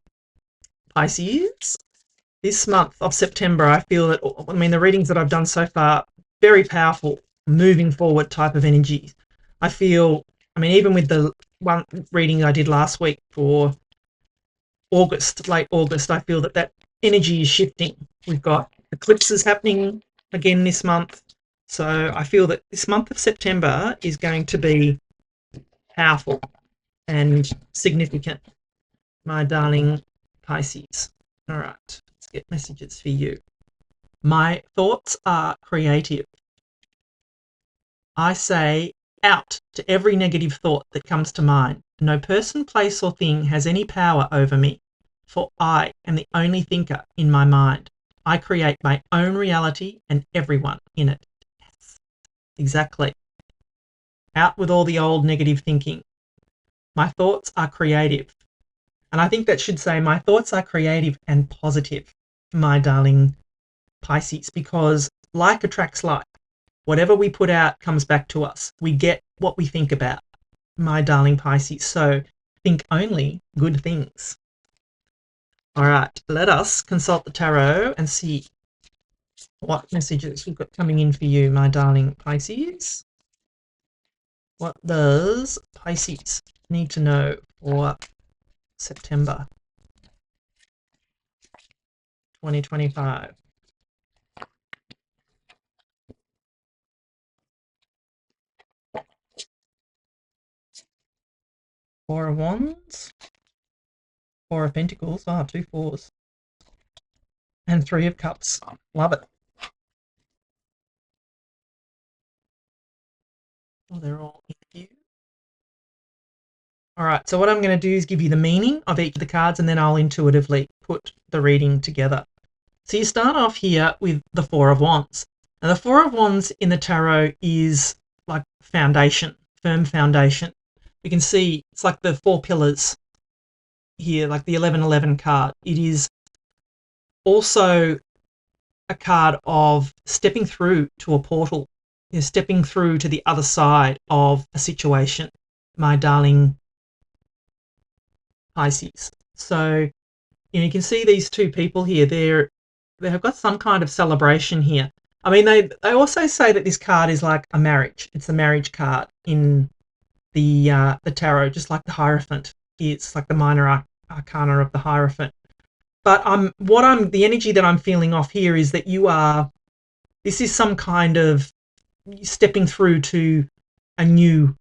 Pisces, this month of September, I feel that, the readings that I've done so far, very powerful, moving forward type of energy. I feel, even with the one reading I did last week for August, late August, I feel that energy is shifting. We've got eclipses happening again this month. So I feel that this month of September is going to be powerful and significant, my darling Pisces. All right, let's get messages for you. My thoughts are creative. I say out to every negative thought that comes to mind. No person, place, or thing has any power over me, for I am the only thinker in my mind. I create my own reality and everyone in it. Yes, exactly. Out with all the old negative thinking. My thoughts are creative. And I think that should say my thoughts are creative and positive, my darling Pisces, because like attracts like. Whatever we put out comes back to us. We get what we think about, my darling Pisces. So think only good things. All right, let us consult the tarot and see what messages we've got coming in for you, my darling Pisces. What does Pisces need to know for September 2025? Four of Wands, Four of Pentacles, 2 fours, and 3 of Cups. Love it. Oh, they're all in view. All right, so what I'm going to do is give you the meaning of each of the cards, and then I'll intuitively put the reading together. So you start off here with the Four of Wands. And the Four of Wands in the tarot is like foundation, firm foundation. You can see it's like the four pillars here, like the 1111 card. It is also a card of stepping through to a portal. You're stepping through to the other side of a situation, my darling Pisces. So, you can see these two people here. They have got some kind of celebration here. I mean, they also say that this card is like a marriage. It's a marriage card in the tarot, just like the Hierophant. It's like the minor arcana of the Hierophant. But the energy that I'm feeling off here is that this is some kind of stepping through to a new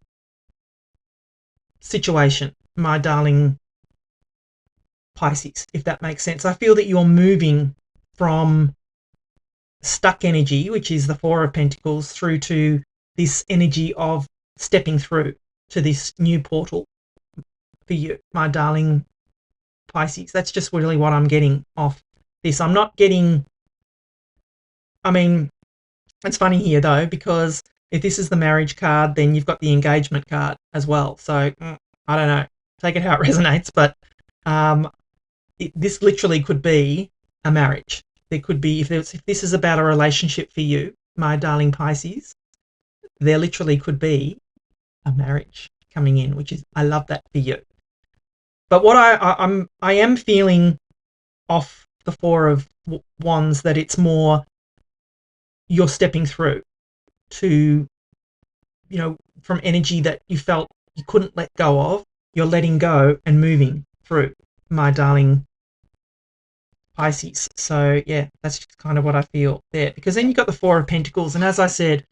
situation, my darling Pisces, if that makes sense. I feel that you're moving from stuck energy, which is the Four of Pentacles, through to this energy of stepping through to this new portal for you, my darling Pisces. That's just really what I'm getting off this. I'm not getting, I mean, it's funny here though, because if this is the marriage card, then you've got the engagement card as well. So I don't know, take it how it resonates, but this literally could be a marriage. There could be, if this is about a relationship for you, my darling Pisces, there literally could be a marriage coming in, which is, I love that for you. But what I am feeling off the Four of Wands, that it's more you're stepping through to, from energy that you felt you couldn't let go of, you're letting go and moving through, my darling Pisces. So yeah, that's just kind of what I feel there. Because then you've got the Four of Pentacles, and as I said,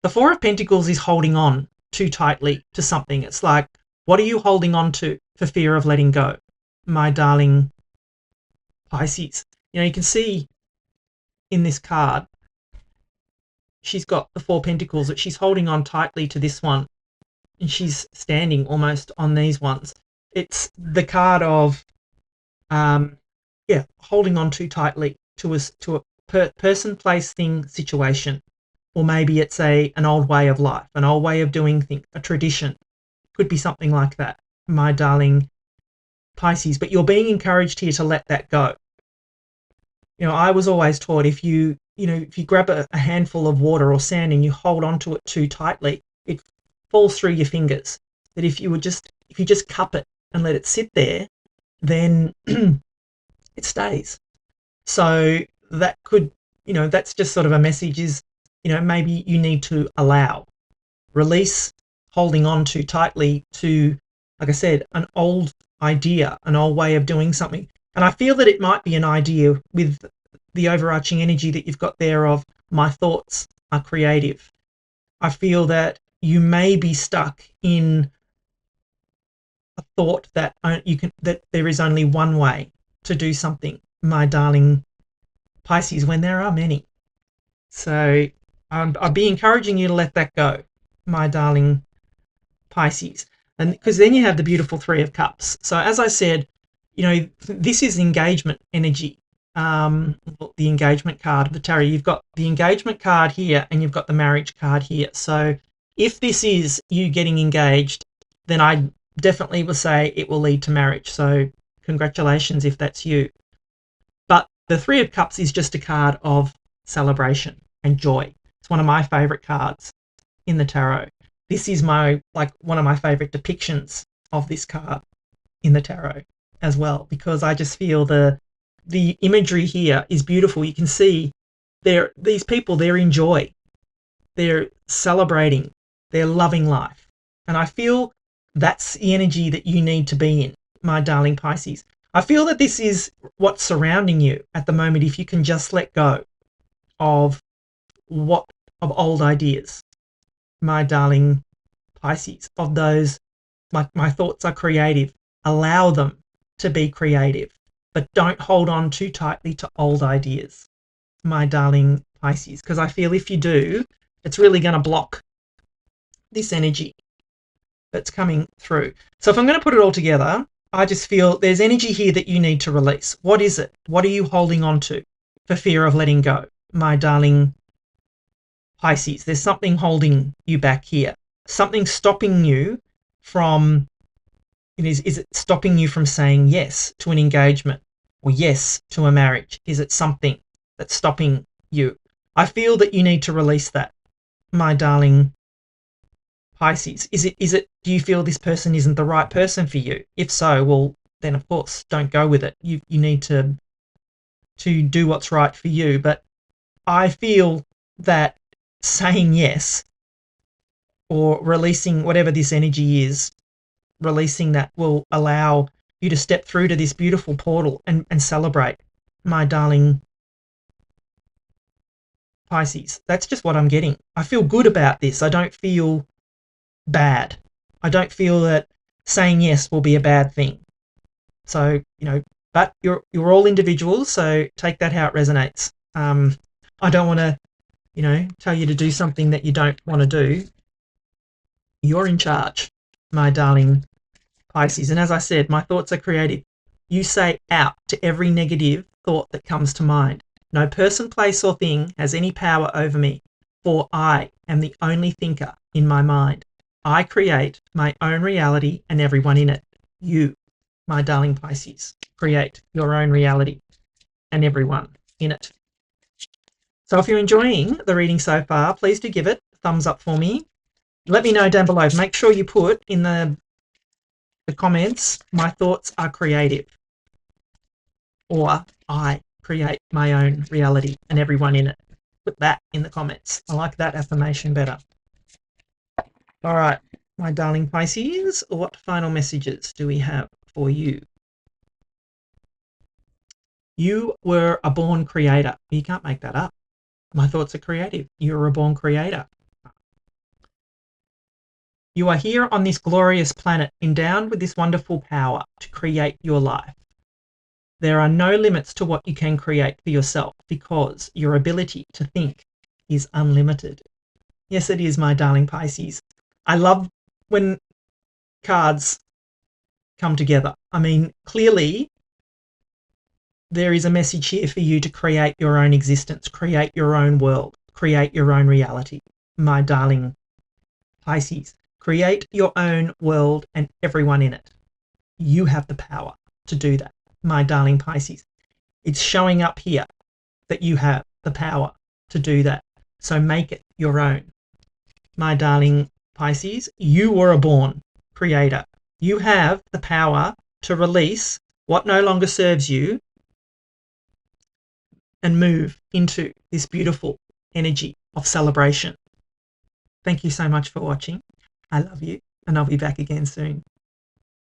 the Four of Pentacles is holding on too tightly to something. It's like, what are you holding on to for fear of letting go, my darling Pisces? You can see in this card, she's got the Four Pentacles, that she's holding on tightly to this one, and she's standing almost on these ones. It's the card of, holding on too tightly to a person, place, thing, situation. Or maybe it's an old way of life, an old way of doing things, a tradition. Could be something like that, my darling Pisces. But you're being encouraged here to let that go. I was always taught if you grab a handful of water or sand and you hold onto it too tightly, it falls through your fingers. That if you just cup it and let it sit there, then it stays. So that could, that's just sort of a message is, maybe you need to release holding on too tightly to, like I said, an old idea, an old way of doing something. And I feel that it might be an idea with the overarching energy that you've got there of my thoughts are creative. I feel that you may be stuck in a thought that that there is only one way to do something, my darling Pisces, when there are many. So I'll be encouraging you to let that go, my darling Pisces. And because then you have the beautiful Three of Cups. So as I said, this is engagement energy. The engagement card of the tarot. You've got the engagement card here and you've got the marriage card here. So if this is you getting engaged, then I definitely will say it will lead to marriage. So congratulations if that's you. But the Three of Cups is just a card of celebration and joy. It's one of my favorite cards in the tarot. This is one of my favorite depictions of this card in the tarot as well, because I just feel the imagery here is beautiful. You can see these people, they're in joy. They're celebrating. They're loving life. And I feel that's the energy that you need to be in, my darling Pisces. I feel that this is what's surrounding you at the moment if you can just let go of old ideas, my darling Pisces, of those, my thoughts are creative. Allow them to be creative, but don't hold on too tightly to old ideas, my darling Pisces, because I feel if you do, it's really going to block this energy that's coming through. So if I'm going to put it all together, I just feel there's energy here that you need to release. What is it? What are you holding on to for fear of letting go? My darling Pisces, there's something holding you back here. Something stopping you from, is it stopping you from saying yes to an engagement or yes to a marriage? Is it something that's stopping you? I feel that you need to release that, my darling Pisces. Is it, do you feel this person isn't the right person for you? If so, well, then of course, don't go with it. You need to do what's right for you. But I feel that saying yes or releasing whatever this energy is, releasing that will allow you to step through to this beautiful portal and celebrate, my darling Pisces. That's just what I'm getting. I feel good about this. I don't feel bad. I don't feel that saying yes will be a bad thing. So, but you're all individuals, so take that how it resonates. I don't want to, tell you to do something that you don't want to do. You're in charge, my darling Pisces. And as I said, my thoughts are creative. You say out to every negative thought that comes to mind. No person, place, or thing has any power over me, for I am the only thinker in my mind. I create my own reality and everyone in it. You, my darling Pisces, create your own reality and everyone in it. So if you're enjoying the reading so far, please do give it a thumbs up for me. Let me know down below. Make sure you put in the comments, my thoughts are creative, or I create my own reality and everyone in it. Put that in the comments. I like that affirmation better. All right, my darling Pisces, what final messages do we have for you? You were a born creator. You can't make that up. My thoughts are creative. You're a born creator. You are here on this glorious planet, endowed with this wonderful power to create your life. There are no limits to what you can create for yourself because your ability to think is unlimited. Yes, it is, my darling Pisces. I love when cards come together. I mean, clearly there is a message here for you to create your own existence, create your own world, create your own reality, my darling Pisces. Create your own world and everyone in it. You have the power to do that, my darling Pisces. It's showing up here that you have the power to do that. So make it your own, my darling Pisces. You were a born creator. You have the power to release what no longer serves you and move into this beautiful energy of celebration. Thank you so much for watching. I love you, and I'll be back again soon.